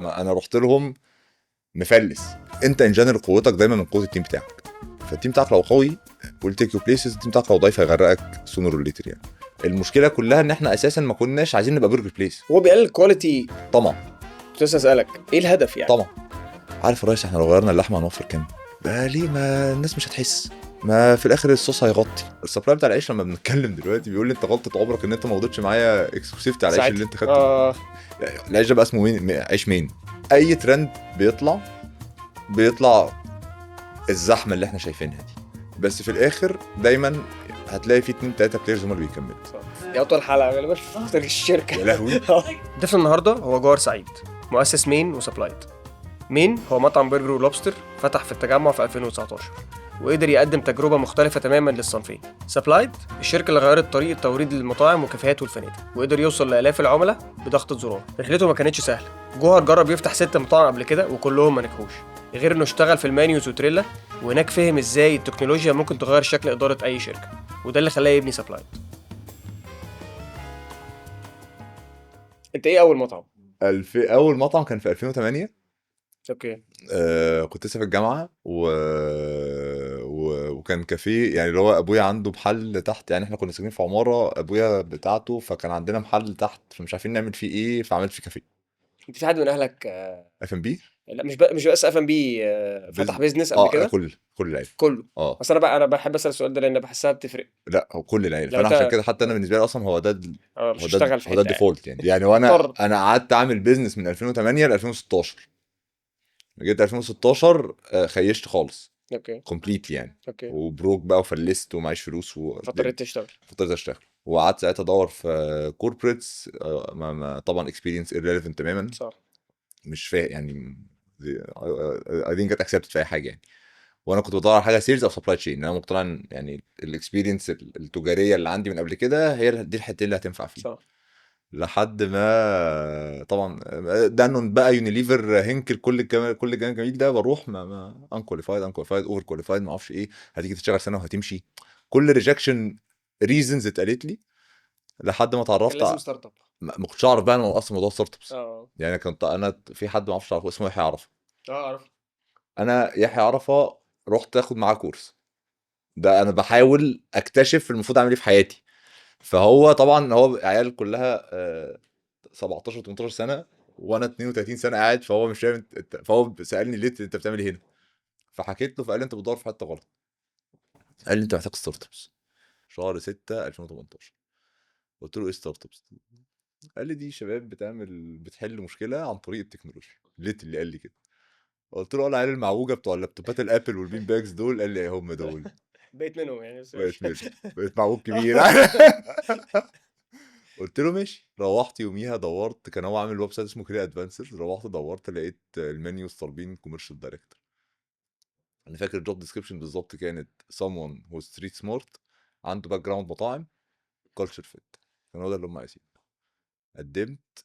ما انا رحت لهم مفلس. انت ان جنرال قوتك دايما من قوه التيم بتاعك، فالتيم بتاعك لو قوي ويل تيك يو بليسز، التيم بتاعك لو ضعيف هيغرقك سونر اور ليتر يعني. المشكله كلها ان احنا اساسا ما كناش عايزين نبقى برجر بليس. هو بيقلل الكواليتي. طبعا كنت لسه اسالك ايه الهدف يعني؟ طبعا. عارف يا ريس، احنا لو غيرنا اللحمه هنوفر كام؟ بقى ليه؟ ما الناس مش هتحس، ما في الاخر الصوص هيغطي. السبلاي بتاع العيش لما بنتكلم دلوقتي بيقول لي انت غلطه عمرك ان انت ما رضيتش معايا اكسكلوسيف على العيش اللي انت خدته. العيش ده بقى اسمه مين؟ عيش مين؟ اي ترند بيطلع الزحمه اللي احنا شايفينها دي، بس في الاخر دايما هتلاقي في 2 3 بلايرز هم اللي بيكملوا. دي اطول حلقه غالبا في تاريخ الشركه. يا لهوي. ضيف النهارده هو جوهر سعيد، مؤسس مين وسبلايد. مين هو مطعم برجر ولوبستر فتح في التجمع في 2019 وقدر يقدم تجربة مختلفة تماما للصنفين. سبلايد الشركة اللي غيرت طريقة توريد للمطاعم والكافيهات والفنادق وقدر يوصل لآلاف العملاء بضغطة زرار. رحلته ما كانتش سهلة، جوهر جرب يفتح 6 مطاعم قبل كده وكلهم ما نجحوش، غير انه اشتغل في المانيوز وتريلا، وهناك فهم ازاي التكنولوجيا ممكن تغير شكل إدارة أي شركة، وده اللي خلاه يبني سبلايد. انت ايه أول مطعم؟ اول مطعم كان في 2008. اوكي. كنت لسه في الجامعه وكان كافيه، يعني اللي هو ابويا عنده محل تحت، يعني احنا كنا ساكنين في عماره ابويا بتاعته، فكان عندنا محل تحت فمش عارفين نعمل فيه ايه، فعملت فيه كافيه انت في حد من اهلك اف ام بي. لا مش بس اف ام بي فتح بيزنس قبل كده؟ كل العيله. كله. اه بس انا بحب اسال السؤال ده لان بحسها بتفرق. لا، هو كل العيله، لو فانا عشان انت كده حتى انا بالنسبه لي اصلا هو ده مش هشتغل في هو ده حته يعني. الديفولت يعني وانا مضطر. قعدت اعمل بيزنس من 2008 ل 2016. جيت 2016 خيشت خالص اوكي. كومبليتلي يعني، اوكي. وبروك بقى وفلست ومعيش فلوس فاضطريت تشتغل. فضلت اشتغل، وقعدت ساعتها ادور في كوربريتس. طبعا اكسبيرينس irrelevant تماما، صح. مش فاهم يعني. I didn't get accepted في اي حاجه يعني. وانا كنت بدور على حاجه سيلز او سبلاي تشين، انا مقتنع ان يعني الاكسبيرينس التجاريه اللي عندي من قبل كده هي دي الحته اللي هتنفع فيه. صح. لحد ما طبعا دانون بقى، يونيليفر، هنكل، كل الكلام الجميل ده بروح ما انكواليفايد اوفر كواليفايد ما اعرفش ايه، هتيجي تشتغل سنه وهتمشي. كل ريجكشن ريزونز اتقالت لي لحد ما كان اتعرفت لازم ستارت اب. ما كنتش اعرف بقى انا اصلا موضوع ستارت ابس. اه. يعني انا في حد ما اعرفش اعرفه اسمه يحيى عرفه. اعرف. انا يحيى عرفه رحت اخد معاه كورس، ده انا بحاول اكتشف المفروض اعمل ايه في حياتي. فهو طبعا هو عيال كلها 17 18 سنه وانا 32 سنه قاعد، فهو مش فاهم فهو سالني ليه انت بتعمل إيه هنا؟ فحكيت له، فقال لي انت بتدور في حته غلط. قال لي انت محتاج ستارت ابس. شهر 6 2018. قلت له ايه ستارت ابس؟ قال لي دي شباب بتحل مشكله عن طريق التكنولوجيا. ليت اللي قال لي كده. قلت له العيال المعوجه بتوع اللابتوبات الابل والبين باجز دول. قال لي ايه هم دول؟ بقيت منهم يعني بس بقيت ماشي. منهم، بقيت معوج كبير. قلت له ماشي. روحت يوميها دورت، كان هو عامل ويب سايت اسمه كري ادفانسز، روحت دورت لقيت المنيوز طالبين كوميرشال دايركتور. انا فاكر الجوب ديسكريبشن بالظبط كانت someone who's street smart عنده باك جراوند مطاعم كلتشر فيت. كان هو ده اللي هم عايزينه. قدمت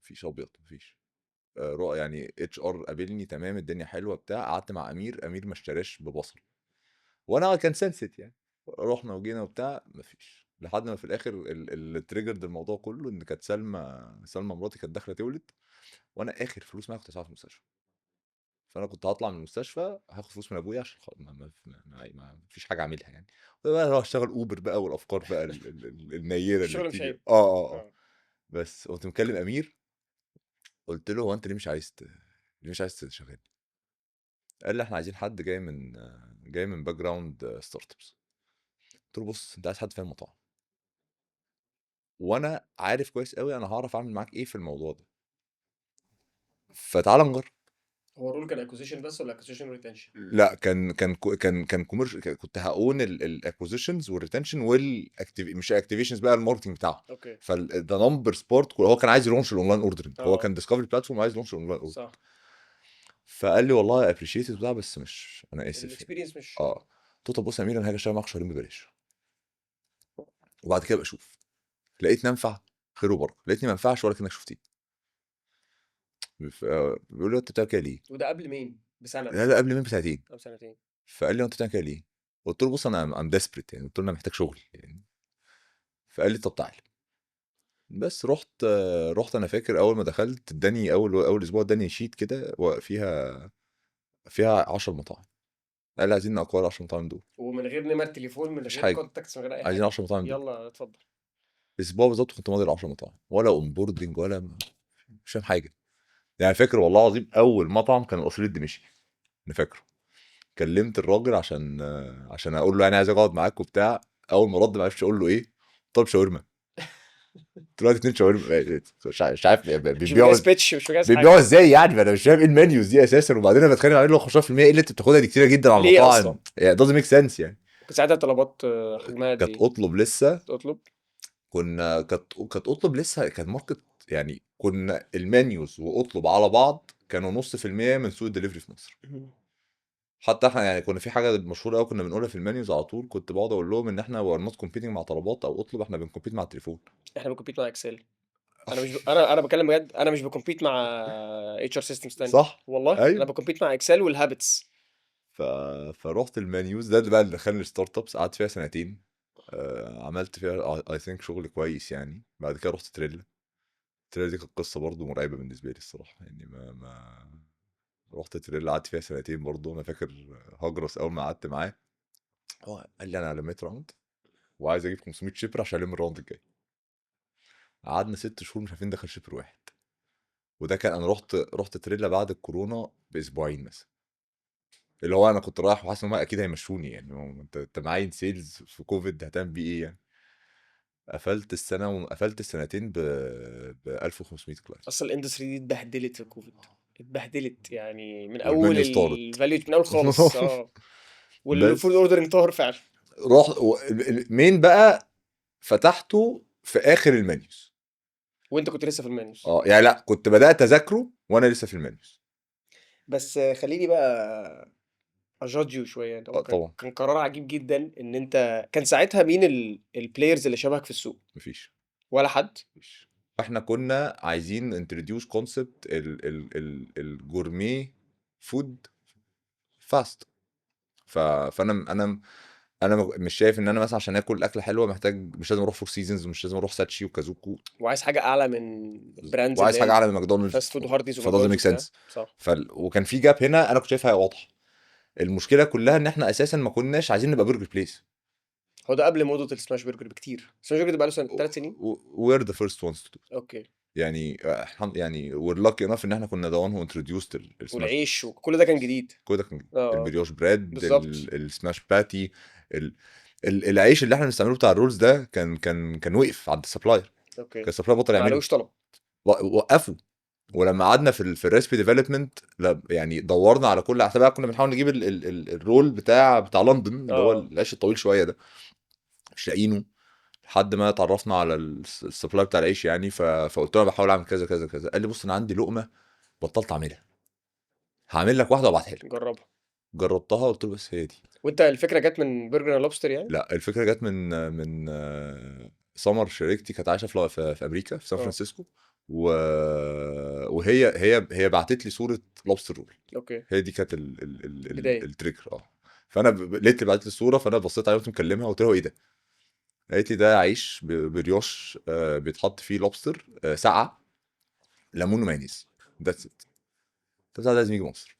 مفيش ابيض، مفيش رؤى يعني. اتش ار قابلني تمام، الدنيا حلوه بتاع. قعدت مع امير ما اشتراش ببصل، وانا كان سنسيت يعني. رحنا وجينا وبتاع، مفيش. لحد ما في الاخر اللي تريجرد الموضوع كله ان كانت سلمى مراتي كانت داخله تولد، وانا اخر فلوس معايا كنت هدفعها في المستشفى. فانا كنت هطلع من المستشفى هاخد فلوس من ابويا عشان ما فيش حاجه اعملها يعني. بقى اروح اشتغل اوبر بقى، والافكار بقى النيره اللي الشغل مش بتيجي. عيب. بس قمت مكلم امير، قلت له هو انت ليه مش عايز تشغل؟ قال لي احنا عايزين حد جاي من باك جراوند ستارت ابس. قلت له بص، انت عايز حد فاهم مطاعم، وانا عارف كويس قوي انا هعرف اعمل معاك ايه في الموضوع ده، فتعال نجرب. هو الرول كان اكوزيشن بس ولا اكوزيشن وريتنشن؟ لا، كان كوميرشال. كنت هقون الاكوزيشنز والريتنشن مش الاكتيفيشنز بقى، الماركتنج بتاعه. اوكي. فالذا نمبر سبورت هو كان عايز يلونش الاونلاين اوردرنج. هو اه. كان ديسكفري بلاتفورم وعايز يلونش الاونلاين اوردر. صح. فقال لي والله ابريشيت بتاع، بس مش، انا اسف يعني. الاكسبيرينس مش. قلت له طب بص يا امير، انا هاجي اشتغل معاك شهرين ببلاش، وبعد كده ابقى اشوف. لقيتني انفع، خير وبركه. لقيتني ما انفعش ولا كانك شفتيه. بيقول لي انت بتعمل كده ليه؟ وده قبل مين بسنه لا مثلا قبل من بسنتين. او سنتين؟ فقال لي انت بتعمل كده ليه؟ قلت له بص انا ام ديسبريت يعني، قلت له انا محتاج شغل يعني. فقال لي طب تعالى. بس رحت انا فاكر اول ما دخلت اداني اول اسبوع اداني شيت كده فيها 10 مطاعم. قال لي عايزين اقوال 10 مطاعم دول. ومن غير نمر تليفون، من مفيش غير حاجه، كونتاكتس، من غير اي عايزين حاجه. 10 مطاعم دول. يلا اتفضل. اسبوع بالظبط كنت ماضي ال 10 مطاعم، ولا اونبوردنج مش فاهم حاجه. يعني فاكر والله العظيم اول مطعم كان الاصيل الدمشقي، انا فاكره. كلمت الراجل عشان اقول له يعني عايز اقعد معاك وبتاع. اول ما رد ما عرفتش اقول له ايه. طب شاورما. دلوقتي 2 شاورما، مش عارف مش مجهز بيبيعوا بيتش، مش مجهز حاجه. بيبيعوا ازاي يعني. ما انا مش فاهم ايه المنيوز دي اساسا. وبعدين انا بتخانق عليه لو 15% ايه اللي انت بتاخدها دي كتيره جدا على ليه اصلا؟ المطاعم يعني doesn't make sense يعني. كنت ساعتها طلبات حجمها قد كانت ايه؟ اطلب لسه. تطلب. كانت اطلب لسه كان ماركت. يعني كنا المنيوز واطلب على بعض كانوا نص في المية من سوق الدليفري في مصر. حتى احنا يعني كنا في حاجه مشهوره قوي كنا بنقولها في المنيوز على طول. كنت بقعد اقول لهم ان احنا وار نوت كومبيتنج مع طلبات او اطلب، احنا بنكمبيت مع التليفون. احنا بنكمبيت مع اكسل. انا بكلم بجد، انا مش بكمبيت مع اتش ار سيستمز تاني. صح. والله انا ايوه. بكمبيت مع اكسل والهابتس. ف... فرحت المنيوز ده اللي بقى اللي دخلني ستارت ابس. قعدت فيها سنتين. عملت فيها اي ثينك شغل كويس يعني. بعد كده رحت تريلا. تريلا دي كانت قصه برضو مرعبه بالنسبه لي الصراحه يعني. ما رحت تريلا قعدت فيها سنتين برضو. انا فاكر هجرس اول ما قعدت معاه هو قال لي انا لميت راوند وعايز اجيب 500 شيبر عشان الم الراوند الجاي. قعدنا 6 شهور مش عارفين ندخل شيبر واحد. وده كان انا رحت تريلا بعد الكورونا باسبوعين مثلا. اللي هو انا كنت رايح وحاسس ان هم اكيد هيمشوني يعني. هو انت معين سيلز في كوفيد هتعمل بيه ايه يعني. قفلت السنتين ب 1500 كلاينت. اصل الاندستري دي اتبهدلت في الكوفيد. اتبهدلت يعني من اول والمنيو طارت. الفاليو، من اول خالص والفود بس اوردرنج طار فعلا. رحت مين بقى فتحته في اخر المنيوز. وانت كنت لسه في المانيوس. يعني لا كنت بدات اذاكره وانا لسه في المنيوز. بس خليني بقى اجادج يو شويه. يعني هو كان طبعا. كان قرار عجيب جدا ان انت كان ساعتها مين البلايرز اللي شبهك في السوق؟ مفيش. ولا حد. مفيش. احنا كنا عايزين انتروديوس كونسبت الجورميه فود فاست. فانا مش شايف ان انا مثلا عشان اكل اكله حلوه محتاج مش لازم اروح فور سيزونز ومش لازم اروح ساتشي وكازوكو. وعايز حاجه اعلى من البراندز اللي وعايز حاجه هي اعلى من ماكدونالدز. الفاست فود وهارديز فدازنت وماكدونالدز ميك وبتاع. سنس. صح. وكان في جاب هنا انا كنت شايفها واضحه. المشكله كلها ان احنا اساسا ما كناش عايزين نبقى برجر بليس. هو ده قبل موضه السماش برجر بكتير. سماش برجر ده بقاله 3 سنين. we're the first ones to do it. اوكي. يعني يعني we're lucky enough ان احنا كنا the one who introduced السماش. والعيش وكل ده كان جديد. كل ده كان اه البريوش بريد بالظبط. السماش باتي. العيش اللي احنا بنستعمله بتاع الرولز ده كان وقف عند السبلاير. كان اوكي. السبلاير بطل ما يعمله. عليهوش طلب. وقفوا. ولما قعدنا في الريسبي ديفلوبمنت يعني دورنا على كل حتى بقى كنا بنحاول نجيب الرول بتاع لندن اللي هو اه العيش الطويل شويه ده. مش لاقيينه. لحد ما اتعرفنا على السبلاي بتاع العيش يعني. فقلت له أنا بحاول اعمل كذا كذا كذا. قال لي بص انا عندي لقمه بطلت اعملها. هعمل لك واحده وابعتها لك. جربها. جربتها قلت له بس هي دي. وانت الفكره جت من برجر اند لوبستر يعني؟ لا الفكره جت من سمر شريكتي كانت عايشه في امريكا في سان اه فرانسيسكو. و... وهي بعتت لي صوره لوبستر رول. اوكي. هي دي كانت بدايه. التريجر. فانا لقيت بعتت لي الصوره فانا بصيت عليها وقمت مكلمها قلت لها ايه ده. قالت لي ده عيش بريوش بيتحط فيه لوبستر ساقعه ليمون ومايونيز. ذاتس ات. ده لازم يجي مصر.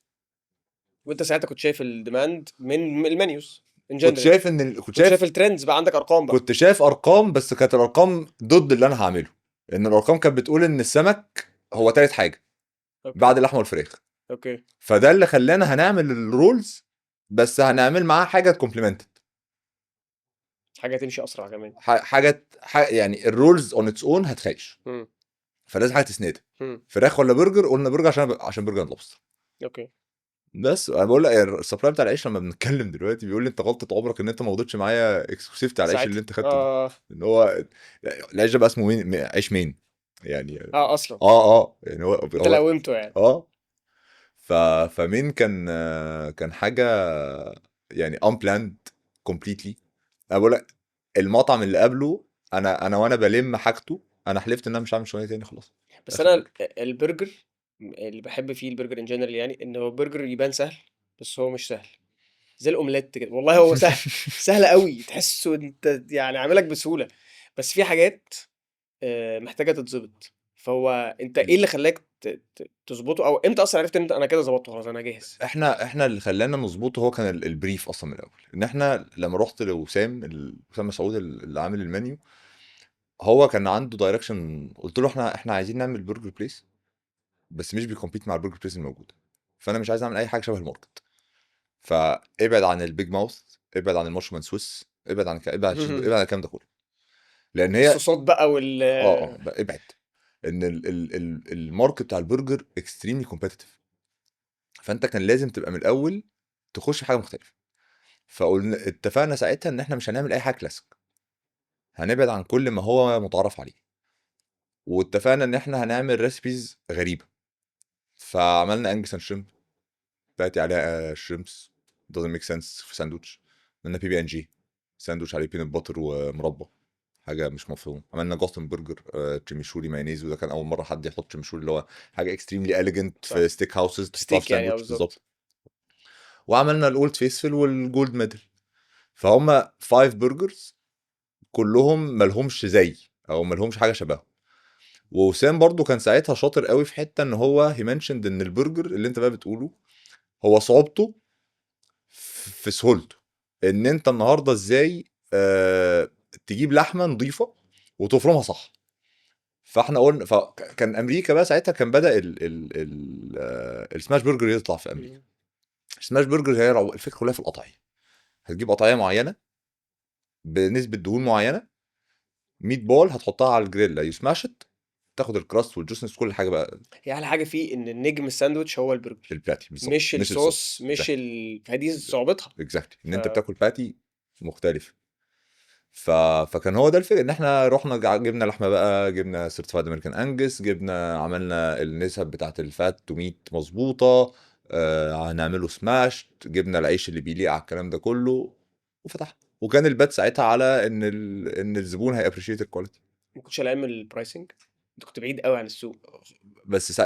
وانت ساعتها كنت شايف الديماند من المنيوز ان كنت جنرال. شايف ان كنت كنت شايف شايف الترندز بقى، عندك ارقام بقى. كنت شايف ارقام بس كانت الارقام ضد اللي انا هعمله. ان الارقام كانت بتقول ان السمك هو تالت حاجه اوكي. بعد اللحمه والفراخ. اوكي. فده اللي خلانا هنعمل الرولز بس هنعمل معاه حاجه كومبلمنتد. حاجه تمشي اسرع كمان. حاجه يعني الرولز اون اتس اون هتخيش. امم. فلازم حاجه تسندها. امم. فراخ ولا برجر. قلنا برجر عشان برجر لوبستر. اوكي. بس انا بقول لك السبلاي بتاع العيش لما بنتكلم دلوقتي بيقول لي انت غلطه عمرك ان انت ما رضيتش معايا اكسكلوسيف على العيش اللي ساعتها انت خدته ده. اه. ان هو العيش ده بقى اسمه عيش مين يعني. اصلا يعني هو انت اللي قومته يعني. اه ف فمين كان حاجه يعني unplanned completely. انا بقول لك المطعم اللي قبله انا وانا بلم حاجته انا حلفت ان انا مش هعمل شغلانه تاني خلاص. بس اخر انا حاجه. البرجر اللي بحب فيه البرجر ان جنرال يعني ان هو برجر يبان سهل، بس هو مش سهل. زي الاومليت كده، والله هو سهل. سهل قوي، تحسه انت يعني عاملك بسهوله. بس في حاجات محتاجه تتظبط. فهو انت ايه اللي خلاك تظبطه، او امتى اصلا عرفت ان انا كده ظبطته خلاص انا جاهز؟ احنا اللي خلانا نظبطه هو كان البريف اصلا من الاول، ان احنا لما رحت لوسام وسام مسعود اللي عامل المنيو، هو كان عنده دايركشن. قلت له احنا عايزين نعمل برجر بليس بس مش بيكمبيت مع البرجر بليس الموجوده، فانا مش عايز اعمل اي حاجه شبه الماركت. فابعد عن البيج ماوث، ابعد عن المارشمان سويس، ابعد عن الكلام ده كله، لان هي الصوصات بقى وال بقى ابعد. ان الماركت بتاع البرجر اكستريملي كومبetitive، فانت كان لازم تبقى من الاول تخش في حاجه مختلفه. فقلنا اتفقنا ساعتها ان احنا مش هنعمل اي حاجه كلاسيك، هنبعد عن كل ما هو متعارف عليه، واتفقنا ان احنا هنعمل ريسبيز غريبه. فعملنا انجس اند شريمب، باتي عليها شريمبس doesn't make sense في ساندوتش. عملنا PB&J ساندوتش عليه بينت باتر ومربى، حاجه مش مفهوم. عملنا جوستن برجر تشيميشوري مايونيز، وده كان اول مره حد يحط تشيميشوري، اللي هو حاجه اكستريملي اليجنت صح. في ستيك هاوسز تحطها في ستيك يعني، ساندوتش بالظبط. بالظبط. وعملنا الاولد فيسفل والجولد ميدل. فهم 5 برجرز كلهم ملهمش زي، او ملهمش حاجه شبهه. ووسام برضو كان ساعتها شاطر قوي في حته، ان هو هي منشند ان البرجر اللي انت بقى بتقوله هو صعوبته في سهولته. ان انت النهارده ازاي تجيب لحمه نظيفه وتفرمها صح. فاحنا قلنا، فكان امريكا بقى ساعتها كان بدا السماش برجر يطلع في امريكا. السماش برجر هي الفكره كلها في القطعيه. هتجيب قطعيه معينه بنسبه دهون معينه، ميت بول هتحطها على الجريل يسماشت، تاخد الكراست والجوسنس كل حاجه بقى. هي احلى حاجه فيه ان النجم الساندوتش هو البرجر، الباتي بالظبط، مش مش الصوص، الصوص. مش فدي صعوبتها. اكزاكتلي ان ف انت بتاكل باتي مختلف. فكان هو ده الفكره، ان احنا رحنا جبنا لحمه بقى، جبنا سيرتيفايد امريكان انجس، عملنا النسب بتاعه الفات تو ميت مظبوطه، هنعمله سماش، جبنا العيش اللي بيليق على الكلام ده كله وفتحنا. وكان البات ساعتها على ان الزبون هي ابريشيت الكواليتي. ما كنتش قلقان من البرايسنج؟ انت كنت بعيد قوي عن السوق. بس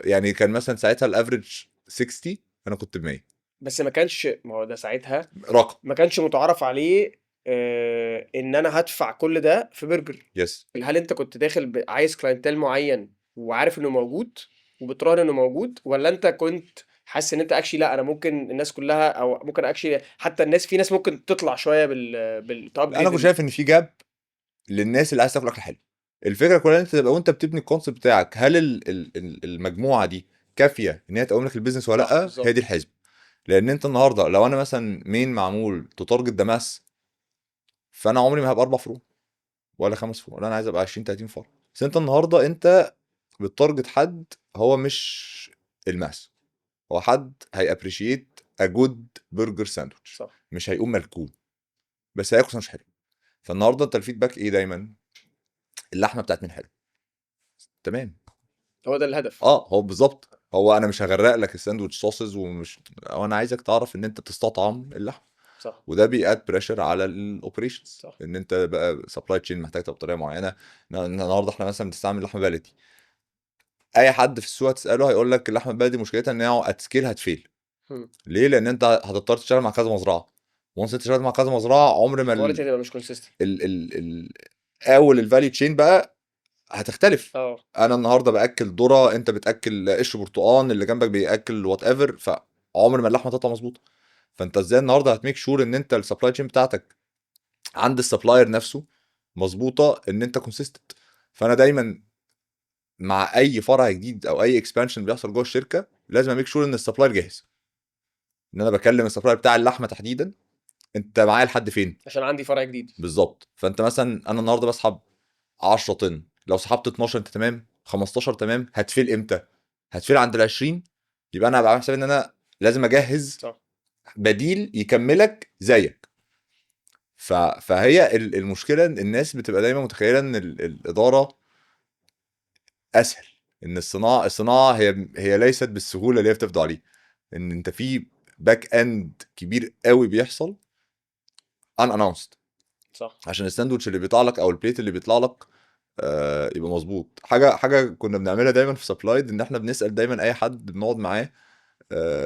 يعني كان مثلا ساعتها الافريج 60، انا كنت ب 100 بس ما كانش، ما هو ده ساعتها رقم. ما كانش متعارف عليه ان انا هدفع كل ده في برجر. يس. هل انت كنت داخل عايز كلاينتيل معين وعارف انه موجود وبتراهن انه موجود، ولا انت كنت حاسس ان انت اكشلي لا انا ممكن الناس كلها، او ممكن اكشلي حتى الناس، في ناس ممكن تطلع شويه انا كنت شايف ان في جاب للناس اللي عايز تاكل اكل حلو. الفكره كلها ان انت تبقى وانت بتبني الكونسيبت بتاعك، هل المجموعه دي كافيه ان هي تقوم لك البيزنس ولا صح لا. هي دي بالظبط. الحسبه. لان انت النهارده لو انا مثلا مين معمول تارجت ده ماس، فانا عمري ما هبقى 4 فروع ولا 5 فروع، ولا انا عايز ابقى 20 30 فرع. بس انت النهارده انت بتارجت حد هو مش الماس، هو حد هي ابريشيت ا جود برجر ساندوتش، صح. مش هيقوم ملكوم بس هياكل ساندوتش حلو. فالنهارده انت الفيدباك ايه دايما؟ اللحمه بتاعت مين حلو. تمام. هو ده الهدف. هو بالظبط. هو انا مش هغرق لك الساندوتش صوصز ومش، او انا عايزك تعرف ان انت تستطعم اللحم. صح. وده بيأد بريشر على الاوبريشنز، صح. ان انت بقى سبلاي تشين محتاج تبقى بطريقه معينه. النهارده احنا مثلا بنستعمل لحمه بلدي، اي حد في السوق هتساله هيقول لك اللحمه البلدي مشكلتها ان هي ات سكيل هتفيل. هم. ليه؟ لان انت هتضطر تشتغل مع كذا مزرعه، وانس انت اشتغلت مع كذا مزرعه عمر ما الكواليتي هتبقى مش كونسيستنت. ال ال ال اول الفاليو تشين بقى هتختلف. اه. انا النهارده باكل ذره، انت بتاكل قشر برتقان، اللي جنبك بياكل وات ايفر، فعمر ما اللحمه تطلع مظبوطه. فانت ازاي النهارده هتميك شور ان انت السبلاي تشين بتاعتك عند السبلاير نفسه مظبوطه، ان انت كونسيستنت. فانا دايما مع اي فرع جديد او اي اكسبانشن بيحصل جوه الشركه لازم اميك شور ان السبلاير جاهز، ان انا بكلم السبلاير بتاع اللحمه تحديدا، انت معايا لحد فين عشان عندي فرع جديد. بالظبط. فانت مثلا انا النهارده بسحب 10 طن، لو سحبت 12 انت تمام، 15 تمام، هتفيل امتى؟ هتفيل عند ال 20. يبقى انا هبقى عامل حسابي ان انا لازم اجهز صح. بديل يكملك زيك. فهي المشكله ان الناس بتبقى دايما متخيله ان الاداره اسهل، ان الصناعه هي ليست بالسهوله اللي هي بتفضل عليه، ان انت في باك اند كبير قوي بيحصل ان اناونسد صح. عشان الساندوتش اللي بيطلع لك او البليت اللي بيطلع لك يبقى مظبوط. حاجه كنا بنعملها دايما في سبلايد، ان احنا بنسال دايما اي حد بنقعد معاه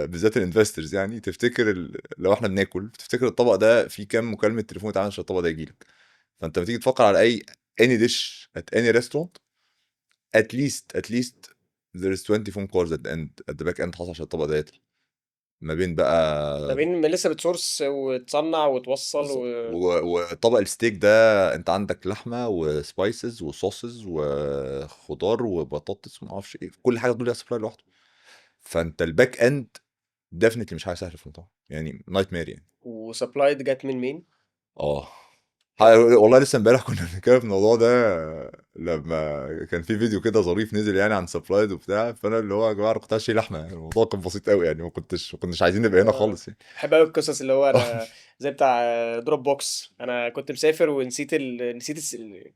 بالذات الانفسترز، يعني تفتكر لو احنا بناكل تفتكر الطبق ده فيه كام مكالمه تليفون اتعمل عشان الطبق ده يجي لك. فانت بتيجي تفكر على اي any dish at any restaurant at least there is 20 phone calls at the back end حصل عشان الطبق ده يطلع ما بين ما بقى بين لسه بتسورس وتصنع وتوصل بالظبط. وطبق الستيك ده انت عندك لحمه وسبايسز وصوصز وخضار وبطاطس وما اعرفش ايه كل حاجه دول ليها سبلاي لوحده فانت الباك اند ديفنتلي مش حاجه سهله في المطعم يعني نايت مير يعني وسبلايد جت من مين؟ اه والله لسه امبارح كنا بنتكلم في الموضوع ده لما كان في فيديو كده ظريف نزل يعني عن سبلايد وبتاع فانا اللي هو يا جماعه أنا كنت عايز اشيل لحمه يعني الموضوع كان بسيط قوي يعني ما كناش عايزين نبقى هنا خالص يعني بحب قوي القصص اللي هو انا زي بتاع دروب بوكس. انا كنت مسافر ونسيت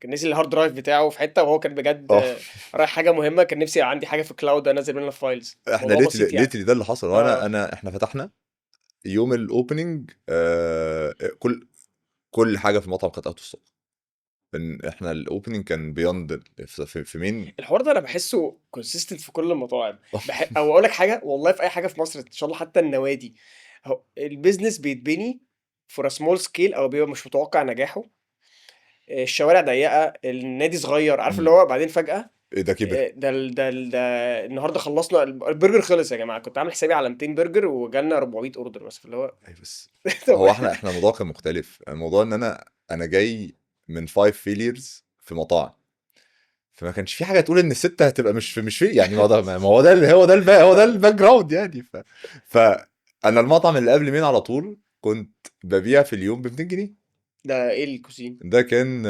كان نسي الهارد درايف بتاعه في حته، وهو كان بجد اه رايح حاجه مهمه. كان نفسي يبقى عندي حاجه في كلاود انزل منها فايلز. احنا موضوع بسيط يعني. ليتلي ده اللي حصل وانا اه انا احنا فتحنا يوم الاوبننج كل حاجه في المطعم كانت اوت اوف ستوك احنا الاوبننج كان بيوند في مين الحوار ده انا بحسه كونسيستنت في كل المطاعم. او اقول لك حاجه، والله في اي حاجه في مصر ان شاء الله حتى النوادي، هو البيزنس بيتبني فور سمول سكيل او بيبقى مش متوقع نجاحه. الشوارع ضيقه، النادي صغير، عارف اللي مم. هو بعدين فجاه ايه ده كبر ده النهارده خلصنا البرجر خلص يا جماعه. كنت عامل حسابي على 200 برجر وجالنا 400 اوردر بس اللي هو اي بس طب هو احنا الموضوع كان مختلف الموضوع ان انا جاي من 5 فيليرز في مطاعم فما كانش في حاجه تقول ان السته هتبقى مش في يعني ما هو ده هو ده الباك جراوند يعني فانا المطعم اللي قبل مين على طول كنت ببيع في اليوم ب 200 جنيه ده ايه الكوزين؟ ده كان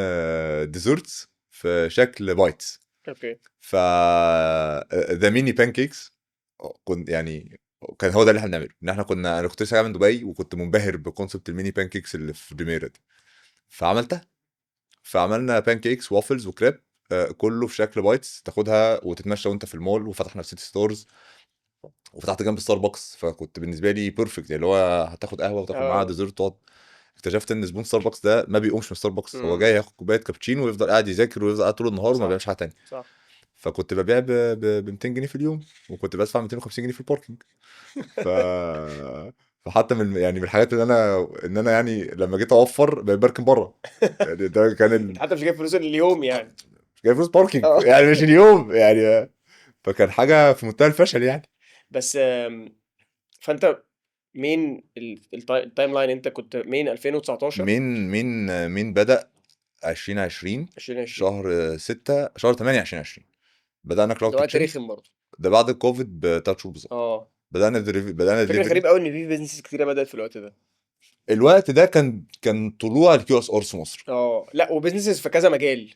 ديزرتس في شكل بايتس اوكي. ف ذا ميني بانكيكس كنت يعني كان هو ده اللي احنا بنعمله ان انا كنت لسه راجع من دبي وكنت منبهر بكونسبت الميني بانكيكس اللي في ريميرا دي فعملتها فعملنا بانكيكس وافلز وكريب كله في شكل بايتس تاخدها وتتمشى وانت في المول وفتحنا في سيتي ستورز وفتحت جنب ستاربكس فكنت بالنسبه لي بيرفكت يعني اللي هو هتاخد قهوه وتاخد معاها اه ديزرت تقعد اكتشفت ان زبون ستاربكس ده ما بيقومش من ستاربكس هو امم جاي ياخد كوبايه كابتشينو ويفضل قاعد يذاكر ويفضل قاعد طول النهار وما صح بيعملش حاجه تانية صح. فكنت ببيع ب 200 جنيه في اليوم وكنت بدفع 250 جنيه في الباركينج ف فحتى من الحاجات اللي انا يعني لما جيت اوفر بقيت بركن بره يعني ده كان انت حتى مش جايب فلوس اليوم يعني. مش جاي فلوس باركينج اه يعني مش اليوم يعني فكان حاجه في منتهى الفشل يعني بس فانت مين التايم لاين؟ انت كنت مين 2019 مين بدأ 2020 2020؟ شهر 6 شهر 8 2020 بدأنا كلاود ده وقت كيتشن رخم برضه. ده بعد الكوفيد بثلاث شهور بالظبط اه بدأنا فكرة دليفري غريب قوي ان في بيزنس كتيره بدات في الوقت ده. الوقت ده كان طلوع الكيو اس ار في مصر اه لا، وبيزنسز في كذا مجال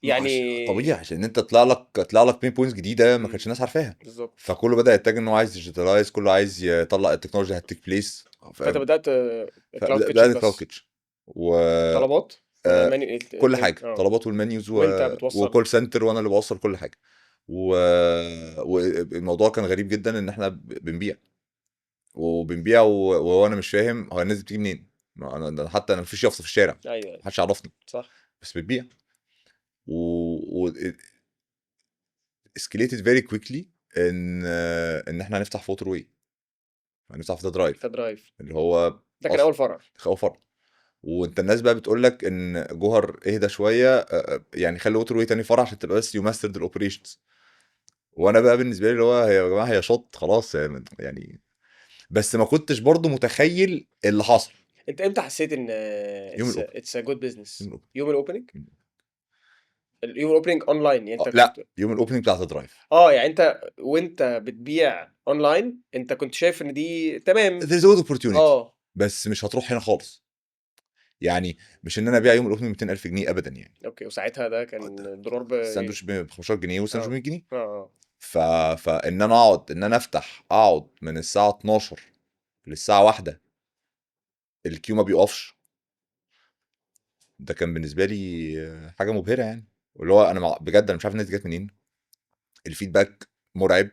يعني. طبيعي عشان انت طلع لك بين بوينتس جديده ما مم. كانش الناس عارفاها بالظبط. فكله بدأ يتجه ان هو عايز ديجيتالايز كله عايز يطلع التكنولوجيا هتيك بليس فانت بدات كلاود كيتشن فبدأنا كلاود بس كيتشن و طلبات ولا آه، منيو كل حاجه طلبات والمنيوز وانت بتوصل. وكول سنتر وانا اللي بوصل كل حاجه و... والموضوع كان غريب جدا ان احنا بنبيع وانا مش فاهم هو الناس دي بتيجي منين حتى انا مفيش يافطه في الشارع ايوه ايوه محدش يعرفني صح. بس بتبيع و escalated very quickly ان احنا هنفتح في ووتر واي هنفتح في ذا درايف كدرايف اللي هو ده كان اصلا اول فرع. خوف فرق وانت الناس بقى بتقول لك ان جوهر اهدى شويه يعني خلي ووتر واي تاني فرع عشان تبقى بس يو ماسترد الاوبريشنز وانا بقى بالنسبه لي اللي هو يا جماعه هي شط خلاص يعني بس ما كنتش برضو متخيل اللي حصل انت امتى حسيت ان يوم الاوبن اتس ا جود بزنس؟ يوم الاوبن يوم الاوبننج؟ اليوم الاوبننج اونلاين يعني انت لا كنت يوم الاوبننج بتاعت الدرايف يعني انت وانت بتبيع اونلاين انت كنت شايف ان دي تمام. there's a good opportunity اه بس مش هتروح هنا خالص يعني مش ان انا ابيع يوم الاوبننج 200,000 جنيه ابدا يعني اوكي. وساعتها ده كان الدولار ب الساندوتش ب 15 جنيه والساندوتش ب اه 100 جنيه اه ف... فان انا ان انا اقعد من الساعه 12 للساعه 1 الكيو ما بيقفش ده كان بالنسبه لي حاجه مبهره يعني واللي هو انا بجد انا مش عارف الناس دي جت منين الفيدباك مرعب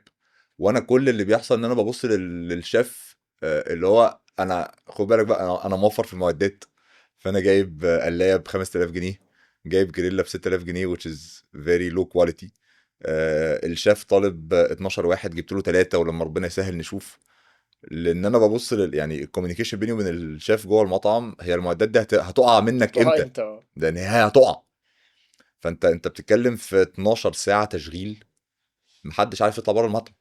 وانا كل اللي بيحصل ان انا ببص للشيف اللي هو انا خد بالك بقى انا موفر في المعدات فانا جايب قلايه ب 5000 جنيه جايب جريلا ب 6000 جنيه which is very low quality الشيف طالب 12 واحد جبت له 3 ولما ربنا يسهل نشوف لان انا ببص يعني الكوميونيكيشن بيني وبين الشيف جوه المطعم هي المعدات دي هتقع منك هتقع امتى امتى؟ لان هي هتقع فانت بتتكلم في 12 ساعه تشغيل، محدش عارف يطلع بره المطعم.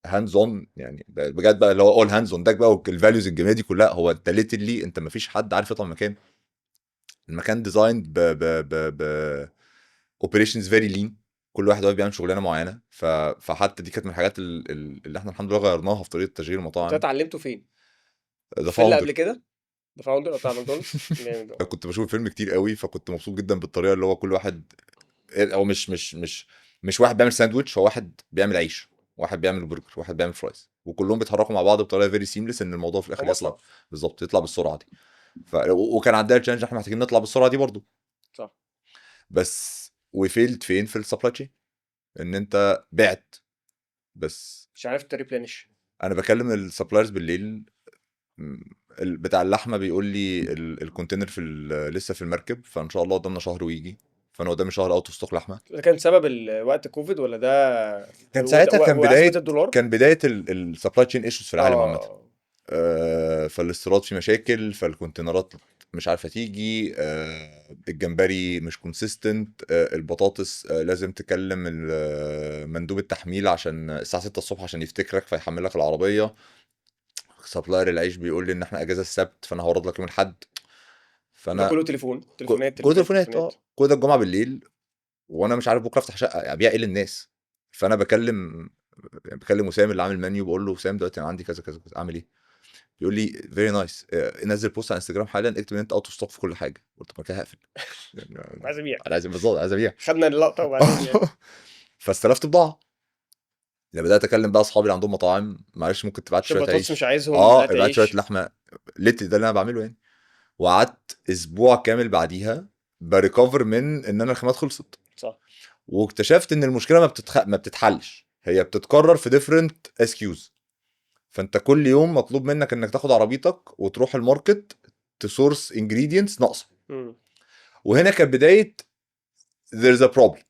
هاندز اون يعني بجد بقى، اللي هو اول هاندز اون داك بقى، والفاليوز الجميله دي كلها. هو انت ليتلي انت مفيش حد عارف يطلع من المكان. المكان ديزاين ب اوبريشنز فيري لين، كل واحد واقف بيعمل شغلانه معينه. فحتى دي كانت من الحاجات اللي احنا الحمد لله غيرناها في طريقه تشغيل انت المطاعم. اتعلمته فين؟ ذا فيلا قبل فاوندر. كده؟ ذا فاوندر بتاع ماكدونالدز جامد كنت بشوف الفيلم كتير قوي، فكنت مبسوط جدا بالطريقه اللي هو كل واحد، او مش واحد بيعمل ساندوتش، هو واحد بيعمل عيش، واحد بيعمل برجر، واحد بيعمل فرايز، وكلهم بيتحركوا مع بعض بطريقه فيري سيمليس، ان الموضوع في هو الاخر يطلع مصنع. بالظبط، يطلع بالسرعه دي. وكان عندنا تشالنج، احنا محتاجين نطلع بالسرعه دي برضو. صح. بس وفيلد فين في السبلاي تشين، ان انت بعت بس. مش عارف تريبلانش. انا بكلم السبلايرز بالليل، بتاع اللحمه بيقول لي الكونتينر لسه في المركب، فان شاء الله قدامنا شهر ويجي. فانا قدامي شهر اوت اوف ستوك لحمه. ده كان سبب وقت كوفيد ولا ده كان ساعتها وأزمة الدولار؟ كان بدايه السبلاي تشين ايشوز في العالم عامه. اه. فالاستيراد فيه مشاكل، فالكونتينرات مش عارفه تيجي، الجمبري مش كونسيستنت، البطاطس لازم تكلم مندوب التحميل عشان الساعه 6 الصبح عشان يفتكرك فيحملك العربيه. سبلاير العيش بيقول لي ان احنا اجازه السبت، فانا هورد لك يوم الاحد. ده فانا كله تليفونات كل تليفونات تليفونات، تليفونات. كل ده الجمعه بالليل، وانا مش عارف بكره افتح شقه يعني ابيع ايه للناس. فانا بكلم وسام اللي عامل منيو، بقول له وسام دلوقتي انا عندي كذا كذا كذا، اعمل ايه؟ بيقول لي فيري نايس، نزل بوست على انستجرام حالا اكتب ان انت اوت اوف ستوك في كل حاجه. قلت ما كده هقفل يعني. عايز ابيع. انا عايز بالظبط، عايز ابيع. خدنا اللقطة وبعدين يعني. فاستلفت بضاعه. لما بدات اكلم بقى اصحابي اللي عندهم مطاعم، معلش ممكن تبعت عشان شويه بطاطس مش عيش، عايزهم، هات ابعت شويه عيش. لحمه. ليتلي ده اللي انا بعمله يعني. وقعدت اسبوع كامل بعديها بريكفر من ان انا الخامات خلصت. صح. واكتشفت ان المشكله ما بتتحلش، هي بتتكرر في different SKUs. فانت كل يوم مطلوب منك انك تاخد عربيتك وتروح الماركت تسورس ingredients ناقصه. مم. وهنا كانت بدايه there's a problem.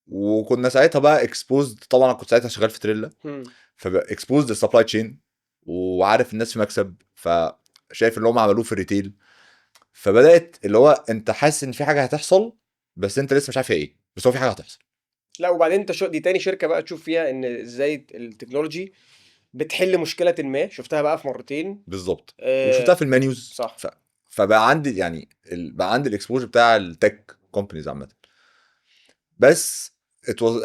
وكنا ساعتها بقى exposed، طبعا أنا كنت ساعتها شغال في تريلا، مم. فبقى exposed السبلاي تشين، وعارف الناس في مكسب، فشايف اللي هم عملوه في الريتيل. فبدات اللي هو انت حاسس ان في حاجه هتحصل، بس انت لسه مش عارف هي ايه، بس هو في حاجه هتحصل. لا وبعدين انت دي تاني شركة بقى تشوف فيها ان ازاي التكنولوجي بتحل مشكلة ما، شفتها بقى في مرتين. بالظبط. وشفتها آه. في المنيوز. صح. فبقى عندي يعني بقى عندي الاكسبوجر بتاع التك كومبانيز عامه. بس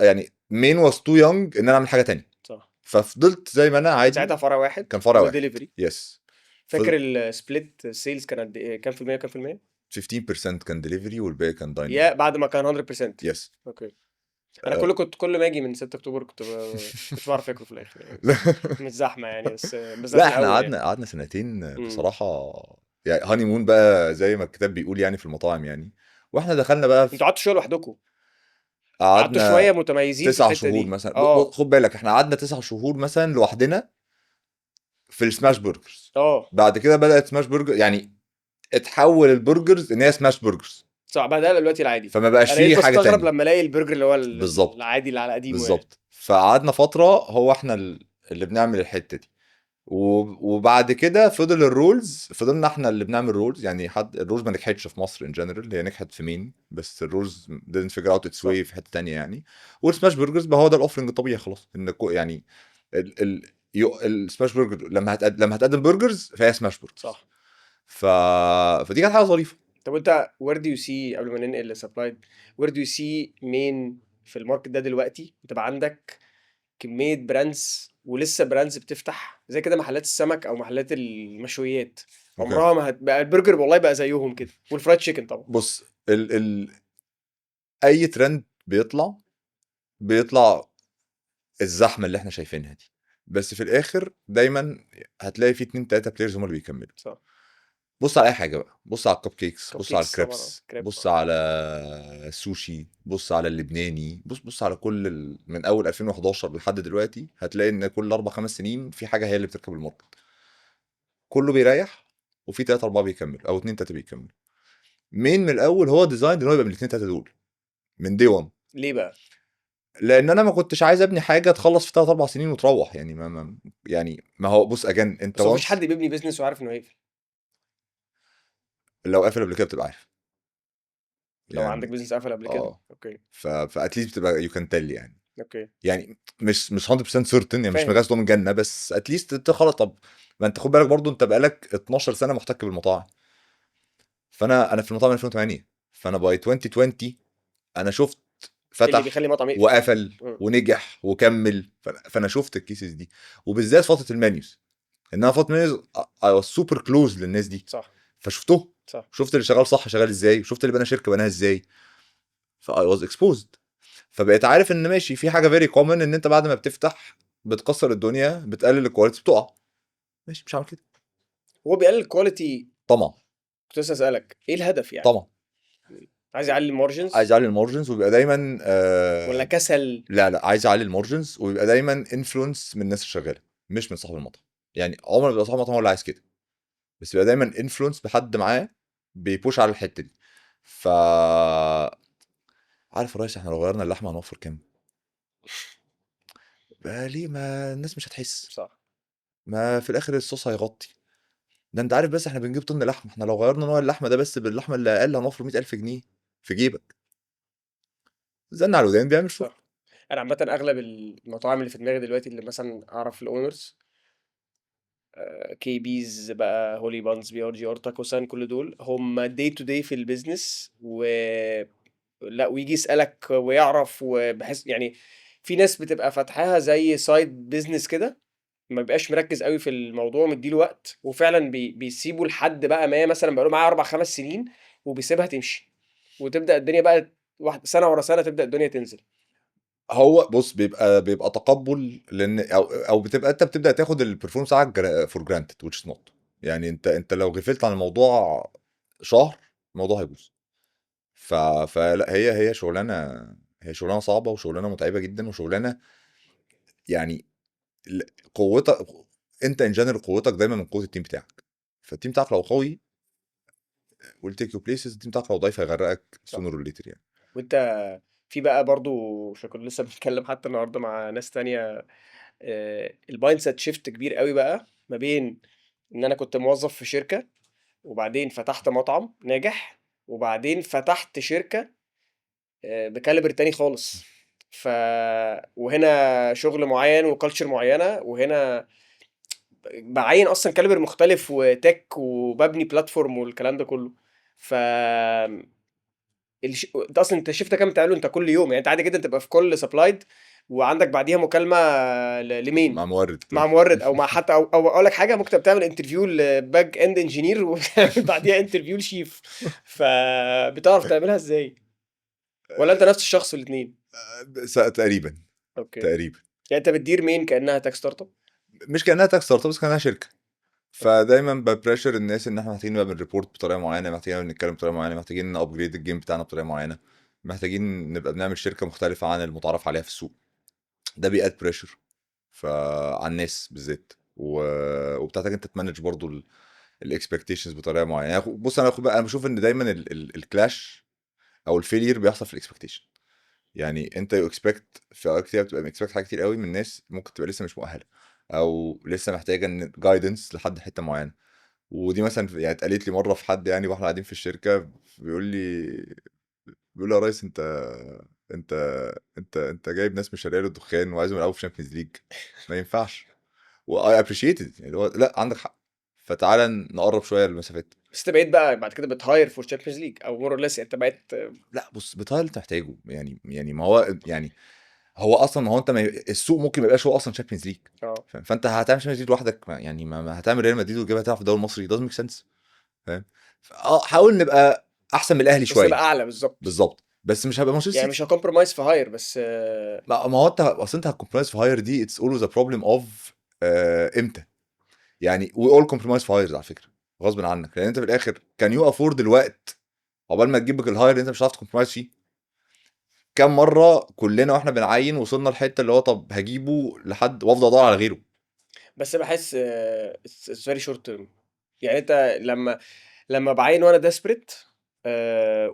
يعني مين واز تو يونج ان انا اعمل حاجه تانية. صح. ففضلت زي ما انا كان عادي. ساعتها فرع واحد، كان فرع واحد. دليفري. يس. فاكر السبليت سيلز كان قد ايه؟ كام في المية كام في المية؟ 15% كان دليفري والباقي كان دايننج. يا بعد ما كان 100%. يس. اوكي. انا كنت كل ما اجي من 6 اكتوبر كنت بعرف اكل في الاخر يعني. مش زحمه يعني، بس لا زحمه احنا قوي يعني. قعدنا سنتين امم. بصراحه. يعني هاني مون بقى زي ما الكتاب بيقول يعني في المطاعم يعني. واحنا دخلنا بقى انتوا قعدتوا شويه لوحدكم، قعدتوا قعدنا شويه متميزين في 9 الحته شهور دي. مثلا. اه. خد بالك احنا قعدنا 9 شهور مثلا لوحدنا في السماش برجرز. اه. بعد كده بدأت سماش برجر يعني اتحول البرجرز ان هي سماش برجرز، صح. بعد ده دلوقتي العادي. فما بقاش انا بقيت فيه حاجه بستغرب تانية. لما الاقي البرجر اللي هو بالظبط. العادي اللي على قديمه يعني. بالظبط. فقعدنا فتره هو احنا اللي بنعمل الحته دي. وبعد كده فضلنا احنا اللي بنعمل رولز. يعني الرولز ما نجحتش في مصر ان جنرال، هي نجحت في مين، بس الرولز didn't figure out its صح. way في حته تانية يعني. والسماش برجرز بقى هو ده الاوفرنج الطبيعي خلاص، ان يعني السماش برجر لما هتقدم برجرز فهي سماش برجر. صح. ف... فدي كانت حاجه ظريفه. طب انت where do you see، قبل ما ننقل لسبلايد، where do you see مين في الماركت ده دلوقتي وتبقى عندك كمية براندز، ولسه براندز بتفتح زي كده محلات السمك او محلات المشويات، اوكي. عمرها ما هتبقى البرجر والله بقى زيهم كده، والفرايد تشيكن طبعا. بص اي ترند بيطلع الزحمه اللي احنا شايفينها دي، بس في الاخر دايما هتلاقي في 2 3 بلايرز هم اللي بيكملوا. صح. بص على اي حاجه بقى، بص على الكب كيكس، كب بص على كيكس طبعا. الكريبس، كريبس. بص على السوشي، بص على اللبناني، بص على كل من اول 2011 لحد دلوقتي هتلاقي ان كل 4 5 سنين في حاجه هي اللي بتركب الماركت. كله بيريح، وفي 3 4 بيكملوا او 2 3 بيكملوا. مين من الاول هو ديزاين ان هو يبقى من الاثنين 3 دول من دي 1. ليه بقى؟ لان انا ما كنتش عايز ابني حاجه تخلص في 3 4 سنين وتروح يعني. يعني ما هو بص اجان انت بس هو مفيش وانس حد بيبني بيزنس وعارف انه هيقفل. لو قافل قبل كده بتبقى عارف. لو عندك يعني بيزنس قفل قبل كده. اه اوكي. فاتليست بتبقى يو كان تيل يعني. اوكي. يعني مش 100% سيرتن، يعني مش فاهم. مجاز ضامن جنه، بس اتليست انت خلاص. طب ما انت خد بالك برضو، انت بقالك 12 سنه محتك بالمطاعم. فانا في المطاعم من 2008، فانا باي 2020 انا شفت إيه اللي فتح بيخلي مطعم يقفل؟ وقفل مم. ونجح وكمل. فانا شفت الكيسز دي، وبالذات فتره المنيوز. ان انا فتره المنيوز اي واز سوبر كلوز للناس دي، صح. فشفته. صح. شفت اللي شغال صح شغال ازاي، وشفت اللي بنى شركه بناها ازاي. فاي واز اكسبوزد. فبقيت عارف ان ماشي في حاجه فيري كومن، ان انت بعد ما بتفتح بتكسر الدنيا، بتقلل الكواليتي، بتقع. ماشي، مش هعمل كده. هو بيقلل الكواليتي. طبعا. كنت لسه اسالك ايه الهدف يعني؟ طبعا عايز يعلي عايز المارجنز اعلي المارجنز ويبقى دايما ولا كسل؟ لا لا، عايز اعلي المارجنز ويبقى دايما انفلونس من الناس الشغاله، مش من صاحب المطعم. يعني عمر ما بيبقى صاحب المطعم هو اللي عايز كده، بس يبقى دايما انفلونس بحد معاه بيبوش على الحته دي. ف عارف يا ريس، احنا لو غيرنا اللحمه هنوفر كام؟ بقى ليه؟ ما الناس مش هتحس. صح. ما في الاخر الصوص هيغطي. ده انت عارف، بس احنا بنجيب طن لحمه، احنا لو غيرنا نوع اللحمه ده بس باللحمه اللي اقل هنوفر 100,000 جنيه في جيبك. زن على الودان بيعمل شغل. صح. انا عامه اغلب المطاعم اللي في دماغي دلوقتي اللي مثلا اعرف الاونرز، كي بيز بقى، هولي بانز، بي ار جي ار، تاكو سان، كل دول هم داي تو داي في البيزنس. لا، ويجي يسألك ويعرف، وبحس يعني في ناس بتبقى فاتحاها زي سايد بيزنس كده، ما بيبقاش مركز قوي في الموضوع، مديله وقت، وفعلا بيسيبه لحد بقى ما مثلا بقاله معاه 4 5 سنين، وبيسيبها تمشي، وتبدأ الدنيا بقى واحد سنة ورا سنة تبدأ الدنيا تنزل. هو بص، بيبقى تقبل، لان او بتبقى انت بتبدا تاخد البرفورمانس بتاعك فور جرانتد which is not. يعني انت لو غفلت عن الموضوع شهر الموضوع هيبوظ. فلا، هي شغلانه، هي شغلانه صعبه وشغلانه متعبه جدا وشغلانه. يعني ال- قوتك انت ان جنرال قوتك دايما من قوه التيم بتاعك. فالتيم بتاعك لو قوي will take you places. التيم بتاعك لو ضعيف هيغرقك صح. sooner or later يعني. وانت في بقى برضو، عشان كنا لسه بنتكلم حتى النهارده مع ناس تانية، المايند سيت شيفت كبير قوي بقى ما بين ان انا كنت موظف في شركة، وبعدين فتحت مطعم ناجح، وبعدين فتحت شركة بكاليبر تاني خالص. ف وهنا شغل معين وكالتشر معينة، وهنا بعين اصلا كاليبر مختلف وتك وببني بلاتفورم والكلام ده كله. ف انت اصلا انت الشيفت كام بتعمله انت كل يوم؟ يعني انت عادي جدا تبقى في كل سبلايد وعندك بعديها مكالمه لمين؟ مع مورد. مع مورد، او مع حتى او اقول لك حاجه، ممكن بتعمل انترفيو لباك اند انجينير وبتعمل بعديها انترفيو لشيف. فبتعرف تعملها ازاي؟ ولا انت نفس الشخص في الاثنين؟ تقريبا. اوكي. تقريبا. يعني انت بتدير مين كانها تك ستارت اب؟ مش كانها تاك ستارت اب، بس كانها شركه. اوكي. فدايما ببريشر الناس ان احنا محتاجين نبقى بنريبورت بطريقه معينه، محتاجين نتكلم بطريقه معينه، محتاجين نابجريد الجيم بتاعنا بطريقه معينه، محتاجين نبقى بنعمل شركه مختلفه عن المتعارف عليها في السوق. ده بيأد بريشر على الناس بالذات، وبتحتاج انت تمانج برضو الاكسبكتيشنز بطريقه معينه. يعني بص، انا بقى انا بشوف ان دايما الكلاش او الفيلير بيحصل في الاكسبكتيشن. يعني انت يو اكسبكت في اوقات كتير، بتبقى اكسبكت حاجات كتير قوي من الناس، ممكن تبقى لسه مش مؤهله او لسه محتاجه ان جايدنس لحد حته معينه. ودي مثلا يعني اتقالت لي مره في حد، يعني واحنا قاعدين في الشركه بيقول لي يا ريس، انت انت جايب ناس مش شغاله الدخان وعايزهم يلعبوا في شامبيونز ليج. ما ينفعش. واي ابريشيت يعني، هو لا عندك حق. فتعالى نقرب شويه المسافات. بس انت بقيت بقى بعد كده بتهاير فور تشامبيونز ليج او مور اور ليس، انت بقيت لا بص، بتايل انت محتاجه يعني ما هو يعني هو اصلا، ما هو انت ما السوق ممكن ما يبقاش هو اصلا شامبيونز ليج. اه. فانت هتعمل شامبيونز ليج لوحدك، يعني ما هتعمل ريال مدريد وتجيبها تلعب في الدوري المصري doesn't make sense. فاهم؟ حاول نبقى احسن من الاهلي بس تبقى شويه. اعلى بالظبط. بالظبط، بس مش هبقى مانشستر يعني مش سيتي. هكمبرومايز في هاير بس ما هو انت اصل انت هتكمبرومايز في هاير دي اتس اولويز ا بروبلم اوف امتى. يعني وي اول كومبرومايز في هايرز على فكره، غصب عنك، لان انت في الاخر كان يو افورد الوقت عقبال ما تجيبك الهاير اللي انت مش هتعرف تكمبرومايز فيه. كام مره كلنا واحنا بنعين وصلنا لحته اللي هو طب هجيبه لحد وافضل ادور على غيره. بس باحس it's very short term. يعني أنت لمّا باعاين وأنا desperate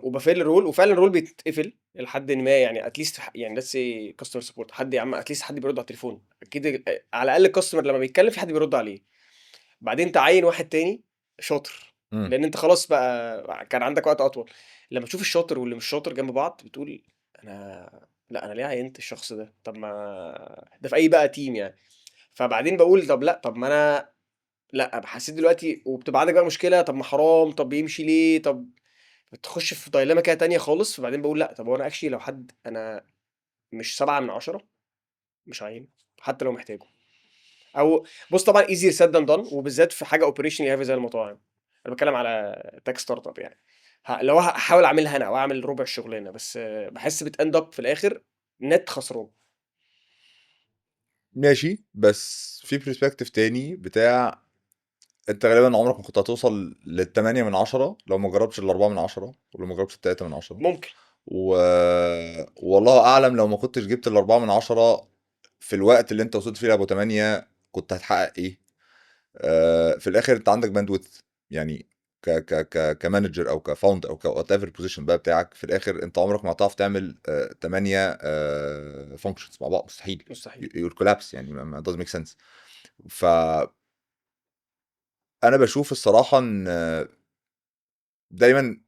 وباfill الrole وفعلًا الrole بيتقفل إلى حدٍ ما، يعني at least يعني let's say customer support، حد يا عم at least حد بيرد على التليفون، أكيد على الأقل الcustomer لمّا بيتكلم في حد بيرد عليه. بعدين تعيّن واحد تاني شاطر، مم. لان انت خلاص بقى كان عندك وقت اطول. لما تشوف الشاطر واللي مش شاطر جنب بعض بتقول لا انا ليه عينت الشخص ده؟ طب ما ده في اي بقى تيم يعني. فبعدين بقول طب لا، طب ما انا لا حسيت دلوقتي، وبتبقى عندك بقى مشكله، طب ما حرام، طب يمشي ليه؟ طب بتخش في دايلاما كده تانية خالص. فبعدين بقول لا، طب هو انا اكشلي لو حد انا مش 7 من 10 مش عاينه حتى لو محتاجه. او بص طبعا easier said than done، وبالذات في حاجه اوبريشن heavy زي المطاعم. انا بتكلم على تك ستارت اب يعني. لو هحاول اعملها انا او اعمل ربع الشغلانه بس، بحس بتاند اب في الاخر نت خسران. ماشي، بس في برسبكتيف تاني بتاع انت غالبا عمرك ما كنت هتوصل للتمانية من عشرة لو ما جربتش الأربعة من عشرة، ولو ما جربتش التلاتة من عشرة. ممكن. و... والله أعلم لو ما كنتش جبت الأربعة من عشرة في الوقت اللي انت وصلت فيه لأبو تمانية كنت هتحقق ايه. في الآخر انت عندك باندويث يعني، كمانجر او كفاوند او كوات ايفر بوزيشن بقى بتاعك. في الاخر انت عمرك ما هتعرف تعمل 8 فانكشنز مع بعض، مستحيل. مستحيل. يور كولابس يعني، ما doesn't make sense. فانا بشوف الصراحه ان دايما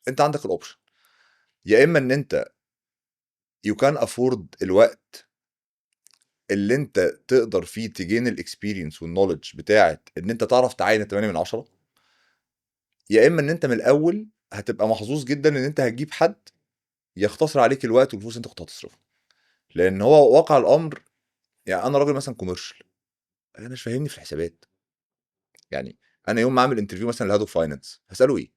انت عندك الاوبشن، يا اما ان انت يو كان افورد الوقت اللي انت تقدر فيه تجين الاكسبيرينس والنولج بتاعت ان انت تعرف تعاين 8 من 10، يا اما ان انت من الاول هتبقى محظوظ جدا ان انت هتجيب حد يختصر عليك الوقت والفلوس اللي انت كنت هتصرفها. لان هو واقع الامر، يعني انا راجل مثلا كوميرشال، انا مش فاهمني في الحسابات يعني. انا يوم ما اعمل انترفيو مثلا لهاد اوف فاينانس هساله ايه؟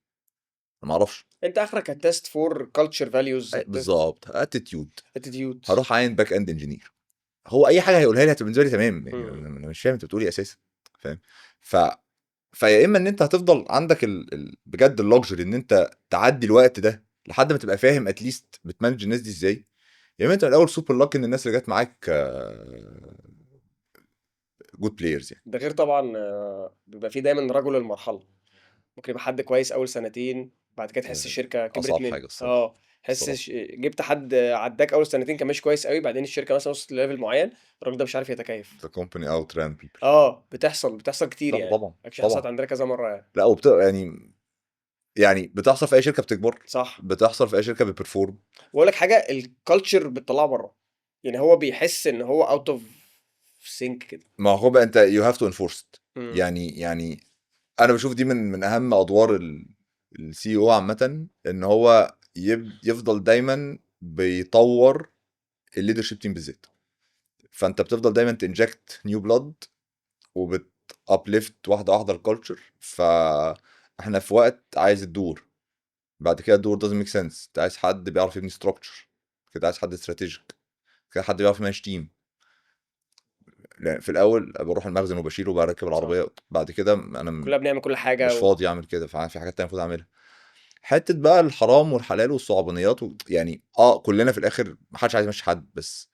انا ما اعرفش. انت اخرك هتست فور كلتشر فاليوز، هتست بالظبط، اتيتيود. اتيتيود. هروح اعين باك اند انجينير، هو اي حاجه هيقولها لي هتبقى بالنسبه لي تمام يعني. انا مش فاهم انت بتقول ايه اساسا، فاهم؟ ف فيا اما ان انت هتفضل عندك بجد اللوكجري ان انت تعدي الوقت ده لحد ما تبقى فاهم اتليست بتمانج الناس دي ازاي، يا اما انت من الاول سوبر لاك ان الناس اللي جت معاك جود بلايرز يعني. ده غير طبعا بيبقى في دايما رجل المرحله. ممكن يبقى حد كويس اول سنتين، بعد كده تحس الشركه كبرت اصعب منه. حاجه الصراحه. الصراحه جبت حد عداك اول سنتين كان ماشي كويس قوي، بعدين الشركه مثلا وصلت لليفل معين، الراجل ده مش عارف يتكيف. the company outran people. بتحصل كتير لا يعني. طبعا اكشلي حصلت طبعا. عندنا كذا مره يعني. لا يعني بتحصل في اي شركه بتكبر، صح. بتحصل في اي شركه بتبرفورم. واقول لك حاجه، الكالتشر بتطلعه بره. يعني هو بيحس ان هو اوت اوف سينك كده. ما هو بقى انت يو هاف تو انفورس. امم. يعني انا بشوف دي من اهم ادوار السي او عامه، ان هو يفضل دايما بيطور الليدرشيب تيم بالذات. فانت بتفضل دايما تنجكت نيو بلاد وبت ابليفت واحده واحده الكالتشر. فاحنا في وقت عايز الدور، بعد كده الدور doesn't make sense. انت عايز حد بيعرف يبني structure، كده عايز حد استراتيجيك، كده حد بيعرف يمانج تيم. لأن في الاول بروح المخزن وبشيل وبركب صح. العربيه، بعد كده انا كلنا بنعمل كل حاجه مش فاضي اعمل كده، ففي حاجات تانية المفروض اعملها. حته بقى الحرام والحلال والصعبانيات يعني كلنا في الاخر محدش عايز يمشي حد، بس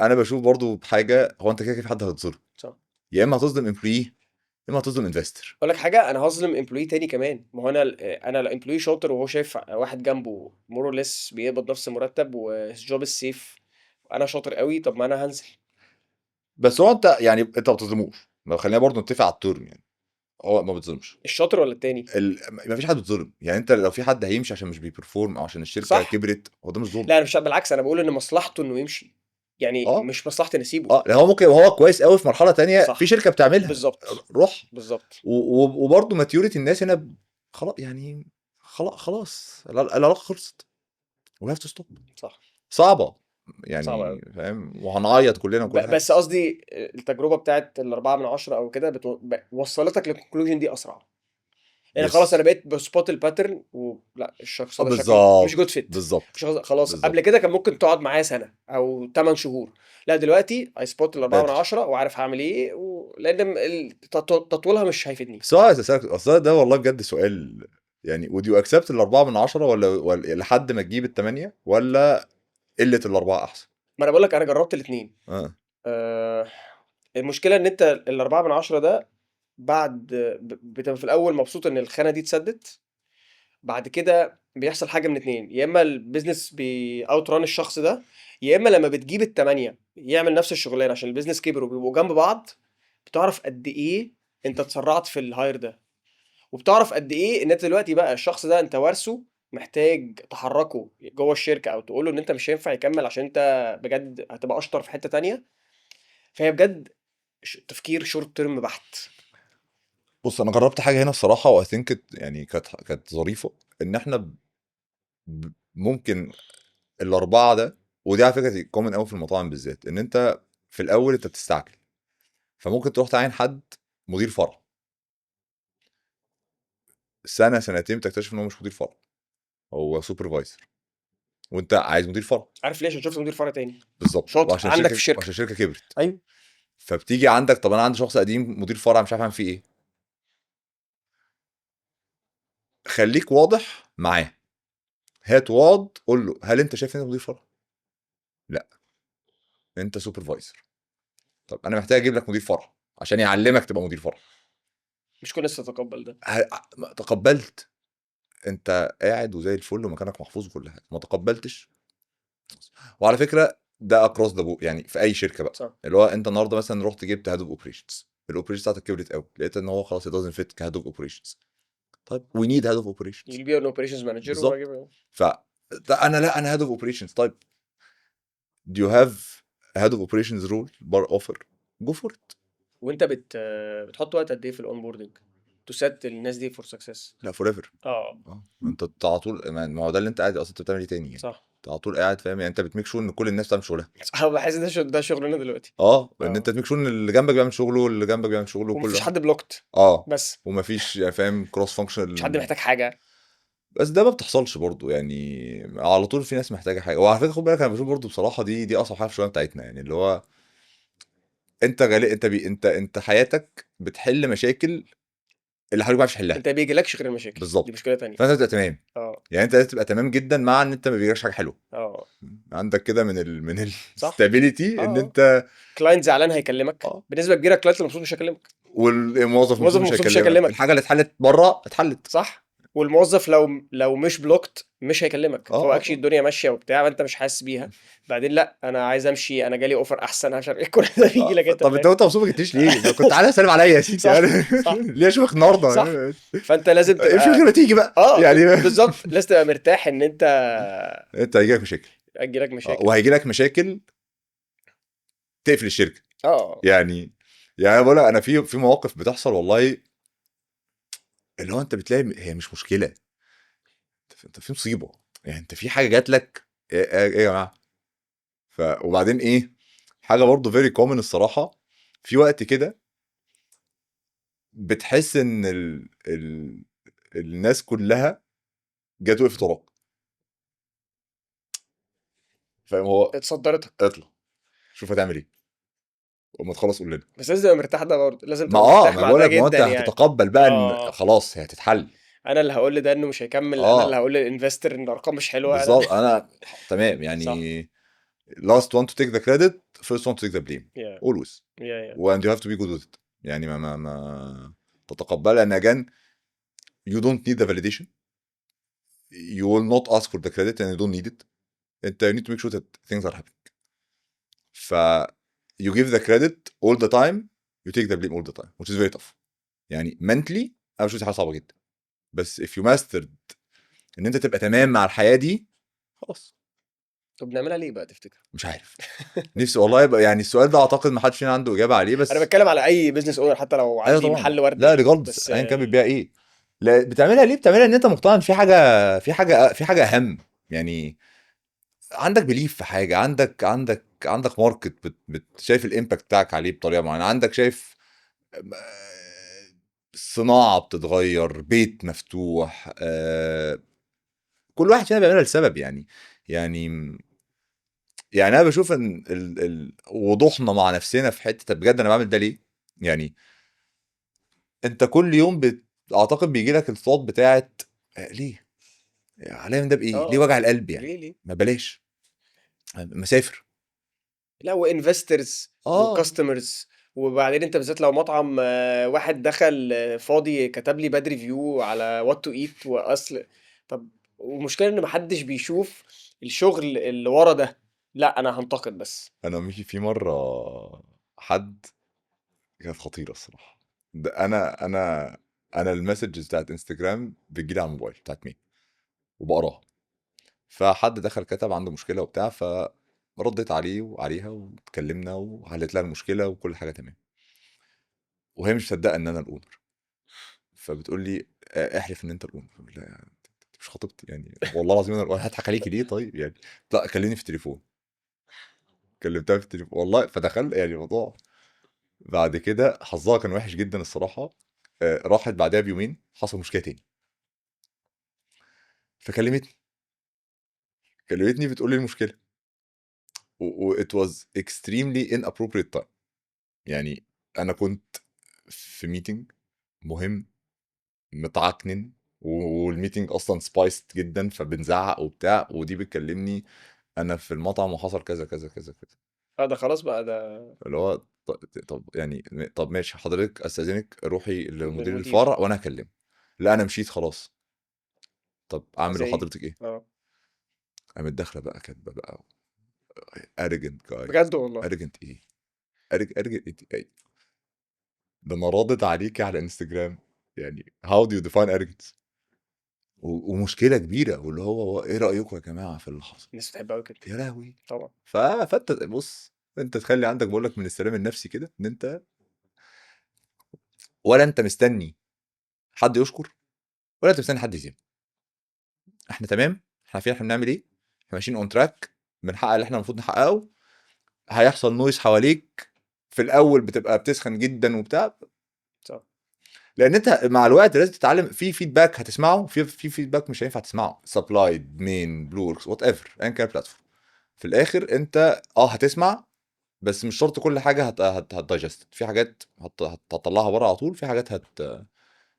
انا بشوف برضو بحاجه، هو انت كده كده في حد هتظلم، صح. يا اما هتظلم امبلوي يا اما هتظلم انفستر. اقول لك حاجه، انا هظلم امبلوي تاني كمان. ما هو انا الامبلوي شاطر وهو شايف واحد جنبه مور ليس بيقبض نفس المرتب وهيز جوب السيف، انا شاطر قوي، طب ما انا هنزل. بس هو انت يعني انت ما بتظلموش، ما خلينا برضو نتفق على الترم يعني. هو ما بتظلمش، الشاطر ولا التاني؟ ما فيش حد بيتظلم يعني. انت لو في حد هيمشي عشان مش بيبرفورم او عشان الشركه صح. كبرت، هو ده مش ظلم. لا انا مش بالعكس، انا بقول ان مصلحته انه يمشي، يعني اه مش مصلحتي اني اسيبه. اه، هو ممكن هو كويس قوي في مرحله تانية في صح. شركه بتعملها، بالظبط. روح. بالظبط. وبرضه ماتيوريتي الناس هنا خلاص يعني، خلاص العلاقه خلصت، وي هاف تو ستوب. صح. صعبه صعب يعني، قوي. فاهم؟ وهنعيط كلنا وكل حاجه. بس قصدي التجربه بتاعت ال4 من 10 او كده وصلتك للكونكلوجن دي اسرع. يعني يس. خلاص انا بقيت بسبوت الباترن، ولا الشخص ده شكله مش بالظبط جود فيت. بالظبط خلاص. قبل بالظبط. كده كان ممكن تقعد معايا سنه او 8 شهور، لا دلوقتي اي سبوت الاربعه من بدري. عشرة وعارف هعمل ايه لان تطويلها مش هيفيدني. بس هو عايز اسالك، اصل ده والله بجد سؤال يعني، would you accept الأربعة من عشرة ولا لحد ما تجيب التمانية، ولا قلة الأربعة أحسن؟ ما انا بقول لك انا جربت الاثنين. اه. أه. المشكله ان انت ال4 من 10 ده بعد بتبقى في الاول مبسوط ان الخانه دي اتسدت، بعد كده بيحصل حاجه من اتنين، يا اما البيزنس بيأوت ران الشخص ده، يا اما لما بتجيب ال8 يعمل نفس الشغلانه عشان البيزنس كبر وبيبقوا جنب بعض، بتعرف قد ايه انت اتسرعت في الهاير ده، وبتعرف قد ايه ان انت دلوقتي بقى الشخص ده انت وارثه، محتاج تحركه جوه الشركه او تقول له ان انت مش هينفع يكمل عشان انت بجد هتبقى اشطر في حته تانية. فهي بجد تفكير شورت تيرم بحت. بص انا جربت حاجه هنا الصراحه واي ثينك يعني كانت ظريفه، ان احنا ممكن الاربعه ده، ودي على فكره كومن قوي في المطاعم بالذات، ان انت في الاول انت بتستعجل، فممكن تروح تعين حد مدير فرع، سنه سنتين تكتشف ان هو مش مدير فرع، هو سوبرفايزر، وانت عايز مدير فرع. عارف ليش؟ عشان شفت مدير فرع تاني بالظبط، شاطر وعشان عندك في الشركه الشركه. وعشان الشركه كبرت، ايوه. فبتيجي عندك طب انا عندي شخص قديم مدير فرع مش عارف اعمل فيه ايه، خليك واضح معاه، هات وعد قول له هل انت شايف ان انت مدير فرع؟ لا، انت سوبرفايزر. طب انا محتاج اجيب لك مدير فرع عشان يعلمك تبقى مدير فرع. مش كل الناس تتقبل ده. تقبلت، انت قاعد وزي الفل ومكانك محفوظ وكل حاجه، ما تقبلتش. وعلى فكره ده اكروس ذا يعني في اي شركه بقى، صح. اللي هو انت النهارده مثلا رحت جبت هيد اوف اوبريشنز، الاوبريشنز بتاعتك كبرت قوي، لقيت ان هو خلاص it doesn't fit كهيد اوف اوبريشنز، طيب وي نيد هيد اوف اوبريشنز. يجي بيها الاوبريشنز مانجر بالظبط. وراجل. ف انا لا انا هيد اوف اوبريشنز، طيب do you have a head of operations role bar offer go for it. وانت بتحط وقت قد ايه في الاون بوردنج تو سيت الناس دي فور سكسس؟ لا فور ايفر. اه. انت على طول ما هو ده اللي انت قاعد اصلا انت بتعمل ايه تاني يعني، صح. انت على طول قاعد فاهم يعني، انت بتميك شور ان كل الناس بتعمل شغلها. صح، بحس ده ده شغلنا دلوقتي. ان اه. انت تميك شور ان اللي جنبك بيعمل شغله واللي جنبك بيعمل شغله وكل ومفيش واحد. حد بلوكت. اه بس ومفيش يعني فاهم كروس مش حد فانكشنال. محتاج حاجه. بس ده ما بتحصلش برضو يعني، على طول في ناس محتاجه حاجه. وعلى فكره خد بالك انا بشوف برضو بصراحه دي اصعب حاجه في الشغلانه بتاعتنا، يعني اللي هو انت غالي انت انت حياتك بتحل مشاكل اللي حواليك ما بيعرفش يحلها. انت بيجيلكش غير المشاكل دي، بالظبط. مشكله تانية. فانت تبقى تمام، اه. يعني انت لازم تبقى تمام جدا مع ان انت ما بيجيلكش حاجه حلوه، اه. عندك كده من صح. الستابيليتي ان اه. انت. كلاينت زعلان هيكلمك اه بنسبه كبيره، الكلاينت اللي مبسوط مش هيكلمك. والموظف الموظف مبسوط مش المبسوط مش هيكلمك، هيكلمك. الحاجه اللي اتحلت بره اتحلت. صح. والموظف لو مش بلوكت مش هيكلمك، اه فهو اه اكشلي الدنيا ماشيه وبتاع وانت مش حاسس بيها. بعدين لا انا عايز امشي، انا جالي اوفر احسن عشان ايه، كل ده بيجي لك انت طب انت فاهم. وانت مبسوط ما جيتليش ليه؟ ده كنت تعالى سلم عليا يا سيدي صح. يعني. صح. ليه اشوفك النهارده؟ صح. فانت لازم امشي من غير تبقى ما تيجي بقى اه يعني. بالظبط، لازم تبقى مرتاح ان انت انت هيجيلك مشاكل، اجيلك مشاكل. وهيجيلك مشاكل تقفل الشركه اه. يعني. يعني انا بقول لك انا في مواقف بتحصل والله، اللي هو انت بتلاقي هي مش مشكله، انت في مصيبه، يعني انت في حاجه جات لك، ايه يا جماعه. وبعدين ايه، حاجه برضو فيري كومن الصراحه، في وقت كده بتحس ان الناس كلها جت وقفت وراك، فاهم؟ هو اتصدرتك. اطلع شوف هتعمل ايه وما تخلص قول لنا. بس لازم تبقى مرتاح، ده برضه لازم ما تبقى مرتاح ما مع بقول ده لك، ما هو جدا انت يعني. هتتقبل بقى ان اه. خلاص هي هتتحل. انا اللي هقول لده انه مش هيكمل، انا اللي اه هقول للانفستور ان الارقام مش حلوه، انا بالظبط انا تمام صح. يعني. last one to take the credit first one to take the blame يا always. يا يا and you have to be good with it، يعني ما تتقبلها ان again you don't need the validation، you will not ask for the credit and you don't need it. انت you need to make sure that things are happening. ف you give the credit all the time, you take the blame all the time which is very tough. يعني mentally انا بشوف دي حاجه صعبه جدا، بس if you mastered ان انت تبقى تمام مع الحياه دي خلاص. طب نعملها ليه بقى تفتكر؟ مش عارف، نفسي والله يبقى يعني السؤال ده اعتقد ما حدش فينا عنده اجابه عليه، انا بس بتكلم على اي بزنس اونر، حتى لو ايوه عندي طبعا محل ورد لا يعني، ريجاردز بس ايا كان بتبيع ايه. لا بتعملها ليه؟ بتعملها ان انت مقتنع ان في حاجه اهم يعني، عندك بليف في حاجه، عندك ماركت شايف الامباكت بتاعك عليه بطريقه معينه، عندك شايف صناعه بتتغير، بيت مفتوح، كل واحد فينا بيعملها لسبب يعني يعني انا بشوف ان وضوحنا مع نفسنا في حته طب بجد انا بعمل ده ليه يعني. انت كل يوم اعتقد بيجي لك الثوت بتاعت ليه عليا من ده بايه، ليه اه وجع القلب يعني، ليه ما بلاش مسافر. لا، وانفسترز اه وكاستمرز. وبعدين انت بالذات لو مطعم واحد دخل فاضي كتب لي باد ريفيو على وات تو ايت واصل. طب والمشكله ان محدش بيشوف الشغل اللي ورا ده. لا انا هنتقد بس. انا مشي في مره حد كانت خطيره الصراحه، ده انا المسجز بتاعت انستجرام بتجيلي على الموبايل بتاعت مين وبقراها. فحد دخل كتب عنده مشكله وبتاع، فرديت عليه وعليها واتكلمنا وحلت لها المشكله وكل حاجه تمام. وهي مش مصدقه ان انا الاونر، فبتقول لي احلف ان انت الاونر. بقول لها انت مش خطيبتي يعني، والله العظيم انا الأونر. هضحك عليكي ليه طيب يعني؟ لا كلمني في التليفون. كلمتها في التليفون والله، فدخل يعني الموضوع. بعد كده حظها كان وحش جدا الصراحه. راحت بعدها بيومين حصل مشكله تاني، فكلمتني. كلمتني بتقول لي المشكله، و it was extremely inappropriate time. يعني انا كنت في ميتنج مهم متعكنن، والميتنج اصلا سبايست جدا فبنزعق وبتاع، ودي بتكلمني انا في المطعم وحصل كذا كذا كذا كذا. ده خلاص بقى ده اللي هو طب يعني طب ماشي حضرتك استاذنك روحي لمدير للمدير. الفرع وانا هكلمه. لا انا مشيت خلاص. طب اعمل زي لحضرتك ايه؟ اه قامت داخله بقى كاتبه بقى arrogant guys. بجد والله. arrogant ايه؟ arrogant ايه؟ ده انا رادد عليكي على انستجرام. يعني how do you define arrogance؟ ومشكله كبيره، واللي هو ايه رايكم يا جماعه في اللي حصل؟ الناس بتحب قوي كده يا لهوي. طبعا. فانت بص، انت تخلي عندك بقول لك من السلام النفسي كده، ان انت ولا انت مستني حد يشكر، ولا انت مستني حد يذم. احنا تمام، احنا عارفين احنا بنعمل ايه، احنا ماشيين اون تراك، بنحقق اللي احنا المفروض نحققه. هيحصل نويز حواليك في الاول، بتبقى بتسخن جدا وبتاع، صح. لان انت مع الوقت لازم تتعلم. في فيدباك هتسمعه، في فيدباك مش هينفع تسمعه. سبلايد، مين، بلو وركس، وات ايفر، ايا كان بلاتفورم. في الاخر انت هتسمع، بس مش شرط كل حاجه هتدايجست. في حاجات هتطلعها بره على طول، في حاجات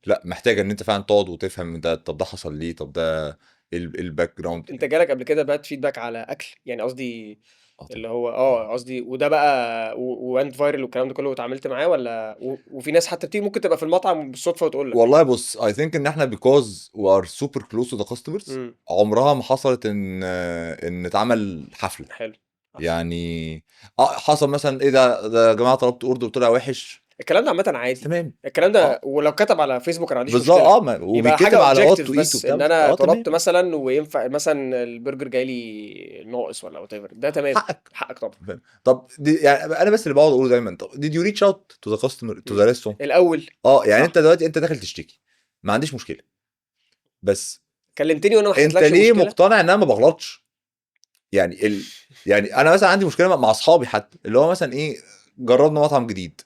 لا محتاجه ان انت فعلا تقعد وتفهم ده. طب ده حصل ليه؟ طب ده ايه الباك جراوند انت يعني. جالك قبل كده باد فيدباك على اكل يعني قصدي، طبعا. اللي هو اه قصدي وده بقى وانت فايرل والكلام ده كله واتعاملت معاه ولا وفي ناس حتى بتيجي ممكن تبقى في المطعم بالصدفه وتقول لك. والله بص I think ان احنا because we are super close to the customers، امم. عمرها ما حصلت ان اتعمل حفله. حلو. احسن. يعني حصل مثلا ايه ده يا جماعه طلبت اوردر طلع وحش. الكلام ده عامه عادي. تمام. الكلام ده اه ولو كتب على فيسبوك انا ما عنديش بالظبط، مشكله. يبقى حاجه وبيتكتب على وات اوبجيكتيف تو ايت بس وبتاع ان انا تمام. طلبت مثلا وينفع مثلا البرجر جاي لي ناقص ولا وات ايفر، ده تمام. حقك. حقك طبعا. فاهم؟ طب دي يعني انا بس اللي بقعد اقوله دايما، طب did you reach out to the customer to مم. the restaurant؟ الاول. يعني انت صح. دلوقتي انت داخل تشتكي، ما عنديش مشكله، بس كلمتني وانا ما انت حكيتلكش ليه مشكله. مقتنع ان انا ما بغلطش؟ يعني يعني انا مثلا عندي مشكله مع اصحابي حتى، اللي هو مثلا ايه، جربنا مطعم جديد،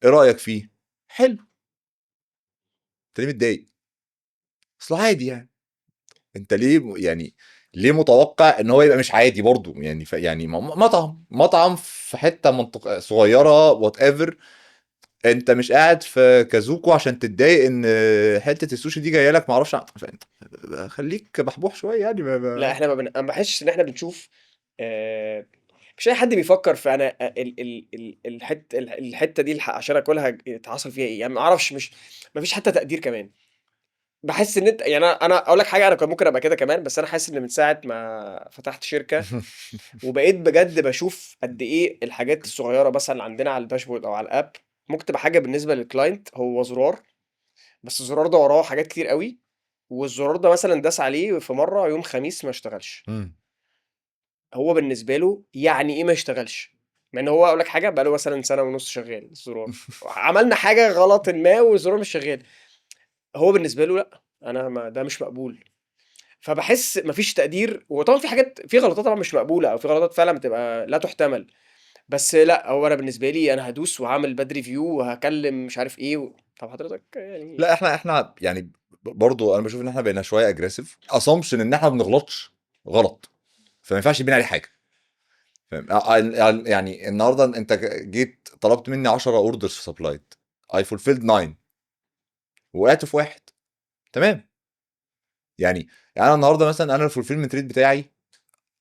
ايه رايك فيه؟ حلو. انت ليه متضايق؟ اصل عادي يعني. انت ليه يعني ليه متوقع ان هو يبقى مش عادي برضه يعني؟ يعني مطعم في حته منطقه صغيره وات ايفر. انت مش قاعد في كازوكو عشان تتضايق ان حته السوشي دي جايه لك ما اعرفش خليك بحبوح شويه يعني لا احنا ما بحسش ان احنا بنشوف آه، مش اي حد بيفكر في انا الحته دي عشان اكلها اتحصل فيها ايه يعني، ما اعرفش. مش ما فيش حتى تقدير كمان. بحس ان انت يعني انا اقول لك حاجه، انا كان ممكن ابقى كده كمان، بس انا حاسس ان من ساعه ما فتحت شركه وبقيت بجد بشوف قد ايه الحاجات الصغيره مثلا اللي عندنا على الداشبورد او على الاب ممكن تبقى حاجه بالنسبه للكلاينت هو زرار، بس الزرار ده وراه حاجات كتير قوي. والزرار ده مثلا داس عليه في مره يوم خميس ما اشتغلش. مم. هو بالنسبة له يعني إيه ما يشتغلش؟ مع إن هو أقول لك حاجة بقى له مثلًا سنة ونُص شغال الزرار، عملنا حاجة غلطٍ ما والزرار مش شغال، هو بالنسبة له لأ، أنا ما ده مش مقبول. فباحس ما فيش تقدير، وطبعًا في حاجات في غلطات طبعًا مش مقبولة أو في غلطات فعلًا بتبقى لا تُحتمل، بس لأ، هو أنا بالنسبة لي أنا هادوس وهاعمل bad review وهاكلم مش عارف إيه طب حضرتك يعني لا احنا يعني برضو انا بشوف ان احنا بقينا شويه اجريسيف اسامبشن ان احنا ما بنغلطش غلط، فما ينفعش يبين عليه حاجه. فاهم؟ يعني النهارده انت جيت طلبت مني 10 اوردرز في سبلايت، اي فولفيلد 9، وقعت في واحد. تمام. يعني انا النهارده مثلا انا الفولفيلمنت ريت بتاعي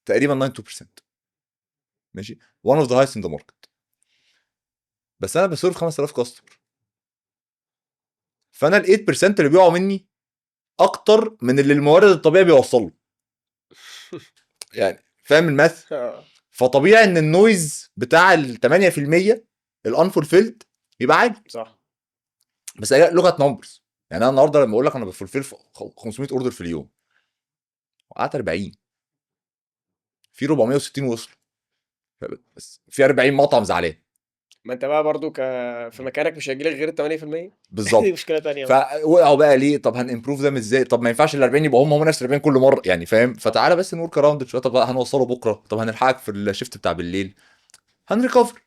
تقريبا 92%، ماشي، one of the highest in the market، بس انا بسيرف 5000 كاستمر، فانا ال 8% اللي بيقعوا مني اكتر من اللي المورد الطبيعي بيوصله. يعني فاهم الماث؟ آه، فطبيعي ان النويز بتاع ال 8% الانفولفيلد يبقى عالي. صح. بس هي لغه نمبرز. يعني انا النهارده لما اقول لك انا بفولفيل 500 اوردر في اليوم، وقعدت 40، في 460 وصلوا، بس في 40 مطعم زعلان. ما انت بقى برضو في مكانك مش هيجيلك غير ال 8%. دي بالظبط. مشكله تانية بقى. فوقعوا بقى ليه؟ طب هنimprove them ازاي؟ طب ما ينفعش ال 40 يبقى هم نفس ال 40 كل مره يعني، فاهم؟ فتعالى بس نورك اراوند شويه. طب بقى هنوصله بكره، طب هنلحقك في الشيفت بتاع بالليل، هنريكفر.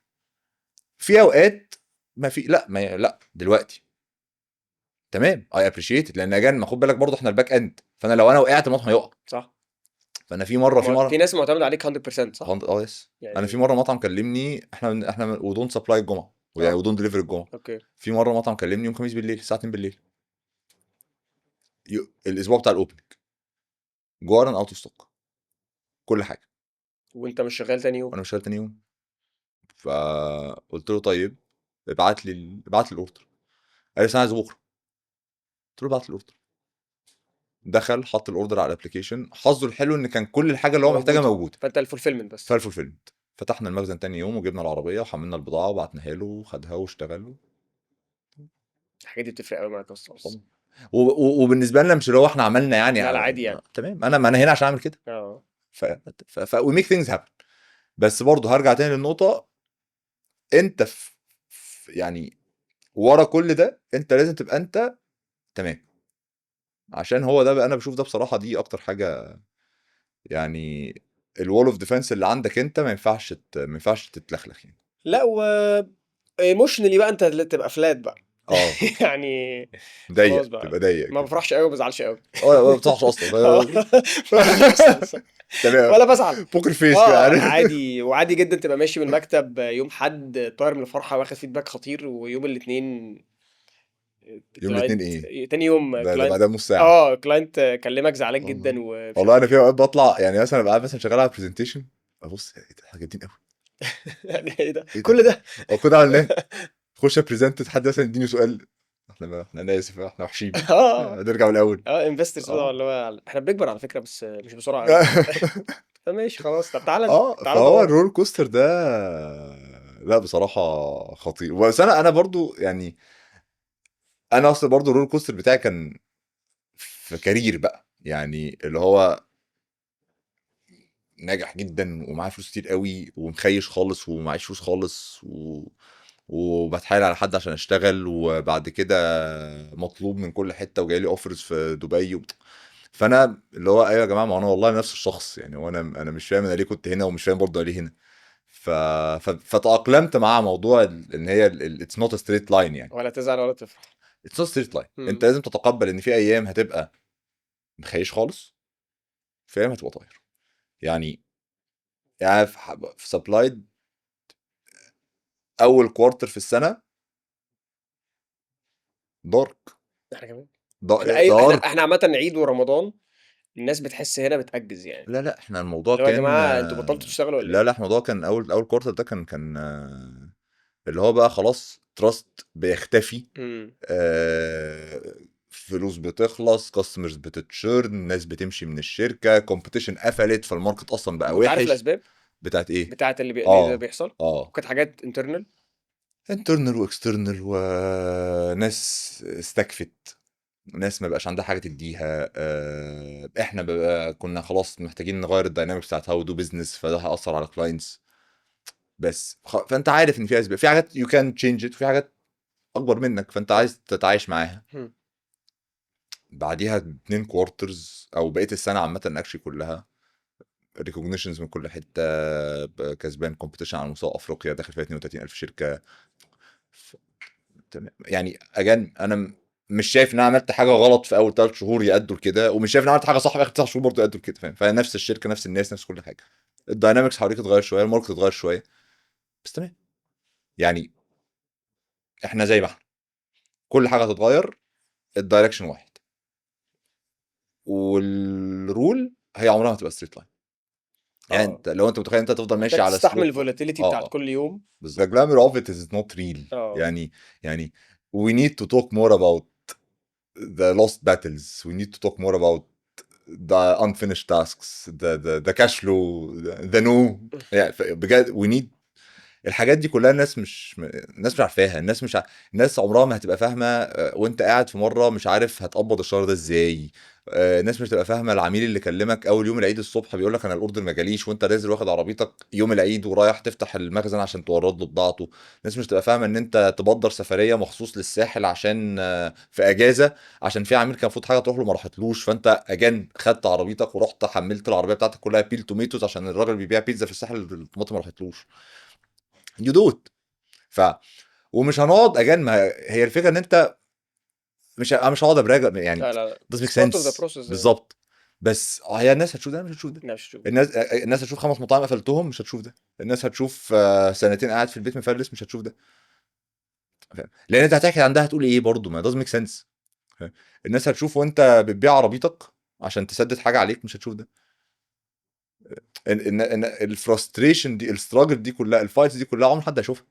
في اوقات ما في، لا دلوقتي تمام اي ابريشيت، لان اجان ما خد بالك برضه احنا الباك اند، فانا لو انا وقعت المطعم هيقع. صح. فانا في مره في ناس معتمده عليك 100%، صح. يس. انا في يعني مره مطعم كلمني، احنا ودون سبلاي الجمعه، يعني ودون دليفري الجمعه. اوكي. في مره مطعم كلمني يوم خميس بالليل الساعه 2 بالليل، الاسبوع بتاع الاوبننج، جوارن اوت اوف ستوك كل حاجه، وانت مش شغال تاني يوم. وانا مش شغال تاني يوم. فقلت له طيب ابعت لي الاوردر. قال لي انا عايز بكره. قلت له ابعت لي الاوردر. دخل حط الاوردر على الابلكيشن، حظه الحلو ان كان كل الحاجه اللي هو محتاجها موجوده. فانت الفولفيلمنت بس. فالفولفيلمنت، فتحنا المخزن تاني يوم وجبنا العربيه وحملنا البضاعه وبعتناها له وخدها واشتغل. الحاجات دي بتفرق قوي مع الكاستمرز. طبعا. وبالنسبه لنا مش اللي هو احنا عملنا يعني لا لا عادي يعني. تمام، ما انا هنا عشان اعمل كده. اه. we make things happen. بس برضه هرجع تاني للنقطه، انت يعني ورا كل ده انت لازم تبقى انت تمام، عشان هو ده بقى انا بشوف ده بصراحه دي اكتر حاجه يعني. الوول اوف ديفense اللي عندك انت ما ينفعش تتلخلخ يعني. لا و ايموشنالي بقى انت اللي تبقى فلات بقى. اه يعني خلاص ضيق، بقى. تبقى ضيق ما كده. بفرحش قوي، ما بزعلش قوي. ما بتطلعش اصلا تمام، ولا بزعل. بوكر فيس كده عارف. عادي، وعادي جدا تبقى ماشي من المكتب يوم حد طاير من الفرحه واخد فيدباك خطير، ويوم الاثنين يوم الاثنين ايه؟ تاني يوم ده كلاينت. بعدها نص ساعه. كلاينت كلمك زعلان والله جدا ومش والله عارف انا في ايه. اوقات بطلع يعني، مثلا ابقى قاعد مثلا شغال على برزنتيشن، ابص ايه ده احنا جامدين قوي، يعني ايه ده ايه ده كل ده. او كده عملناه. خش ابريزنت، حد مثلا يديني سؤال، انا اسف احنا وحشين، اه نرجع من الاول. انفسترز بقى، اه اللي هو احنا بنكبر على فكره بس مش بسرعه قوي. فماشي خلاص، طب تعالى اه تعالى فهو دور. الرول كوستر ده لا بصراحه خطير. بس انا برضو يعني، انا اصلا برضو الرول كوستر بتاعي كان في كارير بقى، يعني اللي هو ناجح جدا ومعاه فلوس كتير قوي ومخيش خالص ومعيش فلوس خالص وبتحايل على حد عشان اشتغل، وبعد كده مطلوب من كل حته وجاي لي اوفرز في دبي فانا اللي هو ايوه يا جماعه، ما انا والله نفس الشخص يعني، وانا مش فاهم انا ليه كنت هنا، ومش فاهم برضه أنا ليه هنا. فتأقلمت مع موضوع ان هي اتس نوت ستريت لاين يعني. ولا تزعل ولا تفرح. اتس نوت ستريت لاين، انت مم. لازم تتقبل ان في ايام هتبقى مخيش خالص، في ايام هتبقى طاير يعني. يعني في سبلايد اول كوارتر في السنه دارك، احنا كمان. احنا دارك. احنا عامه عيد ورمضان الناس بتحس هنا بتأجز يعني. لا احنا الموضوع اللي هو يا كان جماعه انتوا بطلتوا تشتغلوا ولا لا ايه؟ احنا الموضوع كان اول كوارتر ده كان اللي هو بقى خلاص تراست بيختفي، امم. فلوس بتخلص، كاستمرز بتتشيرن، ناس بتمشي من الشركه، كومبيتيشن قفلت، فالماركت اصلا بقى وانت عارف وحش. الاسباب بتاعت ايه؟ بتاعت اللي ده اه بيحصل؟ اه وكانت حاجات انترنال. انترنال واكسترنال، وناس استكفت، ناس ما بقاش عندها حاجه تديها. احنا بقى كنا خلاص محتاجين نغير الداينامكس بتاعت هاو دو بزنس، فده هيأثر على كلاينتس. بس فانت عارف ان في اسباب، في حاجات يو كان تشينج ات، وفي حاجات اكبر منك فانت صح. عايز تتعايش معاها. مم. بعديها 2 كوارترز او بقيه السنه عامه اكشلي كلها ريكوجنيشنز من كل حته، كسبان كومبيتيشن على مستوى افريقيا، داخل فيها 32,000 شركه. تمام يعني اجان انا مش شايف ان انا عملت حاجه غلط في اول 3 شهور يأدوا لكده، ومش شايف ان انا عملت حاجه صح في اخر 9 شهور برضه يأدوا لكده، فاهم؟ فنفس الشركه، نفس الناس، نفس كل حاجه. الداينامكس حواليك اتغير شويه، الماركت اتغير شويه، بس تمام يعني. احنا زي ما احنا، كل حاجه هتتغير، الدايركشن واحد، والرول هي عمرها ما تبقى ستريت لاين. يعني اه انت لو انت متخيل انت تفضل ماشي محتاج على تستحمل سلوب. الفولاتيليتي بتاعت اه كل يوم. بالظبط. the glamour of it is not real. اه يعني we need to talk more about the lost battles, we need to talk more about the unfinished tasks, the cash flow, the no. يعني بجد we need الحاجات دي كلها الناس مش عارفاها، الناس عمرها ما هتبقى فاهمه وانت قاعد في مره مش عارف هتقبض الشهر ده ازاي. الناس مش هتبقى فاهمه العميل اللي كلمك اول يوم العيد الصبح بيقول لك انا الاوردر ما جاليش، وانت نازل واخد عربيتك يوم العيد ورايح تفتح المخزن عشان تورد له بضاعته. الناس مش هتبقى فاهمه ان انت تبدر سفريه مخصوص للساحل عشان في اجازه، عشان في عميل كان المفروض حاجه تروح له ما راحتلوش، فانت اجان خدت عربيتك ورحت حملت العربيه بتاعتك كلها بيل توميتوز عشان الراجل اللي بيبيع بيتزا في الساحل الطماطم ما راحتلوش. يو دوت. ف ومش هنقعد اجان، ما هي الفكره ان انت انا مش هقعد ابراجع يعني. لا لا doesn't make it's part of the sense. process يعني. بالظبط. بس هي الناس هتشوف ده مش هتشوف ده. لا مش شو. الناس هتشوف 5 مطاعم قفلتهم مش هتشوف ده. الناس هتشوف سنتين قاعد في البيت مفلس مش هتشوف ده. فاهم؟ لان انت هتحكي عن ده هتقول ايه برضه، ما doesn't make sense. فاهم؟ الناس هتشوف وانت بتبيع عربيتك عشان تسدد حاجه عليك مش هتشوف ده. ان الفرستريشن دي الستراجل دي كلها الفايتس دي كلها عمر حد هيشوفها،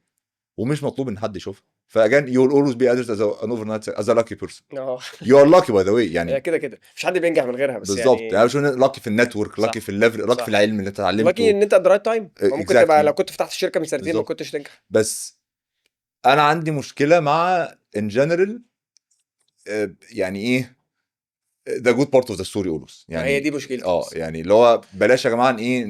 ومش مطلوب ان حد يشوفها. فاجان you will always be addressed as an overnight as a lucky person. اه you are lucky by the way هي يعني. كده كده مفيش حد بينجح من غيرها، بس بالظبط يعني يعني مش لاكي في النتورك، لاكي صح في الليفل، لاكي في صح. العلم اللي انت لاكي اتعلمته. ان انت at the right time، ما ممكن تبقى لو اكزاكتلي. كنت فتحت الشركه من سنتين ما بالظبط. كنتش تنجح. بس انا عندي مشكله مع ان جنرال يعني ايه ذا جود بارت اوف ذا ستوري اولوز ما هي دي يعني. مشكلتي بس. يعني اللي هو بلاش يا جماعه ايه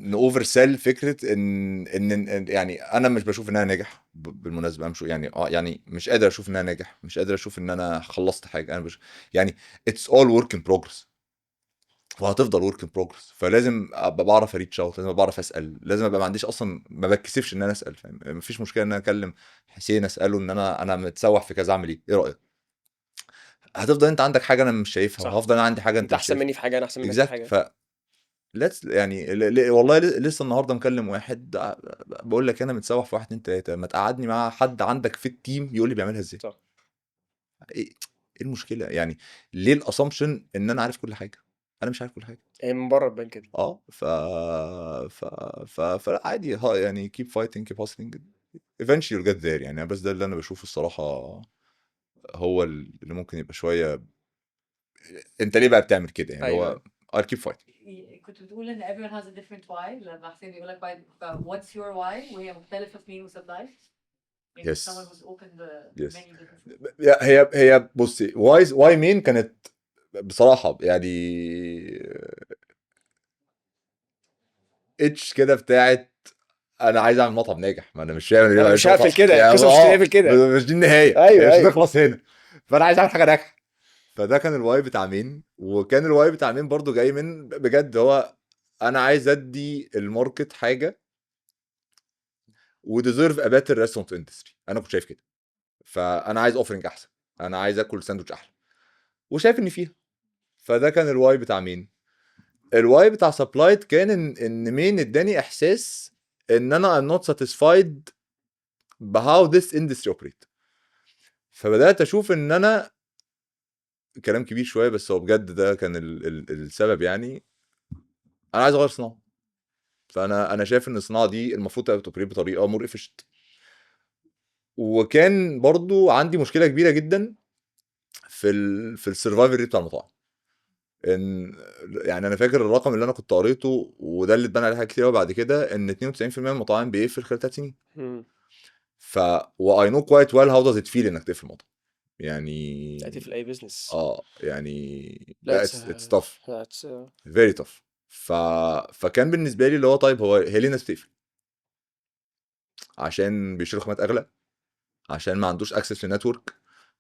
نوفر سيل فكره ان يعني انا مش بشوف ان انا ناجح بالمناسبه. مش يعني يعني مش قادر اشوف ان انا ناجح، مش قادر اشوف ان انا خلصت حاجه. يعني اتس اول ورك ان بروجرس، وهتفضل ورك ان بروجرس. فلازم ابقى بعرف اريتش اوت، لازم ابقى بعرف اسال، لازم ابقى ما عنديش اصلا ما بتكسفش ان انا اسال. فاهم؟ مفيش مشكله ان انا اكلم حسين اساله ان انا متسوح في كذا اعمل ايه رايك. هتفضل انت عندك حاجه انا مش شايفها، صح. وهفضل انا عندي حاجه انت انت مش احسن شايفها. مني في حاجه، انا احسن منك في اكزاكت. حاجه. ف ليتس يعني والله لسه النهارده مكلم واحد بقول لك انا متسوح في 1 2 3، ما تقعدني مع حد عندك في التيم يقول لي بيعملها ازاي. صح. ايه المشكله يعني؟ ليه الاسامبشن ان انا عارف كل حاجه؟ انا مش عارف كل حاجه. هي من بره تبان كده. ف ف فلا عادي يعني keep fighting keep hustling eventually you'll get there يعني. بس ده اللي انا بشوفه الصراحه هو اللي ممكن يبقى شويه انت ليه بقى بتعمل كده يعني. اللي ايوه هو ايوه. I'll keep fighting. كنت بتقول ان everyone has a different why، لما حسين بيقول لك what's your why وهي مختلفة في مين وسبلاي. يعني Yes. someone who's opened Yes. many businesses. هي بصي واي مين كانت بصراحه يعني اتش كده بتاعت انا عايز اعمل مطعم ناجح. ما انا مش فاهم ليه انا بعمل مش هقفل مطعم كده، يعني. القصه مش هتقفل كده. مش دي النهايه، ايوه هي مش ايوه. هتخلص هنا. فانا عايز اعمل حاجه ناجحه. فده كان الواي بتاع مين. وكان الواي بتاع مين برضو جاي من بجد هو انا عايز ادي الماركت حاجه وديزيرف ا باتر ريستورانت اندستري. انا كنت شايف كده. فانا عايز اوفرنج احسن، انا عايز اكل ساندوتش احلى وشايف ان فيها. فده كان الواي بتاع مين. الواي بتاع سبلايت كان ان مين اداني احساس ان انا I'm not satisfied بهاو this industry operate. فبدات اشوف ان انا كلام كبير شويه بس هو بجد ده كان السبب يعني. انا عايز اغير صناعه. فانا شايف ان الصناعه دي المفروض تبقى بتوبريت بطريقه مور efficient. وكان برضو عندي مشكله كبيره جدا في السرفايفل ريت بتاع المطاعم. ان يعني انا فاكر الرقم اللي انا كنت قريته وده اللي اتبنى عليه حاجات كتير قوي بعد كده ان 92% من المطاعم بيقفل خلال 3 سنين. مم. ف واي نو كوايت ويل هاو داز ات فيل انك تقفل مطعم يعني. هتقفل اي بزنس. يعني لا it's tough اتس very tough. فكان بالنسبه لي اللي هو طيب هي ليه الناس بتقفل؟ عشان بيشتروا خامات اغلى، عشان ما عندوش اكسس لنتورك،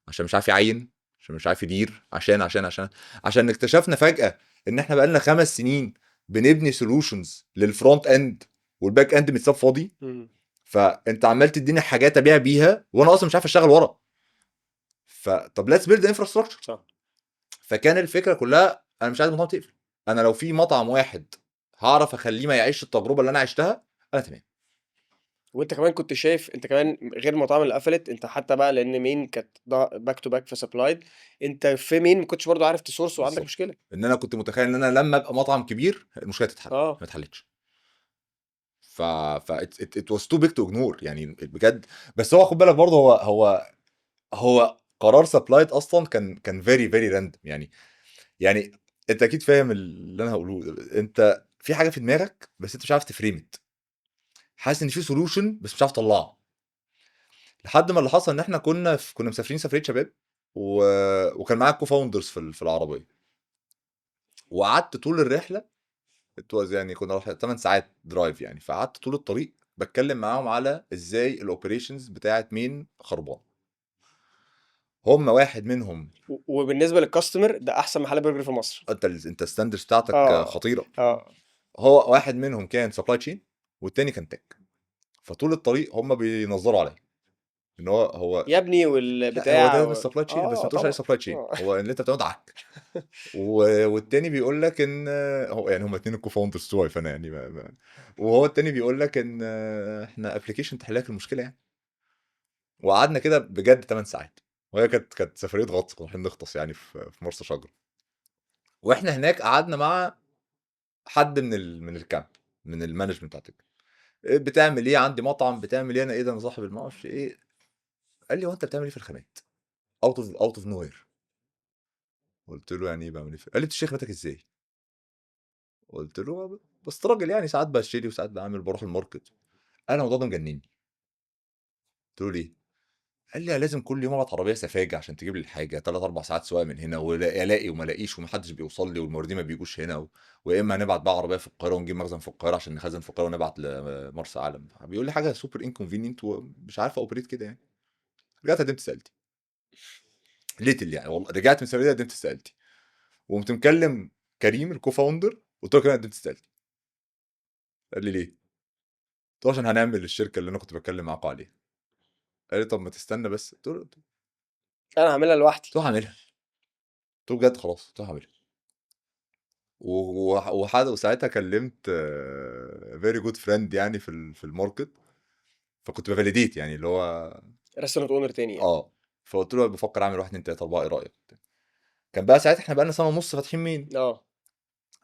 عشان مش عارف يعين، عشان مش عارف يدير، عشان اكتشفنا فجاه ان احنا بقالنا 5 سنين بنبني سولوشنز للفرونت اند والباك اند متساب فاضي. فانت عمال تديني حاجات ابيع بيها وانا اصلا مش عارف اشتغل ورا. فطب ليتس بيلد انفراستراكشر. صح. فكان الفكره كلها انا مش عايز مطعم تقفل. انا لو في مطعم واحد هعرف اخليه ما يعيش التجربه اللي انا عشتها انا تمام. وانت كمان كنت شايف، انت كمان غير المطاعم اللي قفلت، انت حتى بقى لان مين كانت باك تو باك في سبلايد، انت في مين ما كنتش برضو عارف تسورس وعندك بالظبط. مشكله. ان انا كنت متخيل ان انا لما ابقى مطعم كبير المشكله تتحل. اه ما اتحلتش. it was too big to ignore يعني بجد. بس هو خد بالك برضه هو قرار سبلايت اصلا كان فيري فيري راندم يعني انت اكيد فاهم اللي انا هقوله. انت في حاجه في دماغك بس انت مش عارف تفريمت. حاسس ان في سولوشن بس مش عارف اطلعه. لحد ما اللي حصل ان احنا كنا مسافرين سفريه شباب وكان معايا كو فاوندرز في العربيه، وقعدت طول الرحله يعني كنا 8 ساعات درايف يعني، فقعدت طول الطريق بتكلم معاهم على ازاي الاوبريشنز بتاعت مين خربان. هم واحد منهم وبالنسبه للكاستمر ده احسن محل برجر في مصر. انت الستاندرز بتاعتك اه خطيره. اه هو واحد منهم كان سبلاي تشين والتاني كان تك، فطول الطريق هم بينظروا عليا ان هو يا ابني لا، هو والبتاع ده السبلاي تشين بس ما تقولش عليه طبعا سبلاي تشين، هو اللي انت بتعمله عك. والتاني بيقول لك ان هو يعني هم اتنين الكوفاوندرز بتوعي فانا يعني وهو التاني بيقول لك ان احنا ابلكيشن تحل لك المشكله يعني. وقعدنا كده بجد 8 ساعات، وهي كانت سفريه غطس، كنا رايحين نغطس يعني في مرسى شجر. واحنا هناك قعدنا مع حد من الكامب، من المانجمنت بتاعت الكامب. بتعمل ايه؟ عندي مطعم. بتعمل ايه؟ انا ايه ده، انا صاحب ما اعرفش ايه. قال لي هو انت بتعمل ايه في الخامات؟ اوت اوف نو وير. قلت له يعني ايه بعمل ايه قال لي بتشتري خاماتك ازاي؟ قلت له بس راجل يعني ساعات بشتري وساعات بعمل، بروح الماركت. انا الموضوع ده مجنني. قلت له ليه؟ قال لي لازم كل يوم ابعت عربيه سفاجه عشان تجيب لي الحاجه 3 4 ساعات سواقه من هنا، والاقي وما الاقيش ومحدش بيوصل لي والموردين ما بيجوش هنا ويا اما هنبعت بقى عربيه في القاهره ونجيب مخزن في القاهره عشان نخزن في القاهره ونبعت لمرسى علم. بيقول لي حاجه سوبر انكونفينينت ومش عارف اوبريت كده يعني. رجعت قدمت استقالتي ليتل يعني، والله رجعت من السفريه قدمت استقالتي. وقمت مكلم كريم الكوفاوندر قلت له كمان قدمت استقالتي. قال لي ليه؟ قلت له عشان هنعمل الشركه اللي انا كنت بتكلم معاكم عليها. قال لي طب ما تستنى بس. انا هعملها لوحدي. قلت له هعملها. قلت له بجد خلاص قلت له هعملها. وساعتها كلمت فيري جود فريند يعني في الماركت، فكنت بفاليديت يعني اللي هو ريستورانت اونر تاني يعني. فقلت له بفكر اعمل 1 2 3 4 ايه رايك؟ كان بقى ساعتها احنا بقى لنا سنه ونص فاتحين مين. اه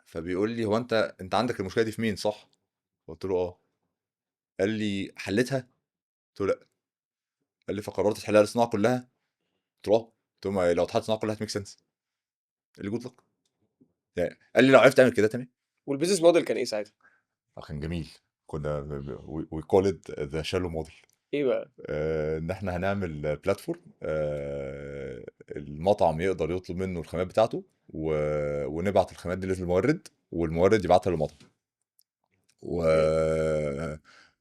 فبيقول لي هو انت عندك المشكله دي في مين صح؟ قلت له قال لي حلتها؟ قلت له لا. قال لي فقررت تحلها الصناعه كلها؟ قلت له قلت له لو اتحلت الصناعه كلها هتميك سنس. قال لي جود لك يعني. قال لي لو عرفت تعمل كده تمام. والبيزنس موديل كان ايه ساعتها؟ كان جميل. كنا وي كول ات ذا شالو موديل. ايه بقى؟ ان احنا هنعمل بلاتفورم المطعم يقدر يطلب منه الخامات بتاعته ونبعت الخامات دي للمورد والمورد يبعتها للمطعم.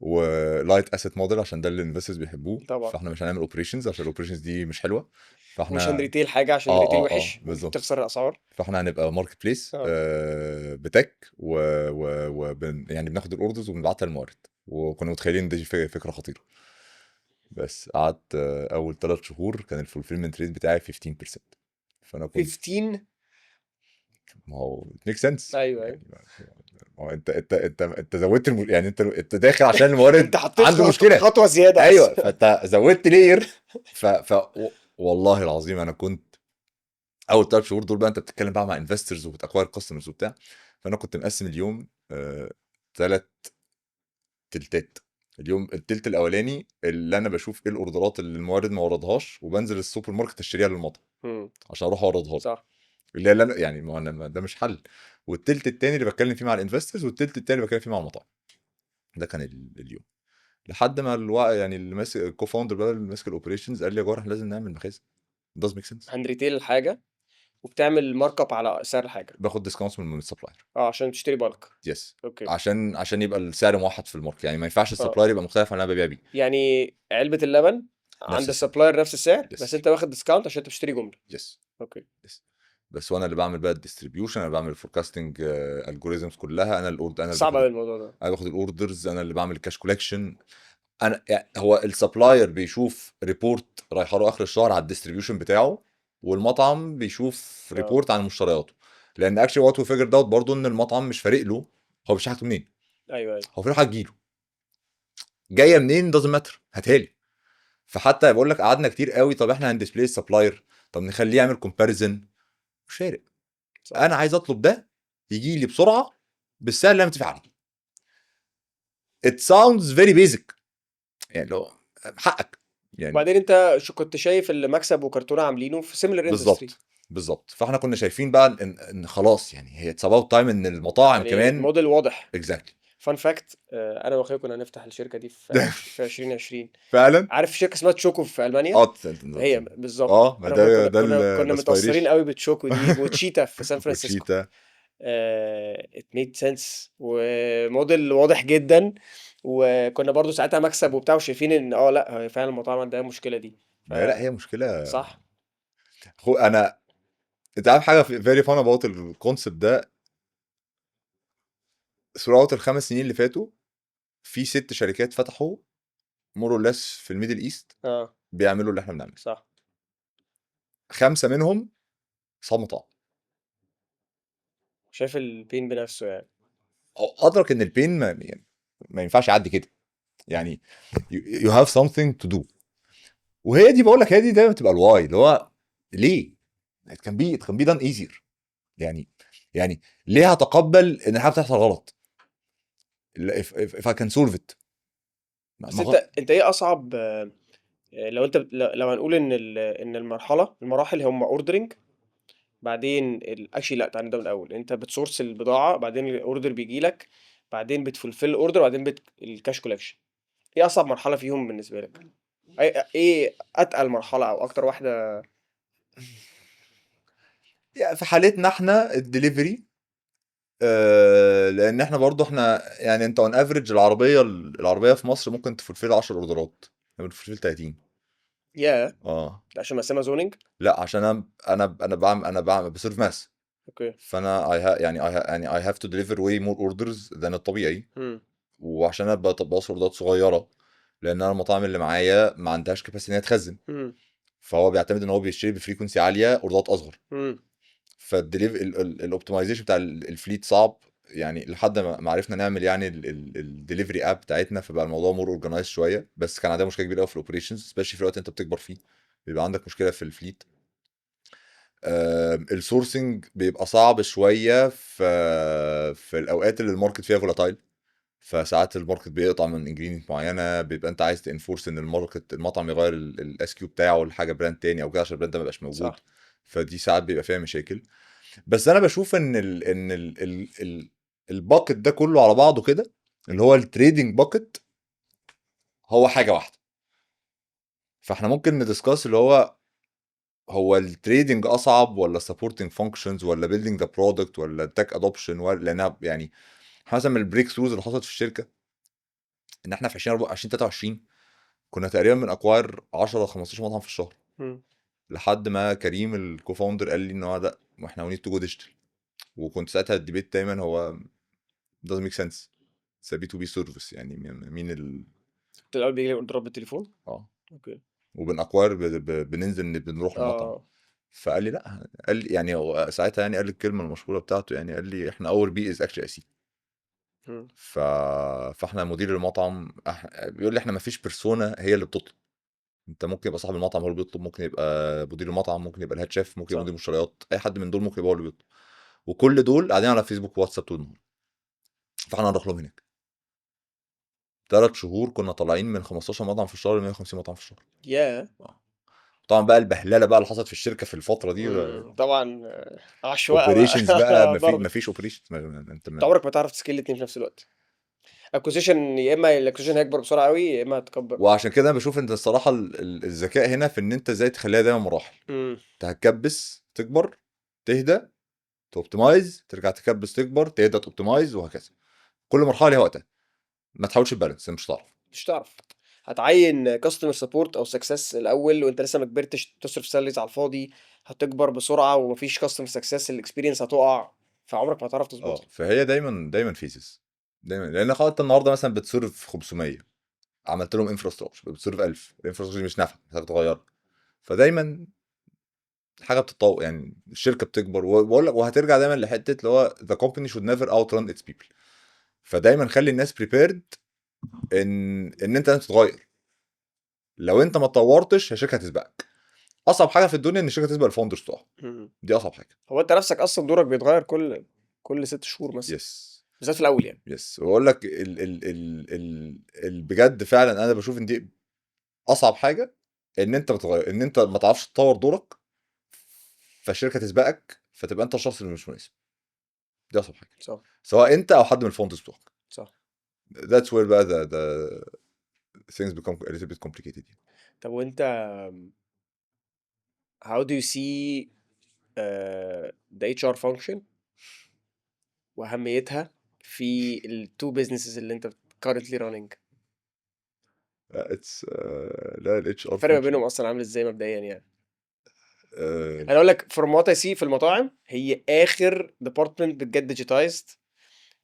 ولايت اسيت موديل عشان ده اللي الانفسترز بيحبوه. طبعا. فاحنا مش هنعمل اوبريشنز عشان الاوبريشنز دي مش حلوه. مش فاحنا هنريتيل حاجه عشان الريتيل وحش بالظبط. تخسر الاسعار. فاحنا هنبقى ماركت بليس اه بتك يعني بناخد الاوردرز وبنبعتها للمورد. وكنا متخيلين ان دي فكره خطيره. بس قعدت اول 3 شهور كان الفولفيلمنت ريت بتاعي 15%. فانا كنت 15. ما هو ميك سنس ايوه ايوه. يعني. ما هو انت زودت يعني انت داخل عشان المورد انت حطيت عنده مشكله. خطوه زياده ايوه بس. فانت زودت لير. والله العظيم انا كنت اول 3 شهور دول بقى انت بتتكلم بقى مع انفسترز وبتاكواير كاستمرز وبتاع. فانا كنت مقسم اليوم 3 تلتات. التلت الاولاني اللي انا بشوف ايه الاوردرات اللي المورد ما وردهاش وبنزل السوبر ماركت اشتريها للمطعم عشان اروح اوردها له. صح. اللي انا يعني ما انا ده مش حل. والتلت التاني اللي بتكلم فيه مع الانفسترز والتلت التاني اللي بتكلم فيه مع المطاعم. ده كان اليوم. لحد ما يعني اللي ماسك الكو فاوندر بقى اللي ماسك الاوبريشنز قال لي يا جوهر احنا لازم نعمل مخازن. does make sense. هنريتيل الحاجه وبتعمل مارك اب على سعر الحاجه. باخد ديسكاونت من السبلاير. عشان تشتري بالك. يس. اوكي. عشان يبقى السعر موحد في الماركت يعني ما ينفعش السبلاير يبقى مختلف عن اللي انا ببيع بيه. يعني علبه اللبن عند السعر. السبلاير نفس السعر Yes. بس انت واخد ديسكاونت عشان انت بتشتري جمله. يس. اوكي. بس وانا اللي بعمل بقى الديستريبيوشن، انا بعمل الفوركاستنج الجوريزمز كلها. انا اللي صعب قوي الموضوع ده. انا باخد الاوردرز. انا اللي بعمل الكاش كولكشن. انا يعني هو السبلاير بيشوف ريبورت رايحه له اخر الشهر على الديستريبيوشن بتاعه والمطعم بيشوف ريبورت عن مشترياته. لان اكشلي وات وي فيجرد اوت برضه ان المطعم مش فارق له هو بيشتري حاجته منين. ايوه هو فارق له حاجه تجيله جايه منين doesn't matter هاتها لي. فحتى بقول لك قعدنا كتير قوي طب احنا هندسبلاي السبلاير طب نخليه يعمل كومباريزن مش فارق. انا عايز اطلب ده يجي لي بسرعه بالسعر اللي انا متفق عليه. it sounds very basic يعني لو حقك يعني. وبعدين انت كنت شايف اللي مكسب وكرتونه عاملينه في سيميلر اندستري. بالظبط. فاحنا كنا شايفين بقى ان خلاص يعني هي اتس اباوت تايم ان المطاعم يعني كمان موديل واضح. اكزاكتلي فان فاكت، انا واخويا كنا هنفتح الشركه دي في 2020. فعلا عارف شركه اسمها تشوكو في المانيا؟ هي بالظبط، ما انا واخويا ده كنا متاثرين الاسبيريشن قوي بتشوكو دي وتشيتا في سان فرانسيسكو. وتشيتا. it made sense وموديل واضح جدا، وكنا برضو ساعتها مكسب وبتاع وشايفين ان لا هي فعلا المطاعم عندها المشكله دي. ما هي لا هي مشكله. صح. انا انت عارف حاجه فيري فان اباوت الكونسبت ده، throughout الخمس سنين اللي فاتوا في 6 شركات فتحوا مور اور ليس في الميدل ايست بيعملوا اللي احنا بنعمله. صح. 5 منهم صاب مطاعم. شايف البين بنفسه يعني. ادرك ان البين ما ينفعش يعدي كده يعني. you have something to do. وهي دي بقول لك، هي دي دايما بتبقى الواي اللي هو ليه it can be done easier. يعني ليه هتقبل ان الحاجه بتحصل غلط if I can solve it. بس انت ايه اصعب، لو انت لو هنقول ان ان المراحل هم اوردرنج، بعدين اكشلي لا تعالى ده من الاول، انت بتسورس البضاعه، بعدين الاوردر بيجي لك، بعدين بتفولفيل الاوردر، بعدين الكاش كولكشن. ايه اصعب مرحله فيهم بالنسبه لك؟ ايه اتقل مرحله او اكتر واحده؟ يعني في حالتنا احنا الدليفري، لان احنا برضو يعني انت اون افريج العربيه في مصر ممكن تفولفيل 10 اوردرات، احنا بنفولفيل 30. يا اه عشان مقسمها زوننج. لا عشان انا بعمل بسيرف ماس، اوكي. فانا يعني I have to deliver way more orders than الطبيعي. وعشان انا بوصل اوردرات صغيره، لان انا المطاعم اللي معايا ما عندهاش كاباسيتي ان هي تخزن، فهو بيعتمد ان هو بيشتري بفريكونسي عاليه اوردرات اصغر. فالدليف الاوبتمايزيشن بتاع الفليت صعب يعني، لحد ما عرفنا نعمل يعني الدليفري اب بتاعتنا، فبقى الموضوع مور اورجنايز شويه. بس كان عندنا مشكله كبيره قوي في الاوبريشنز، سبيشلي في الوقت انت بتكبر فيه بيبقى عندك مشكله في الفليت. السورسنج بيبقى صعب شويه في الاوقات اللي الماركت فيها فولاتايل، فساعات الماركت بيقطع من انجريدينت معينه، بيبقى انت عايز تنفورس ان المطعم يغير الاس كيو بتاعه لحاجه براند تاني او كده عشان البراند ده ما يبقاش موجود. صح. فدي ساعات بيبقى فيها مشاكل. بس انا بشوف ان الباكت ده كله على بعضه كده، اللي هو التريدنج باكت، هو حاجه واحده. فاحنا ممكن ندسكاس اللي هو التريدنج اصعب ولا سبورتنج فانكشنز ولا بيلدينج ذا برودكت ولا تك ادوبشن، ولا لانها يعني حسب البريك ثروز اللي حصلت في الشركه، ان احنا في 2023 كنا تقريبا من اكواير 10 15 مطعم في الشهر. لحد ما كريم الكوفاوندر قال لي ان هو ده احنا وي نيد تو جو ديجيتال. وكنت ساعتها الديبيت دايما هو doesn't make sense. it's a B2B service يعني مين الاول بيجي اوردرات بالتليفون. اوكي. وبنأكواير بننزل بنروح المطعم. فقال لي لا، قال لي يعني هو ساعتها يعني قال لي الكلمه المشهوره بتاعته، يعني قال لي احنا اور بي از اكشلي اسي. فاحنا مدير المطعم بيقول لي احنا ما فيش بيرسونا هي اللي بتطلب. انت ممكن يبقى صاحب المطعم هو اللي بيطلب، ممكن يبقى مدير المطعم، ممكن يبقى الهيد شيف، ممكن يبقى مدير مشتريات، اي حد من دول ممكن يبقى هو اللي بيطلب. وكل دول قاعدين على فيسبوك وواتساب طول النهار. فاحنا هنروح لهم هناك 3 شهور كنا طالعين من 15 مطعم في الشهر ل 150 مطعم في الشهر. طبعا بقى البهلله بقى اللي حصلت في الشركه في الفتره دي طبعا عشوائي اوبريشنز بقى مفيش اوبريشنز. انت عمرك ما تعرف تسكيل الاثنين في نفس الوقت. اكوزيشن يا اما الاكوزيشن هيكبر بسرعه قوي يا اما هتكبر. وعشان كده انا بشوف ان الصراحه الذكاء هنا في ان انت ازاي تخليها دايما مراحل. انت هتكبس تكبر تهدى توبتمايز ترجع تكبس تكبر تهدى توبتمايز وهكذا. كل مرحله ليها وقتها. ما تحاولش تبالانس، مش هتعرف. هتعين كاستمر سبورت او سكسس الاول وانت لسه ما كبرتش، تصرف سالريز على الفاضي، هتكبر بسرعه ومفيش كاستمر سكسس، الاكسبيرينس هتقع، فعمرك ما هتعرف تظبطها. فهي دايما فيزز دايما، لان خلاص انت النهارده مثلا بتصرف 500 عملت لهم انفراستراكشر بتصرف 1000، الانفراستراكشر مش نافعه محتاج تغيرها. فدايما حاجه بتتطور يعني، الشركه بتكبر. وبقول لك وهترجع دايما لحته اللي هو the company should never outrun its people. فدايما خلي الناس prepared ان انت لازم تتغير. لو انت ما اتطورتش الشركه هتسبقك. اصعب حاجه في الدنيا ان الشركه تسبق الفاوندرز بتوعها، دي اصعب حاجه. هو انت نفسك اصلا دورك بيتغير كل 6 شهور مثلا. يس بالذات في الاول يعني. يس. واقول لك بجد فعلا انا بشوف ان دي اصعب حاجه، ان انت بتغير، ان انت ما تعرفش تطور دورك فالشركه تسبقك فتبقى انت الشخص اللي مش مناسب. دي اصعب حاجه. صح. سواء انت او حد من الفاوندرز بتوعك. صح. that's where بقى the things become a little bit complicated. طب وانت how do you see the HR function واهميتها في ال two businesses اللي انت currently running؟ it's لا ال HR الفرق ما function بينهم اصلا عامل ازاي مبدئيا يعني؟ آه، انا اقول لك from what I see في المطاعم هي اخر department بتجد digitized.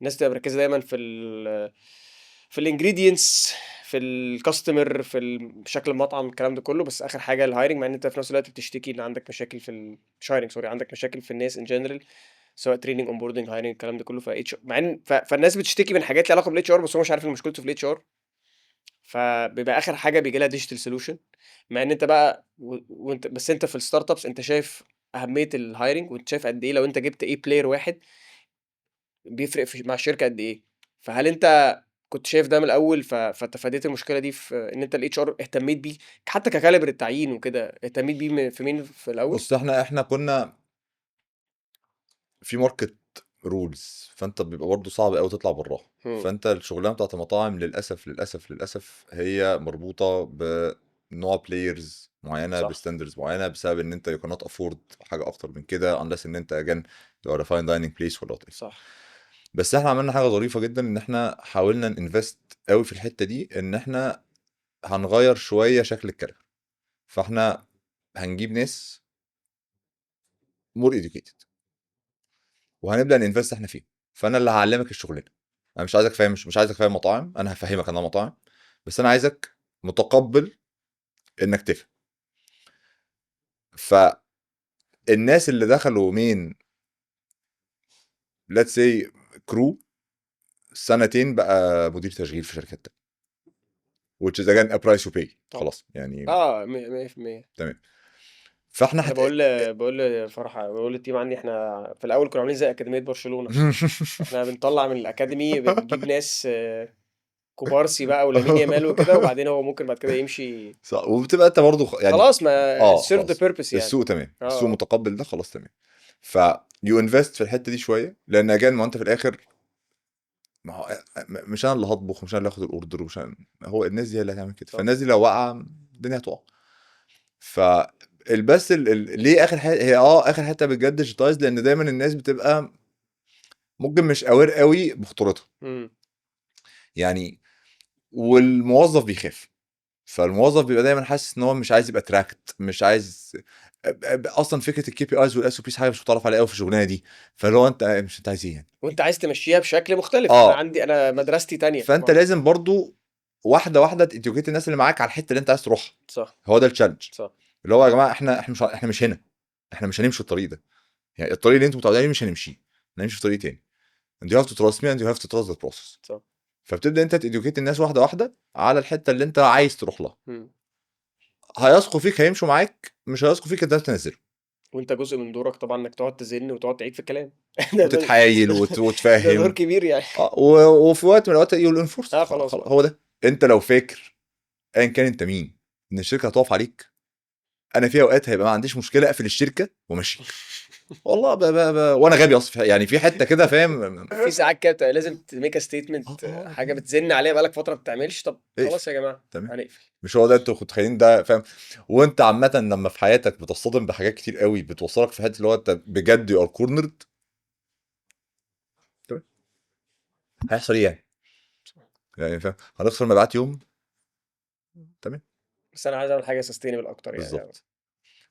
الناس تبقى مركزه دايما في الانجريدينتس، في الكاستمر، شكل المطعم، الكلام ده كله، بس اخر حاجه الهايرنج. مع ان انت في نفس الوقت بتشتكي ان عندك مشاكل مش هايرنج، سوري، عندك مشاكل في الناس ان جنرال، سواء تريننج، اون بوردنج، هايرنج، الكلام ده كله. مع ان فالناس بتشتكي من حاجات ليها علاقه بالاتش ار، بس هو مش عارف ان مشكلته في الاتش ار. فبيبقى اخر حاجه بيجي لها ديجيتال سولوشن. مع ان انت بقى وانت بس انت في الستارت ابس انت شايف اهميه الهايرنج، وانت شايف قد ايه لو انت جبت ايه بلاير واحد بيفرق مع الشركه قد ايه. فهل انت كنت شايف ده من الاول فتفاديت المشكله دي في ان انت الاتش ار اهتميت بيه حتى ككاليبر التعيين وكده؟ اهتميت بيه في مين في الاول؟ بص احنا كنا في ماركت رولز، فانت بيبقى برضه صعب قوي تطلع براها. فانت الشغلانه بتاعت المطاعم للاسف هي مربوطه بنوع بلايرز معينه، صح. بستاندرز معينه، بسبب ان انت you cannot afford حاجه اكتر من كده unless ان انت again you are a fine dining place ولا whatever. صح. بس احنا عملنا حاجه ظريفه جدا، ان احنا حاولنا ننفست قوي في الحته دي، ان احنا هنغير شويه شكل الكلام. فاحنا هنجيب ناس more educated وهنبدا ننفست احنا فيه. فانا اللي هعلمك الشغلانه. انا مش عايزك فاهم، مش عايزك فاهم مطاعم، انا هفهمك انا مطاعم، بس انا عايزك متقبل انك تفهم. فالناس اللي دخلوا من let's say كرو سنتين بقى مدير تشغيل في شركات تانية which is again a price you pay. طبعا. خلاص يعني 100%. تمام. فاحنا انا بقول لفرحه، بقول للتيم عندي احنا في الاول كنا عاملين زي اكاديميه برشلونه. احنا بنطلع من الاكاديمي بنجيب ناس كوبارسي بقى ولامين يامال وكده، وبعدين هو ممكن بعد كده يمشي. صح. وبتبقى انت برضه يعني خلاص، ما سيرف ذا خلاص بيربس يعني. السوق تمام، السوق اه متقبل ده، خلاص تمام. يو انفست في الحته دي شويه، لان اجان ما انت في الاخر ما هو مش انا اللي هطبخ، ومش انا اللي هاخد الاوردر، ومش أنا، هو الناس دي هي اللي هتعمل كده. صح. فالناس دي لو وقع الدنيا هتقع. فالبس ليه اخر حته هي اخر حته بجد ديجيتايز، لان دايما الناس بتبقى ممكن مش اوير قوي بخطورتها يعني، والموظف بيخاف. فالموظف بيبقى دايما حاسس ان هو مش عايز يبقى تراكت، مش عايز اصلا فكره الكي بي ايز والاس او بيز حاجه مش متعرف عليها قوي في الشغلانه دي. فاللي هو انت مش انت عايز ايه يعني؟ وانت عايز تمشيها بشكل مختلف. انا مدرستي تانية. فانت لازم برضو واحده واحده تديوكيت الناس اللي معاك على الحته اللي انت عايز تروحها. صح. هو ده التشالنج. صح. اللي هو يا جماعه احنا مش هنا، احنا مش هنمشي الطريق ده. يعني الطريق اللي انتوا متعودين عليه مش هنمشيه، هنمشي في طريق تاني. and you have to trust me and you have to trust the process. صح. فبتبدا انت تديوكيت الناس واحده واحده على الحته اللي انت عايز تروح لها. هيثقوا فيك، هيمشوا معاك. مش هيثقوا فيك انت تنزله. وانت جزء من دورك طبعا انك تقعد تزن وتقعد تعيد في الكلام وتتحايل ده وتفهم. دور كبير يعني. وفي وقت من الاوقات يقول انفورس. خلاص. هو ده. انت لو فاكر ايا كان انت مين ان الشركه هتقف عليك، انا في اوقات هيبقى ما عنديش مشكله اقفل الشركه وماشي. والله وانا غبي اصلا يعني في حته كده فاهم. في ساعات كده بتبقى لازم تميك ستيتمنت، حاجه بتزن عليها بقالك فتره ما بتعملش. طب خلاص يا جماعه هنقفل. مش هو ده انتوا متخيلين ده فاهم. وانت عامه لما في حياتك بتصطدم بحاجات كتير قوي بتوصلك في حته اللي هو انت بجد يو ار كورنرد، هيحصل ايه يعني فاهم. هنخسر مبيعات يوم، تمام، بس انا عايز اعمل حاجه سستينبل اكتر يعني. بالظبط.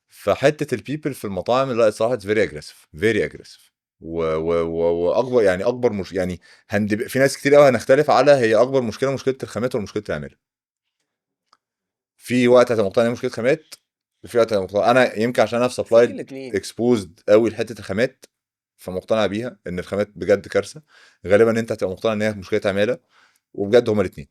فحته البيبل في المطاعم لا الصراحه فيري اجريسيف، فيري اجريسيف. واكبر يعني اكبر مش يعني في ناس كتير قوي هنختلف على هي اكبر مشكله الخامات ولا مشكله العماله. في وقت هتبقى مقتنع مشكله خامات، وفي وقت انا يمكن عشان انا في سبلايد اكسبوزد قوي لحته الخامات، فمقتنع بيها ان الخامات بجد كارثه. غالبا انت هتبقى مقتنع ان هي مشكله عماله، وبجد هما الاثنين.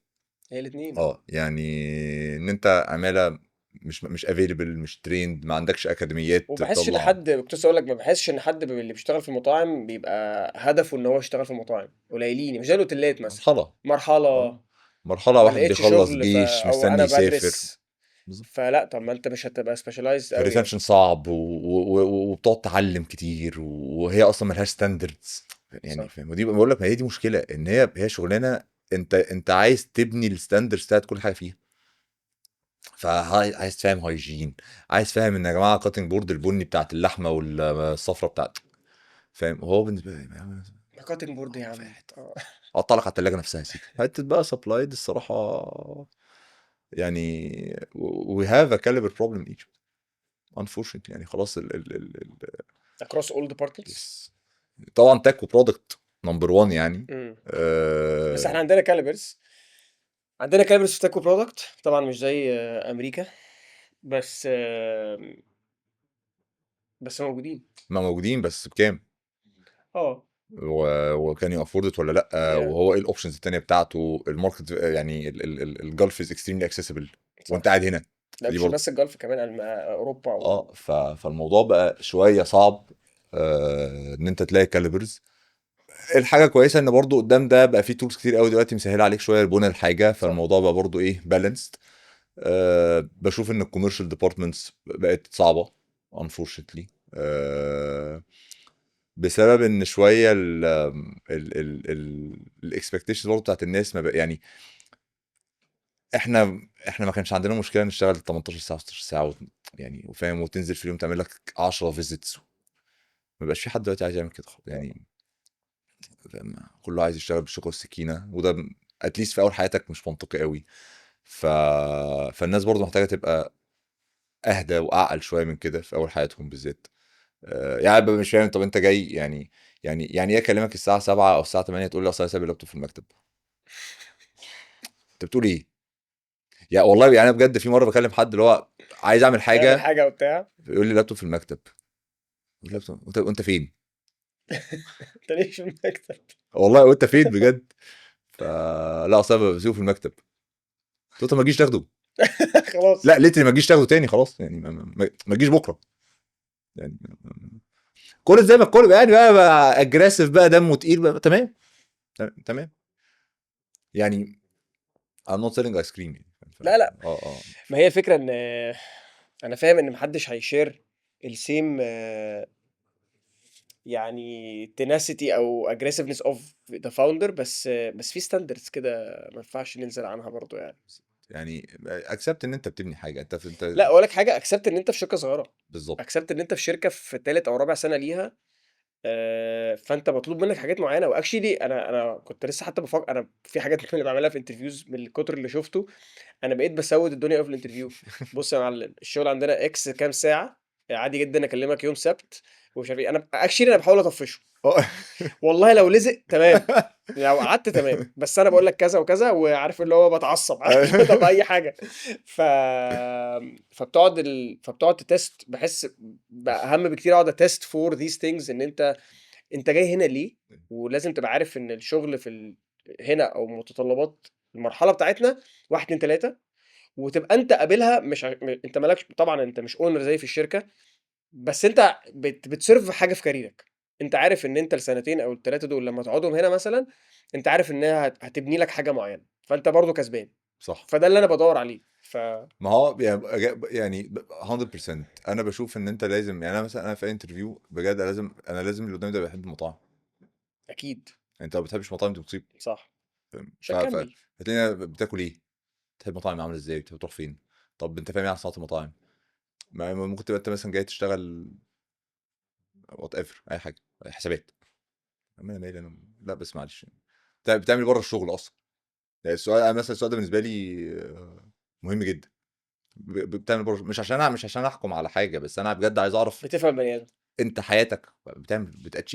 هي الاثنين. يعني ان انت عماله مش افيلبل، مش تريند، ما عندكش اكاديميات. وبحسش ان حد، كنت اقول لك ما بحسش ان حد اللي بيشتغل في المطاعم بيبقى هدفه ان هو يشتغل في المطاعم. قليلين، مش زي الاوتيلات مثلا. مرحله واحد بيخلص جيش او انا مستني يسافر. بدرس. فلا، طب ما انت مش هتبقى سبيشالايزد قوي. الريتنشن صعب وبتقعد تعلم كتير، وهي اصلا ملهاش ستاندردز يعني فاهم. ودي بقول لك ما هي دي مشكله، ان هي شغلانه انت عايز تبني الستاندرز بتاعت كل حاجه فيها. فعايز تفهم هايجين، عايز فاهم ان يا جماعه كاتنج بورد البني بتاعت اللحمه والصفرة بتاعت، فاهم؟ هو بالنسبه لي كاتنج بورد يا عم. فاهم. اقطع لك على الثلاجه نفسها يا سيدي. حته بقى سبلايد الصراحه يعني we have a caliber problem in Egypt unfortunately. يعني خلاص across all departments. yes. طبعا تك وبرودكت نمبر 1 يعني. بس احنا عندنا كاليبرز، عندنا كاليبرز في تك وبرودكت طبعا مش زي امريكا، بس بس موجودين. ما موجودين بس بكام؟ اه وكان يافوردت ولا لا؟ Yeah. وهو ايه الاوبشنز التانية بتاعته؟ الماركت يعني الجلف از اكستريملي اكسسبل وانت قاعد هنا. لا دي مش برضه بس الجلف، كمان اوروبا فالموضوع بقى شويه صعب ان انت تلاقي كاليبرز. الحاجه كويسه ان برضو قدام ده بقى فيه تولز كتير قوي دلوقتي مسهله عليك شويه بنى الحاجه، فالموضوع بقى برضو ايه بالانسد. بشوف ان الكوميرشال ديبارتمنتس بقت صعبه unfortunately بسبب ان شويه الاكسبكتيشنز برضه بتاعت الناس ما بقى يعني. احنا ما كانش عندنا مشكله نشتغل 18 ساعه 16 ساعه يعني وفاهم، وتنزل في اليوم تعمل لك 10 فيزيتس. ما بقاش في حد دلوقتي عايز يعمل كده يعني. فاهم؟ كله عايز يشتغل بالشوكه والسكينه، وده اتليست في اول حياتك مش منطقي قوي. فالناس برضو محتاجه تبقى اهدى واعقل شويه من كده في اول حياتهم بالذات. يعني ببقى مش فاهم، طب انت جاي يعني ايه اكلمك الساعه 7 او الساعه 8 تقول لي اصل انا سايب اللابتوب في المكتب؟ انت بتقول ايه؟ يا والله يعني انا بجد في مره بكلم حد اللي هو عايز اعمل تعمل حاجه حاجه وبتاع، يقول لي لابتوب في المكتب. وانت فين؟ انت ليه في المكتب؟ والله وانت فين بجد؟ فلا اصل انا بسيبه في المكتب. قلت له طب ما تجيش تاخده. خلاص لا ليتري ما تجيش تاخده تاني خلاص يعني ما تجيش بكره يعني. كل زي ما الكل يعني بقى اجريسيف بقى دمه تقيل بقى تمام تمام يعني. I'm not selling ice cream يعني. لا اه ما هي الفكره ان انا فاهم ان محدش هيشير السيم يعني tenacity او aggressiveness of the founder، بس في ستاندردز كده ما ينفعش ننزل عنها برضو يعني اكسبت ان انت بتبني حاجه انت لا اقول لك حاجه، اكسبت ان انت في شركه صغيره، بالظبط اكسبت ان انت في شركه في تالت او رابع سنه ليها، فانت مطلوب منك حاجات معينه. واكشلي انا كنت لسه حتى بفكر، انا في حاجات من اللي بعملها في انترفيوز من الكتر اللي شفته انا بقيت بسود الدنيا قوي في الانترفيو. بص يا معلم، الشغل عندنا اكس كام ساعه، عادي جدا اكلمك يوم سبت ومش عارف ايه. انا بحاول اطفشه والله لو لزق تمام، لو قعدت تمام، بس انا بقول لك كذا وكذا وعارف اللي هو بتعصب عارف طب اي حاجه. ف فبتقعد تتست. بحس بقى اهم بكتير اقعد اتست فور ذيس ثينجز، ان انت جاي هنا ليه، ولازم تبقى عارف ان الشغل هنا او متطلبات المرحله بتاعتنا 1 2 3، وتبقى انت قابلها. مش انت مالكش طبعا، انت مش اونر زي في الشركه، بس انت بتسيرف حاجه في كاريرك. انت عارف ان انت السنتين او الثلاثه دول لما تقعدهم هنا مثلا، انت عارف انها هتبني لك حاجه معينه، فانت برضو كسبان. صح. فده اللي انا بدور عليه. ما هو يعني 100% انا بشوف ان انت لازم يعني. انا مثلا انا في انترفيو بجد انا لازم اللي قدامي ده بيحب المطاعم. اكيد انت لو بتحبش مطاعم انت مصيب. صح، فاهم؟ مش هتكمل. هتلاقينا بتاكل ايه؟ بتحب مطاعم عامله ازاي؟ بتحب تروح فين؟ طب انت فاهم ايه عن صناعه المطاعم؟ ممكن تبقى انت مثلا جاي تشتغل وات ايفر اي حاجه حسابات. انا مالي انا، لا بس معلش بتعمل بره الشغل اصلا. يعني أنا مثلا السؤال ده بالنسبه لي مهم جدا. بتعمل بره مش عشان احكم على حاجه، بس انا بجد عايز اعرف بتفهم بني ادم. انت حياتك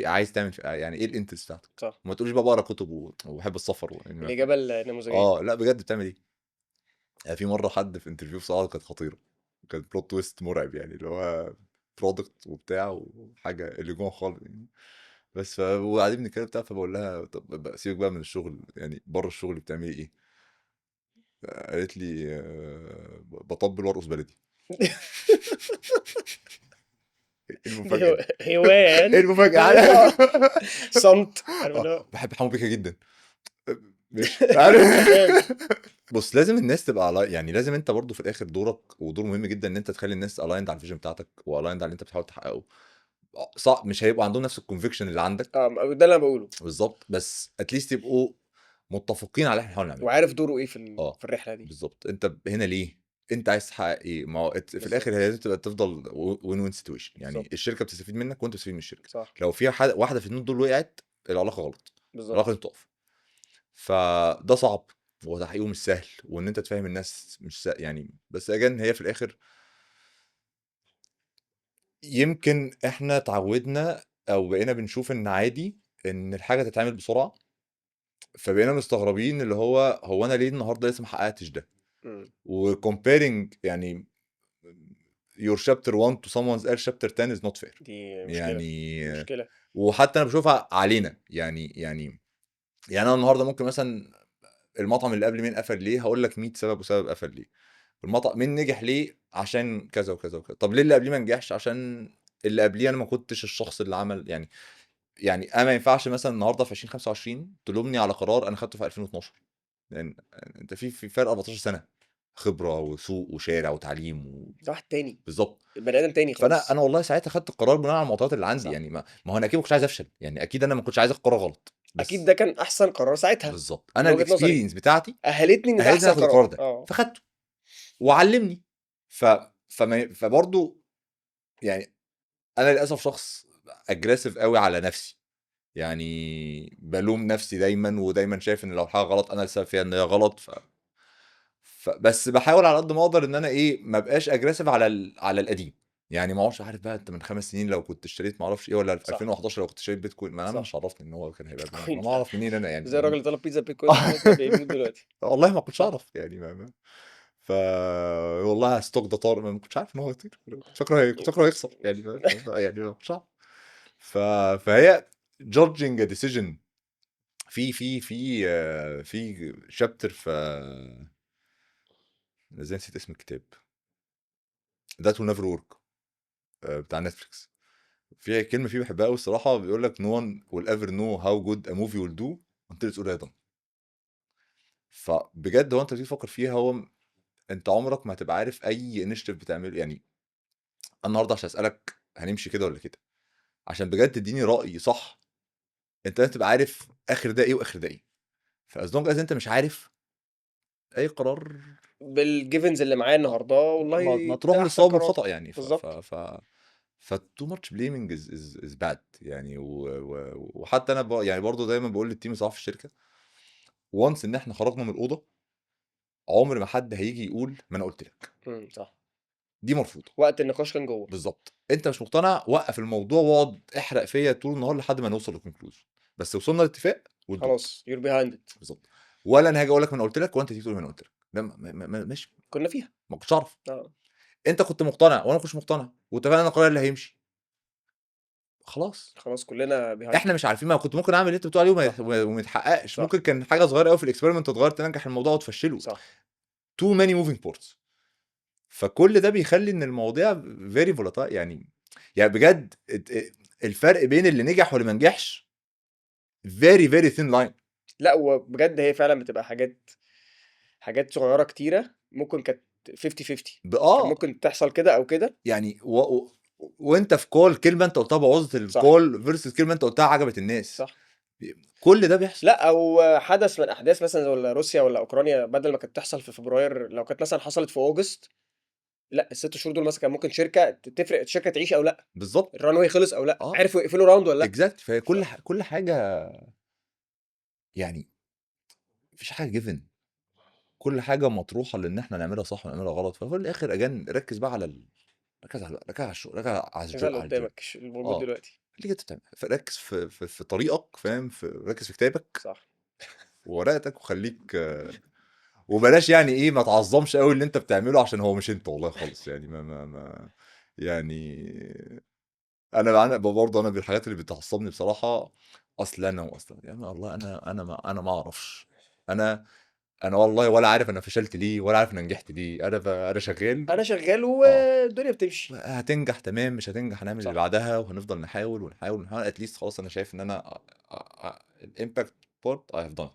عايز تعمل يعني ايه الانترست بتاعتك. صح، وما تقوليش بقى بقرا كتب وبحب السفر الاجابه النموذجيه. لا بجد بتعمل ايه. يعني في مره حد في انترفيو بصراحه كانت خطيره، كانت بلوت تويست مرعب يعني اللي هو برودكت وبتاع وحاجه اللي جوه خالص يعني. بس وقاعدين بنتكلم بتاع، فبقول لها طب سيبك بقى من الشغل، يعني بره الشغل بتعملي ايه؟ قالت لي بطبل وارقص بلدي. ايه دي المفاجاه دي؟ هواية ايه المفاجاه؟ صمت عارف اللي هو بحب حمو بيكا جدا. مش عارف. بص لازم الناس تبقى يعني لازم انت برضو في الاخر دورك ودور مهم جدا ان انت تخلي الناس الايند على الفيجن بتاعتك والايند على اللي انت بتحاول تحققه. صح مش هيبقوا عندهم نفس الكونفكشن اللي عندك ده اللي انا بقوله. بالظبط، بس اتليست يبقوا متفقين على اللي احنا بنحاول نعمله. وعارف دوره ايه في اه في الرحله دي. بالظبط. انت هنا ليه؟ انت عايز تحقق ايه؟ ما هو في الاخر هي لازم تفضل وين وين سيتويشن، يعني بالظبط. الشركه بتستفيد منك وانت بتستفيد من الشركه. صح لو في واحده في الاتنين دول وقعت العلاقه غلط، العلاقه بالظبط. لازم تقف. فده صعب وتحقيقه مش سهل، وان انت تفهم الناس مش سهل يعني. بس اجان هي في الاخر يمكن احنا اتعودنا او بقينا بنشوف ان عادي ان الحاجه تتعمل بسرعه، فبقينا مستغربين اللي هو انا ليه النهارده لسه ما حققتش ده. مم. وcomparing يعني your chapter 1 to someone's else chapter 10 is not fair. دي مشكله يعني مشكله. وحتى انا بشوفها علينا يعني انا النهارده ممكن مثلا المطعم اللي قبل مين قفل ليه، هقول لك 100 سبب وسبب قفل ليه. المطعم مين نجح ليه؟ عشان كذا وكذا وكذا. طب ليه اللي قبليه ما نجحش؟ عشان اللي قبليه انا ما كنتش الشخص اللي عمل يعني انا ما ينفعش مثلا النهارده في 2025 تلومني على قرار انا خدته في 2012، لان انت في فرق 14 سنه خبره وسوق وشارع وتعليم ده واحد تاني، بالظبط. البني ادم تاني فانا خالص. انا والله ساعتها خدت القرار بناء على المعطيات اللي عندي. صح. يعني ما هو انا اكيد ما كنتش عايز افشل، يعني اكيد انا ما كنتش عايز اخد قرار غلط. اكيد بس ده كان احسن قرار ساعتها بالظبط من انا وجهه نظري، الاكسبيرينس بتاعتي اهلتني ان ده اهلتني احسن اخد القرار قرار. ده فخدته وعلمني. فبرضه يعني انا للاسف شخص اجريسيف قوي على نفسي، يعني بلوم نفسي دايما ودايما شايف ان لو حاجه غلط انا السبب فيها ان هي غلط. بس بحاول على قد ما اقدر ان انا ايه ما بقاش اجريسيف على القديم. يعني ما اعرفش عارف بقى انت من 5 سنين لو كنت اشتريت ما اعرفش ايه، ولا في صح 2011 لو كنت اشتريت بيتكوين، ما انا صح. مش عرفني ان هو كان هيبقى بيتكوين. انا ما اعرف منين انا يعني زي الراجل اللي طلب بيتزا بيتكوين بيعملوا دلوقتي. والله ما كنتش صح. اعرف يعني ف والله ستوك ده طار ما كنتش عارف ان هو هيطير، كنت فاكره هيخسر يعني يعني ما كنتش عارف. فهي judging a decision في شابتر في ازاي نسيت اسم الكتاب That will never work بتاع نتفليكس. في كلمة فيه بحبها قوي الصراحة، بيقول لك no one will ever know how good a movie will do until it's already done. فبجد هو انت بتيجي تفكر فيها، انت عمرك ما هتبقى عارف اي انيشيتيف بتعمله. يعني أنا النهارده عشان اسالك هنمشي كده ولا كده، عشان بجد تديني رأي صح انت لازم تبقى عارف اخر ده ايه واخر ده ايه. فاز لونج از انت مش عارف اي قرار بالجيفنز اللي معايا النهارده والله ما تروح ده احسن للصواب قرار. والخطأ يعني. بالظبط. too much blaming is bad يعني. وحتى انا يعني برضو دايما بقول للتيم صح في الشركه وانس ان احنا خرجنا من الاوضه عمر ما حد هيجي يقول ما انا قلت لك. صح. دي مرفوضه. وقت النقاش كان جوه. بالظبط. انت مش مقتنع وقف الموضوع واقعد احرق فيا طول النهار لحد ما نوصل لكونكلوجن، بس وصلنا لاتفاق والدور. خلاص يور بيهايند ات. بالظبط. ولا انا هاجي اقول لك ما انا قلت لك وانت تيجي تقول ما انا قلت لك. ده ماشي كنا فيها. ما كنتش اعرف. اه انت كنت مقتنع وانا ما كنتش مقتنع واتفقنا القرار اللي هيمشي خلاص. خلاص كلنا بيهايند. احنا مش عارفين، ما كنت ممكن اعمل اللي انت بتقول عليه صح. وما يتحققش. صح. ممكن كان حاجه صغيره قوي في الاكسبيرمنت تتغير تنجح الموضوع وتفشله. صح. too many moving parts. فكل ده بيخلي ان المواضيع very volatile يعني بجد الفرق بين اللي نجح واللي ما نجحش very very thin line. لا وبجد هي فعلا بتبقى حاجات صغيره كتيره ممكن كانت 50-50 كان ممكن تحصل كده او كده يعني وانت في كول كلمه انت قلتها بوظت الكول فيرسس كلمه انت قلتها عجبت الناس. صح. كل ده بيحصل. لا او حدث من احداث مثلا زي ولا روسيا ولا اوكرانيا بدل ما كانت تحصل في فبراير لو كانت مثلا حصلت في اوجست، لا ال6 شهور دول مثلا كان ممكن شركه تفرق الشركه تعيش او لا. بالظبط. الرانوي خلص او لا. عرفوا يقفلوا راوند ولا لا. اكزاكت. فهي كل حاجه يعني مفيش حاجه جيفن، كل حاجه مطروحه لان احنا نعملها صح ونعملها غلط. ففي الاخر اجان ركز بقى ركز على الشغل، ركز على شغال الجو قدامك الموجود دلوقتي. اللي انت بتعمل. ركز في طريقك فاهم، ركز في كتابك صح وورقتك وخليك وبلاش يعني ايه ما تعظمش قوي اللي انت بتعمله عشان هو مش انت والله خالص يعني ما يعني انا برضه انا بالحاجات اللي بتعصبني بصراحه اصلا يعني الله انا ما اعرفش. انا والله ولا عارف انا فشلت ليه ولا عارف انا نجحت ليه. انا شغال والدنيا بتمشي. هتنجح تمام مش هتنجح هنعمل اللي بعدها وهنفضل نحاول اتليست خلاص انا شايف ان انا الامباكت بارت اي هاف دون.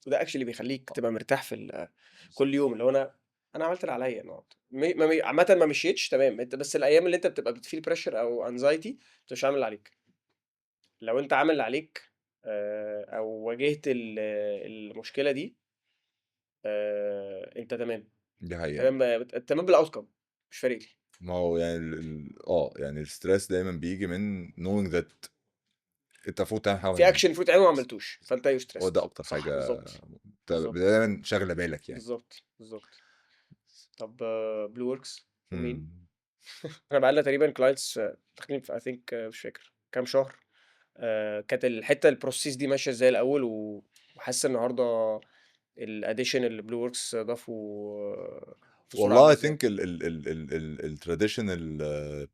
وده اكشلي بيخليك تبقى مرتاح في كل يوم اللي هو انا عملت اللي عليا النهارده. عامه ما مشيتش تمام انت، بس الايام اللي انت بتبقى بتفيل بريشر او انزايتي انت مش عامل اللي عليك. لو انت عامل اللي عليك او واجهت المشكله دي، انت تمام دي حقيقة. تمام بالاوتكم، مش فارق لي. ما هو يعني يعني الستريس دايما بيجي من knowing that انت المفروض تعمل حاجة في مهمة، اكشن المفروض تعمله ما عملتوش، فانت يو هو ستريسد. ده اكتر صح، حاجة بالظبط بالظبط دايما شاغلة بالك يعني. بالظبط. طب بلو وركس ومين؟ مم. احنا بقالنا تقريبا كلاينتس داخلين في اي ثينك مش فاكر كام شهر. كانت الحته البروسيس دي ماشيه زي الاول، وحاسس النهارده الاديشن اللي بلو وركس ضافوا في الصوره عامله والله I ازاي؟ think ال traditional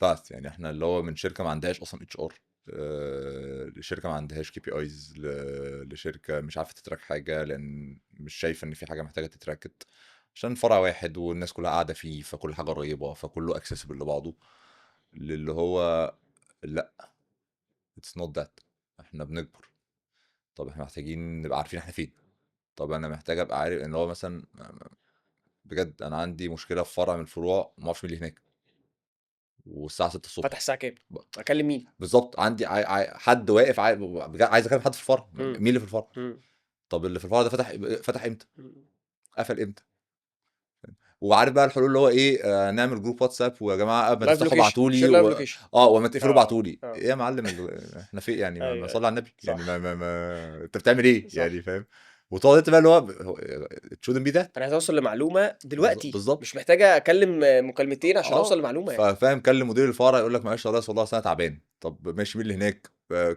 path، يعني احنا اللي هو من شركة ما عندهاش اصلا HR، لشركة ما عندهاش KPIs، لشركة مش عارفة تتراك حاجة لان مش شايفة ان في حاجة محتاجة تتراكت، عشان فرع واحد والناس كلها قاعدة فيه فكل حاجة قريبة فكله accessible لبعضه، اللي هو لا it's not that، احنا بنكبر. طب احنا محتاجين نبقى عارفين احنا فين. طب انا محتاج ابقى عارف ان هو مثلا بجد انا عندي مشكله في فرع من الفروع ما اعرفش مين اللي هناك والساعه 6 فتح الصبح. الساعه كام؟ ب- اكلم مين؟ بالظبط عندي حد واقف بجد عايز اكلم حد في الفرع، مم. مين اللي في الفرع؟ مم. طب اللي في الفرع ده فتح امتى؟ مم. قفل امتى؟ وعارف بقى الحلول اللي هو ايه، نعمل جروب واتساب ويا جماعه قبل ما لايف تفتحوا لوكيشن، ابعتوا لي شير لايف لوكيشن. وما تقفلوا ابعتوا لي ايه يا معلم احنا في يعني ما ايوه صلي على النبي يعني صح انت بتعمل ايه صح. يعني فاهم. وتقعد انت بقى اللي هو تشودن بي ده انا عايز اوصل لمعلومه دلوقتي، بالظبط. مش محتاجه اكلم مكالمتين عشان اوصل لمعلومه يعني. فاهم كلم مدير الفرع يقول لك معلش يا ريس والله انا تعبان. طب ماشي مين اللي هناك؟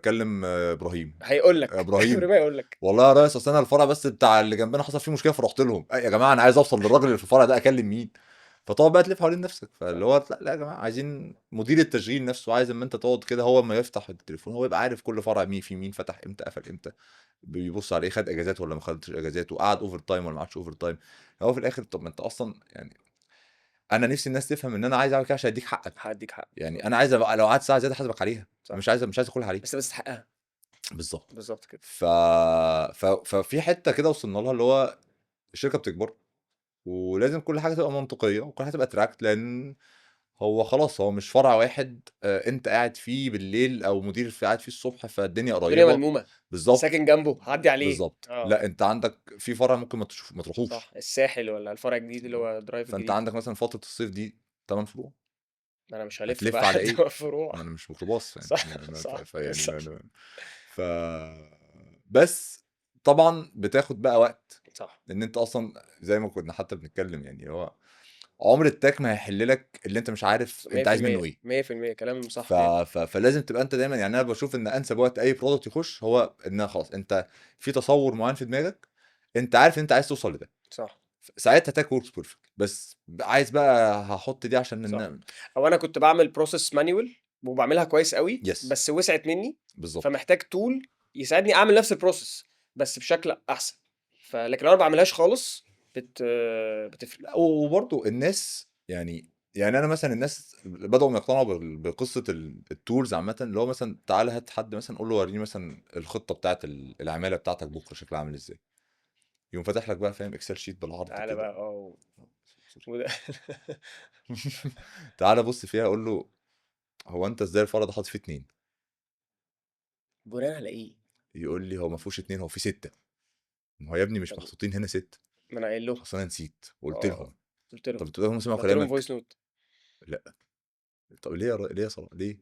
كلم ابراهيم. هيقول لك ابراهيم ما يقول لك. والله يا ريس اصل انا الفرع بس بتاع اللي جنبنا حصل فيه مشكله فرحت لهم. يا جماعه انا عايز اوصل للراجل اللي في الفرع ده اكلم مين؟ فتقعد بقى تلف حوالين نفسك. فاللي هو لا يا جماعه عايزين مدير التشغيل نفسه عايز اما انت تقعد كده هو ما يفتح التليفون هو يبقى عارف كل فرع مين في مين فتح امتى قفل امتى بيبص على ايه خد اجازات ولا ما خدش اجازات وقعد اوفر تايم ولا ما قعدش اوفر تايم. هو في الاخر طب ما انت اصلا يعني انا نفسي الناس تفهم ان انا عايز اعمل كده عشان اديك حقك. هديك حق يعني انا عايز لو قعدت ساعه زياده احاسبك عليها صح. مش عايز اكلها عليك بس تحققها بالظبط. بالظبط كده. ففي حته كده وصلنا لها اللي هو الشركه بتكبر ولازم كل حاجه تبقى منطقيه وكل حاجه تبقى تراكت لان هو خلاص هو مش فرع واحد انت قاعد فيه بالليل او مدير في قاعد فيه الصبح فالدنيا الدنيا قريبه. ملمومه، بالظبط ساكن جنبه هعدي عليه. بالظبط. لا انت عندك في فرع ممكن ما تروحوش. صح، الساحل ولا الفرع الجديد اللي هو درايف فانت الجديد. عندك مثلا فتره الصيف دي 8 فروع انا مش هلف هتلف بقى على لحد ايه؟ ما فروع. ما انا مش ميكروباص يعني صح صح فيعني صح ف بس طبعا بتاخد بقى وقت صح. ان انت اصلا زي ما كنا حتى بنتكلم يعني هو عمر التاك ما هيحل لك اللي انت مش عارف انت عايز منه ايه. 100% كلام صح جدا. فلازم تبقى انت دايما يعني انا بشوف ان انسب وقت اي برودكت يخش هو ان خلاص انت في تصور معين في دماغك انت عارف ان انت عايز توصل لده صح ساعتها تاك وركس بيرفكت. بس عايز بقى هحط دي عشان صح. ان او انا كنت بعمل بروسيس مانيوال وبعملها كويس قوي، يس بس وسعت مني، بالظبط فمحتاج تول يساعدني اعمل نفس البروسيس بس بشكل احسن. لكن لو انا ما بعملهاش خالص بتفرق. لا وبرضه الناس يعني انا مثلا الناس بدأوا يقتنعوا بقصه التولز عامه اللي هو مثلا تعالى هات حد مثلا قول له وريني مثلا الخطه بتاعت العماله بتاعتك بكره شكلها عامل ازاي. يقوم فاتح لك بقى فاهم اكسل شيت بالعرض تعالى كده بقى وده تعالى بص فيها اقول له هو انت ازاي الفرع ده حاطط فيه 2؟ بناء على ايه؟ يقول لي هو ما فيهوش 2 هو فيه 6. ما هو يا ابني مش طب محطوطين هنا 6. ما انا قايل له. اصل انا نسيت وقلت اه لهم. قلت لهم، طب انتوا هم سمعوا بعت لهم كلامك؟ فويس نوت. لا. طب ليه ليه يا صلاح ليه؟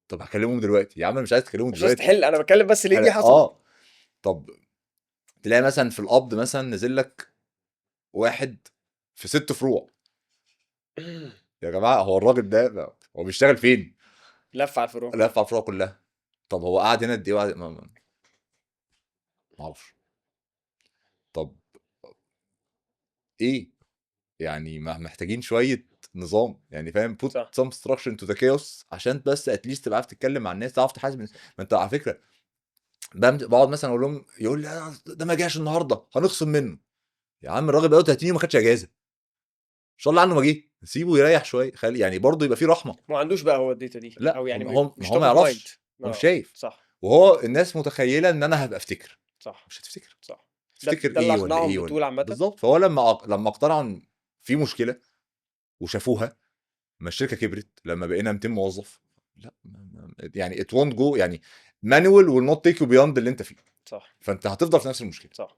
طب هكلمهم دلوقتي يا عم انا مش عايز تكلمهم مش عايز دلوقتي. تحل، انا بتكلم بس ليه دي انا حصلت. طب تلاقي مثلا في القبض مثلا نزل لك واحد في 6 فروع. يا جماعه هو الراجل ده هو بيشتغل فين؟ لف على الفروع. لف على الفروع كلها. طب هو قاعد هنا قد ايه ما اعرفش. طب ايه يعني محتاجين شويه نظام يعني فاهم put صح some structure into the chaos عشان بس اتليست تبقى عارف تتكلم مع الناس تعرف تحاسب ما انت على فكره بقعد مثلا اقول لهم يقول لي ده ما جاش النهارده هنخصم منه. يا عم الراجل بقاله 30 يوم ما خدش اجازه ان شاء الله عنه ما جه سيبه يريح شويه خلي يعني برضه يبقى فيه رحمه. ما عندوش بقى هو الداتا دي، لا او يعني ما مش هو توب ما اوف مايند. يعرفش هو مش شايف. صح وهو الناس متخيله ان انا هبقى افتكر صح مش هتفتكر. صح. تفتكر ده اللي ايه ولا اقنعهم ايه ولا بتقول عامه. بالظبط. فهو لما اقتنعوا ان في مشكله وشافوها ما الشركه كبرت لما بقينا 200 موظف لا يعني ات وونت جو يعني manual will not take you beyond اللي انت فيه، صح فانت هتفضل في نفس المشكله. صح.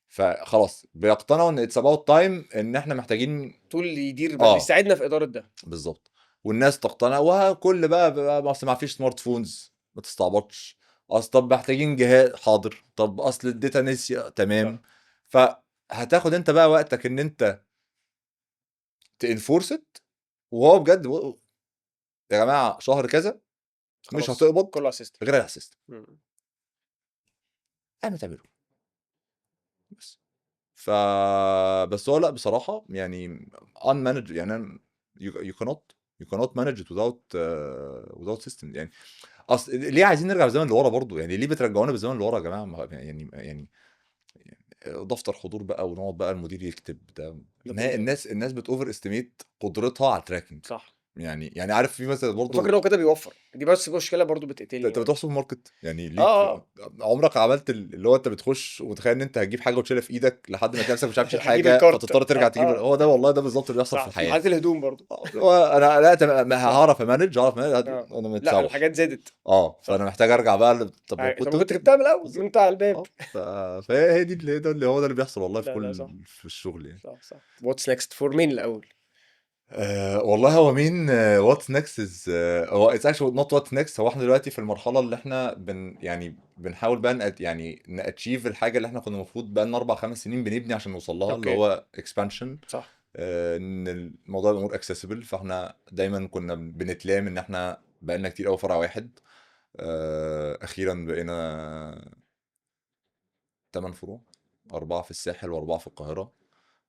فخلاص بيقتنعوا ان اتس اباوت تايم ان احنا محتاجين طول اللي يدير بقى يساعدنا في اداره ده. بالظبط. والناس تقتنع، وكل بقى اصل ما فيش سمارت فونز، ما تستعبطش، اصل طب محتاجين جهاز، حاضر، طب اصل الداتا نسي، تمام. فهتاخد انت بقى وقتك ان انت تنفورست، وهو بجد يا جماعه شهر كذا مش هتقبض كله اسيست غير على السيستم، انا تعمله بس. بس هو لا بصراحه يعني unmanaged، يعني you cannot manage it without system. يعني اصل ليه عايزين نرجع بالزمن لورا برضو؟ يعني ليه بترجعونا بالزمن لورا يا جماعه؟ يعني دفتر حضور بقى، ونقعد بقى المدير يكتب ده. الناس بتوفر استيميت قدرتها على التراكنج. صح. يعني عارف في مثلا برضو فاكر ان هو كده بيوفر، دي بس مشكله برضو بتقتلني. انت بتروح سوبر ماركت يعني ليك عمرك عملت اللي هو انت بتخش وتخيل ان انت هتجيب حاجه وتشيلها في ايدك لحد ما تلاقي مش عارف تشيل حاجه، فتضطر ترجع تجيب. هو ده والله ده بالظبط اللي بيحصل في الحياه. حالات الهدوم برضو. هو انا لا هعرف امانج، انا متسوح. لا الحاجات زادت. فانا محتاج ارجع بقى. طب كنت جبتها من الاول وانت على الباب. فهي دي اللي هو ده اللي بيحصل والله في كل في الشغل يعني. صح. واتس نيكست فور مين الاول؟ والله هو مين واتس نيكست از هو اتس اكشوال نوت واتس نيكست. هو احنا دلوقتي في المرحله اللي احنا بنحاول بقى يعني ناتشيف الحاجه اللي احنا كنا المفروض بقى لنا 4-5 سنين بنبني عشان نوصل لها، اللي هو اكسبانشن. صح. ان الموضوع يبقى مور اكسسبل. فاحنا دايما كنا بنتلام ان احنا بقى لنا كتير قوي فرع واحد. اخيرا بقينا 8 فروع، 4 في الساحل و4 في القاهره.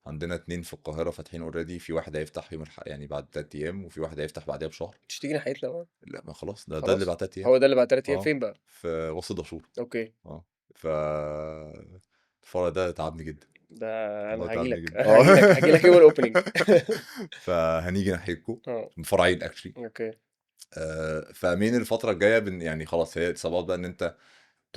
عندنا 2 في القاهره فاتحين اوريدي، في واحد هيفتح يوم يعني بعد 3 ايام، وفي واحد هيفتح بعدها بشهر. مش تيجي ناحيتنا بقى؟ لا ما خلاص، ده اللي بعد 3 ايام. هو ده اللي بعد 3 ايام. فين بقى؟ في وسط دهشور. اوكي. الفرع ده تعبني جدا. ده انا هاجي لك يوم الاوبننج. فهنيجي ناحيتكم فرعين اكشلي. اوكي. فمين الفتره الجايه يعني خلاص هي اتصابات بقى ان انت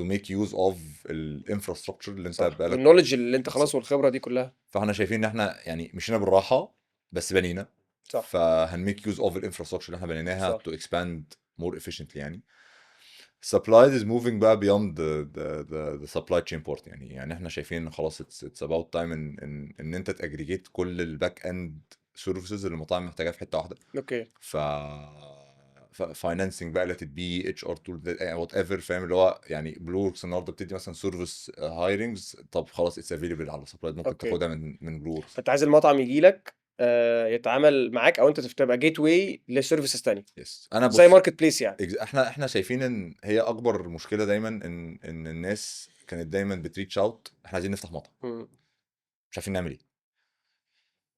to make use of الانفراستراكشر اللي انت بقالك، النولج اللي انت خلاص والخبره دي كلها. فاحنا شايفين ان احنا يعني مشينا بالراحه بس بنينا. صح. فهنميك يوز اوف الانفراستراكشر اللي احنا بنيناها to expand more efficiently. يعني supplies is moving بقى beyond the supply chain part. يعني احنا شايفين ان خلاص it's about time ان انت تاجريجيت كل الباك اند سيرفيسز اللي المطاعم محتاجاها في حته واحده. اوكي. فاينانسنج بقى لت بي اتش ار تول وات ايفر، فاهم اللي هو يعني بلوركس النهارده بتدي مثلا سيرفيس هايرنجز، طب خلاص اتس افيلبل على سبلاي، ممكن تاخدها من بلوركس. فانت عايز المطعم يجي لك يتعامل معاك، او انت تبقى جيت واي لسيرفيسز ثانيه. يس. انا زي ماركت بليس يعني. احنا شايفين ان هي اكبر مشكله دايما ان الناس كانت دايما بتريتش اوت، احنا عايزين نفتح مطعم مش عارفين نعمل ايه.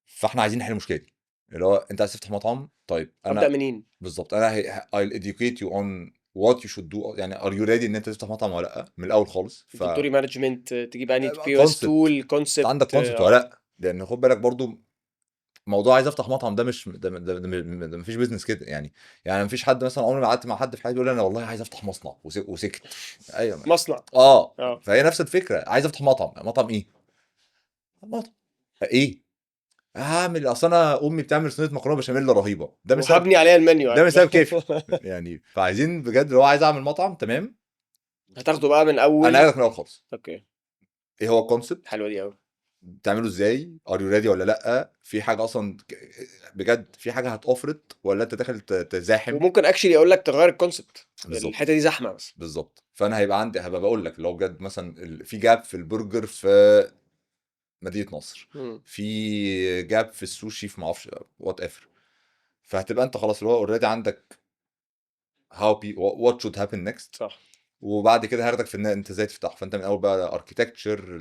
فاحنا عايزين نحل المشكله دي، اللي هو انت عايز تفتح مطعم، طيب انا ابدا منين بالظبط؟ انا I'll educate you on what you should do. يعني are you ready ان انت تفتح مطعم ولا لا من الاول خالص. تدوري مانجمنت، تجيب اني بي اس تول كونسبت، عندك كونسبت ولا لا؟ لان خد بالك برضو موضوع عايز افتح مطعم ده مش ده مفيش بيزنس كده. يعني مفيش حد مثلا عمري ما قعدت مع حد في حياتي يقول انا والله عايز افتح مصنع وسكت. ايوه مصنع. فهي نفس الفكره، عايز افتح مطعم ايه؟ مطعم ايه؟ هعمل اصل انا امي بتعمل صينيه مكرونه بشاميل رهيبه، ده مثال هبني عليها المنيو ده مثال كيف يعني. فعايزين بجد لو عايز اعمل مطعم تمام، هتاخده بقى من اول. انا هاخدك من الاول خالص. اوكي. ايه هو الكونسبت؟ حلوه دي قوي. بتعمله ازاي؟ ار يو ريدي ولا لا؟ في حاجه اصلا بجد في حاجه هتوفرت ولا انت داخل تزاحم؟ وممكن اكشلي اقول لك تغير الكونسبت، الحته دي زحمه بس. بالظبط. فانا هبقى بقول لك لو بجد مثلا في جاب في البرجر في مدينه نصر، في جاب في السوشي في معرفش وات ايفر، فهتبقى انت خلاص اللي هو اوريدي عندك وات شود هابن نيكست. صح. وبعد كده هاخدك في ان انت ازاي تفتح. فانت من اول بقى اركيتكتشر،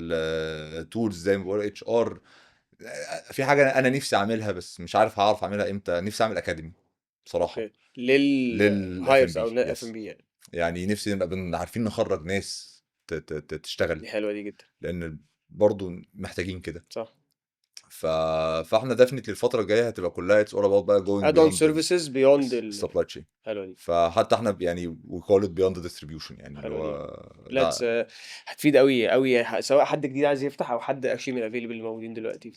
تولز زي ما بقول اتش ار. في حاجه انا نفسي اعملها بس مش عارف هعرف اعملها امتى. نفسي اعمل اكاديمي بصراحه للهايرز او اف ام بي. يعني نفسي نبقى عارفين نخرج ناس تشتغل. دي حلوه دي جدا، لان برضو محتاجين كده. صح. فاحنا ديفنتلي الفتره الجايه هتبقى كلها اتس اول اباوت بقى جوينج اد اون سيرفيسز بيوند السبلاي تشين. حلوه دي. فحتى احنا يعني وي كول ات بيوند ديستريبيوشن. يعني اللي هو هتفيد قوي سواء حد جديد عايز يفتح او حد اكشلي من الافيلبل الموجودين دلوقتي.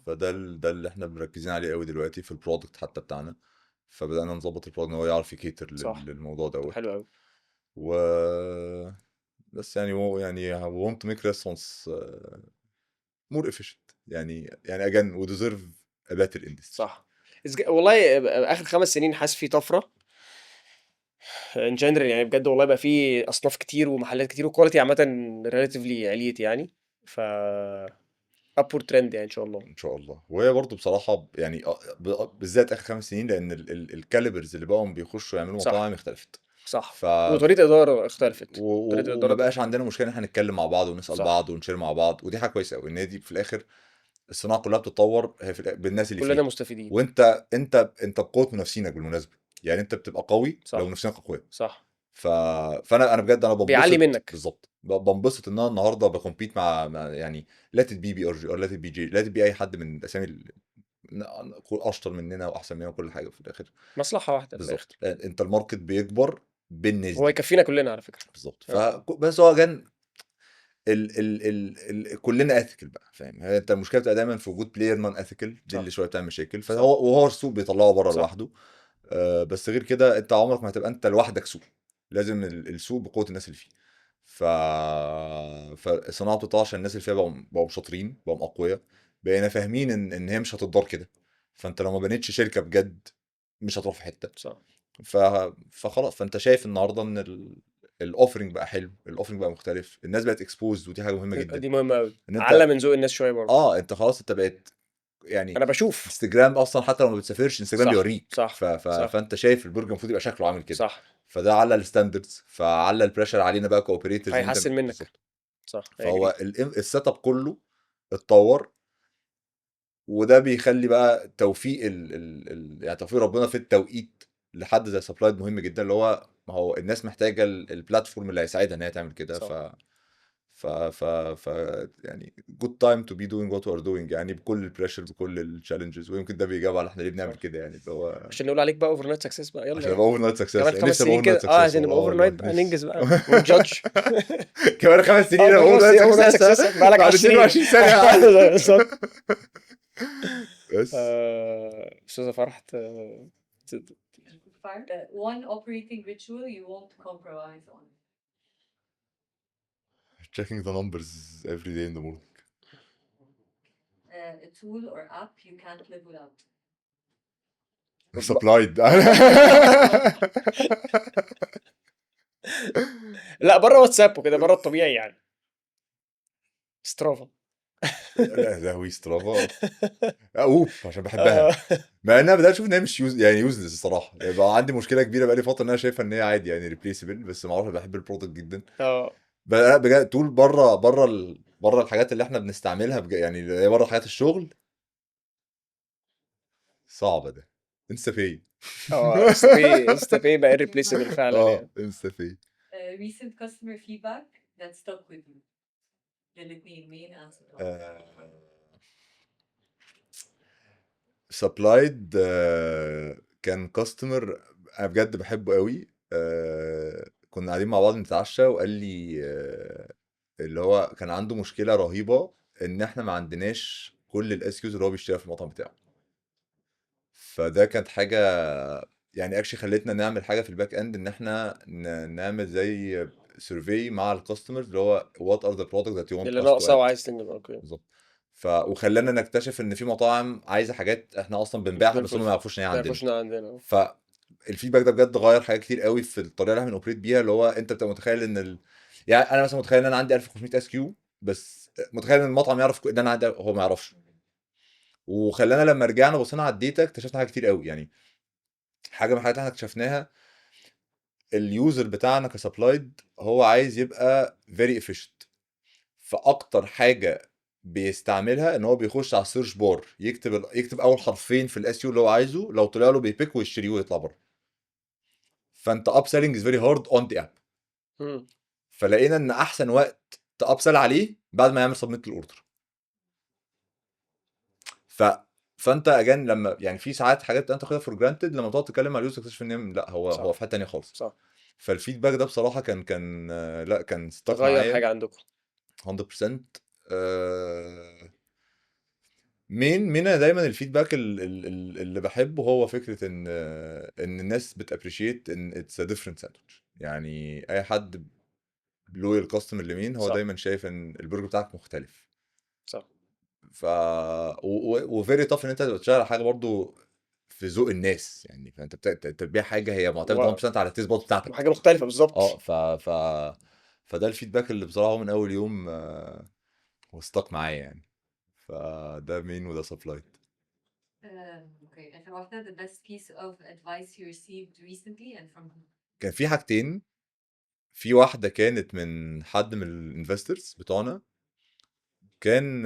فده اللي احنا مركزين عليه قوي دلوقتي في البرودكت حتى بتاعنا. فبدانا نظبط البرودكت ان هو يعرف يكيتر للموضوع دوت. حلو قوي. و بس يعني هو يعني want to make restaurants more efficient يعني again we deserve a better industry. صح. والله اخر 5 سنين حاسس في طفره ان جنرال، يعني بجد والله بقى في اصناف كتير ومحلات كتير والكواليتي عامه ريلاتيفلي عليت يعني. ف upward trend يعني ان شاء الله. ان شاء الله. وهي برضو بصراحه يعني بالذات اخر 5 سنين لان الكاليبرز اللي بقوا بيخشوا يعملوا صح مطاعم اختلفت. صح. ف وطريقه اداره اختلفت. طريقه وما الاداره بقاش عندنا مشكله ان احنا نتكلم مع بعض ونسال صح. بعض ونشير مع بعض، ودي حاجه كويسه قوي ان دي في الاخر الصناعه كلها بتتطور هي بالناس اللي كلنا فيها. مستفيدين. وانت بقوه منافسينك بالمناسبه، يعني انت بتبقى قوي لو صح منافسينك اقوياء. صح. ف... فانا بجد انا بيعلي بنبسط منك. بالظبط، بنبسط ان انا النهارده بكمبيت مع يعني لا تبي بي ار جي او لا تبي جي لا تبي اي حد من الاسامي اشطر مننا واحسن مننا وكل حاجه في الاخر. مصلحه واحده في الاخر. بالظبط انت الماركت بيكبر بالناس هو دي. يكفينا كلنا على فكره. بالظبط. اه بس هو كان كلنا اثيكال بقى، فاهم؟ انت المشكله بتبقى دايما في وجود بلاير نون اثيكال، دي اللي صح شويه بتعمل مشاكل. صح وهو السوق بيطلعه بره صح. لوحده. بس غير كده انت عمرك ما هتبقى انت لوحدك سوق، لازم السوق بقوه الناس اللي فيه. ف فالصناعه بتطلع عشان الناس اللي فيها بقوا شاطرين، بقوا اقوياء، بقينا فاهمين ان هي مش هتتدار كده. فانت لو ما بنيتش شركه بجد مش هتروح في حته. صح ف... فخلاص، فانت شايف النهارده ان الاوفرنج بقى حلو، الاوفرنج بقى مختلف، الناس بقت اكسبوزد، ودي حاجه مهمه جدا. دي مهمه قوي. ان على انت من ذوق الناس شويه برضه. انت خلاص انت بقيت يعني انا بشوف. انستجرام اصلا حتى لو ما بتسافرش انستجرام صح بيوريك. صح صح فانت شايف البرجر المفروض يبقى شكله عامل كده. صح. فده على الستاندردز، فعلى البريشر علينا بقى كوبريتورز ان انت هيحسن منك. بالظبط. صح I فهو agree. السيت اب كله اتطور، وده بيخلي بقى توفيق يعني توفيق ربنا في التوقيت لحد زي سبلايد مهم جدا، اللي هو ما هو الناس محتاجه البلاتفورم اللي هيساعدها ان هي تعمل كده. صح. ف يعني good time to be doing what we are doing، يعني بكل البريشر بكل التشالنجز. ويمكن ده بيجاوب على احنا ليه بنعمل صح كده، يعني اللي هو عشان نقول عليك بقى اوفر نايت سكسس بقى، يلا عشان يلا. ابقى اوفر نايت سكسس. كمان يعني 5 نفسي ابقى سنين اوفر نايت كده سكسس عشان نبقى اوفر والله نايت بقى نفسي. ننجز بقى ونجادج. كمان 5 سنين اه ابقى كمان اوفر 5 سنين اوفر نايت نايت سكسس سكسس بقالك بعد 10 22 سنين. سنه. بالظبط. بس استاذه فرح One operating ritual you won't compromise on. checking the numbers every day in the morning. A tool or app you can't live without. supplied. لا بره واتساب وكده، بره الطبيعي يعني. سترافا. لا ده هو سترافا اوف عشان بحبها، مع انها بدات اشوف ان هي مش يعني يوزلس الصراحه. يعني بقى عندي مشكله كبيره بقالي فتره ان انا شايفها ان هي عادي يعني ريبليسبل، بس ما اعرفش بحب البرودكت جدا. اه بقى بجد طول بره الحاجات اللي احنا بنستعملها يعني اللي هي بره حياه الشغل صعبه. ده انستا باي. انستا باي بقى ريبليسبل فعلا يعني. انستا باي. Recent customer feedback that stuck with you. للاتنين main and supply. سبلايد كان كاستمر انا بجد بحبه قوي. كنا قاعدين مع بعض نتعشى وقال لي اللي هو كان عنده مشكله رهيبه ان احنا ما عندناش كل الاس كيوز اللي هو بيشتريها في المطعم بتاعه. فده كانت حاجه يعني اكشلي خلتنا نعمل حاجه في الباك اند، ان احنا نعمل زي سيرفي مع الكاستمرز اللي هو وات ار ذا برودكت ذات يو ونت اللي اس تو ناقصه اد. وعايز تنجز. اوكي. بالظبط. وخلانا نكتشف ان في مطاعم عايزه حاجات احنا اصلا بنبيعها بس هم ما يعرفوش ان هي ما عندنا. يعرفوش ان عندنا. فالفيدباك ده بجد غير حاجات كتير قوي في الطريقه اللي احنا بنوبريت بيها، اللي هو انت بتبقى متخيل ان يعني انا مثلا متخيل ان انا عندي 1500 اس كيو، بس متخيل ان المطعم يعرف ان انا عندي، هو ما يعرفش. وخلانا لما رجعنا بصينا على الداتا اكتشفنا حاجات كتير قوي. يعني حاجه من الحاجات اللي احنا اكتشفناها اليوزر بتاعنا كسبلايد هو عايز يبقى فيري efficient. فاكتر حاجه بيستعملها ان هو بيخش على السيرش بار يكتب اول حرفين في الاس يو اللي هو عايزه، لو طلع له بيبيك ويشتريه ويطلع بره. فانت اب سيلينج از فيري هارد اون ذا اب. فلقينا ان احسن وقت تاب سيل عليه بعد ما يعمل سبميت للاوردر. فانت اجان لما يعني في ساعات حاجات انت تاخدها فور جرانتد، لما تقعد تتكلم مع اليوزر تكتشف ان لا هو صح. هو في حته ثانيه خالص. صح. فالفيدباك ده بصراحه كان لا كان ستاك غير معايا حاجه عندكم 100%. من دايما الفيدباك اللي بحبه هو فكره ان الناس بتابريشيت ان اتس ا ديفرنت ساندوتش. يعني اي حد لويال كاستمر لمين هو صح. دايما شايف ان البرجر بتاعك مختلف. صح. ف وفيري تاف ان انت تبقى تشتغل على حاجه برضو في ذوق الناس يعني. فانت انت بتبيع حاجه هي معتمده 100% على التيست باد بتاعتك. وحاجه مختلفه بالظبط. اه فده الفيدباك اللي بصراحه هو من اول يوم واستاك معايا يعني. فده مين وده سبلايت. Okay, آخر واحدة the best piece of advice you received recently and from whom? كان في حاجتين. في واحده كانت من حد من الانفسترز بتوعنا. كان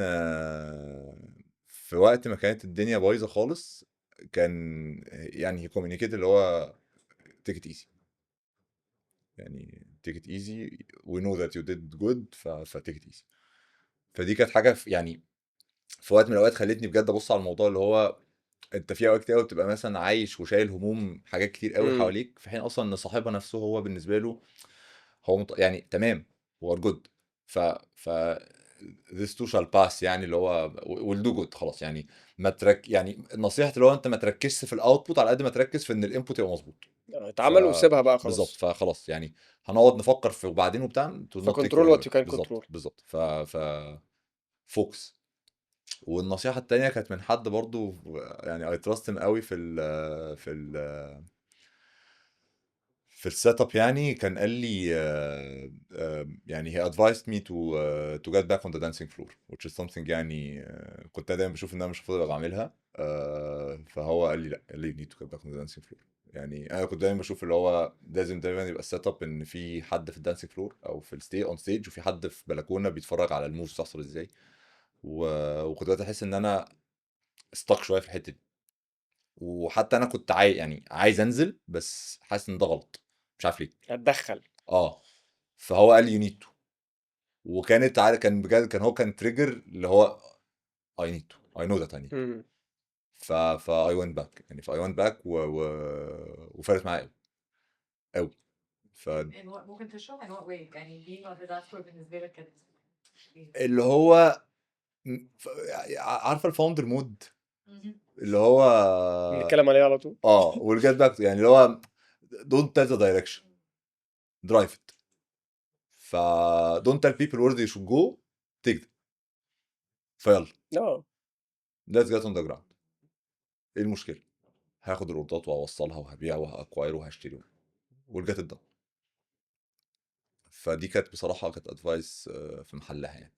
في وقت ما كانت الدنيا بايظه خالص. كان يعني كوميونيكيت اللي هو take it easy. يعني take it easy we know that you did good ف take it easy. فدي كانت حاجه يعني في وقت من الاوقات خلتني بجد ابص على الموضوع اللي هو انت في اوقات كتير قوي بتبقى مثلا عايش وشايل هموم حاجات كتير قوي مم. حواليك في حين اصلا ان صاحبها نفسه هو بالنسبه له هو يعني تمام هو جود. ف this too shall pass يعني اللي هو will do good خلاص يعني. ما يعني نصيحة اللي هو انت ما تركزش في الاوتبوت على قد ما تركز في ان الانبوت يبقى مظبوط. اتعمل وسيبها بقى بالظبط خلاص. فخلاص يعني هنقعد نفكر في وبعدين وبتاع to not take فكنترول forever. وات يو كان بالظبط كنترول. بالظبط فوكس. والنصيحة التانية كانت من حد برضو يعني اي تراست قوي في السيت اب يعني. كان قال لي يعني he advised me to get back on the dancing floor which is something يعني كنت دايما بشوف ان انا مش المفروض ابقى بعملها. فهو قال لي لا قال لي you need to get back on the dancing floor. يعني انا كنت دايما بشوف اللي هو لازم دايما يبقى السيت اب ان في حد في الدانسينج فلور او في الستي اون ستيج وفي حد في بلكونه بيتفرج على الموفز بتحصل ازاي. وكنت بدات احس ان انا استك شويه في الحته دي. وحتى انا كنت يعني عايز انزل بس حاسس ان ده غلط مش عارف ليه. اتدخل. فهو قال لي يو نيد تو. وكانت عارف كان بجد كان هو كان تريجر اللي هو اي نيد تو اي نو ذات اي نيد تو. مم. فا اي ونت باك يعني فاي ونت باك وفرقت معايا قوي. In what ممكن تشرح in what way يعني being on the dashboard بالنسبة لك كانت إيه؟ اللي هو عارفه الفاوندر مود مهم. اللي هو بنتكلم عليه على طول. والجيت باك يعني اللي هو don't tell the direction drive it. ف don't tell people where they should go take them. فيلا اه let's get on the ground. ايه المشكله؟ هاخد الاوردرات وهوصلها وهبيع وهاكواير وهشتري والجت الدن. فدي كانت بصراحه كانت ادفايس في محلها يعني.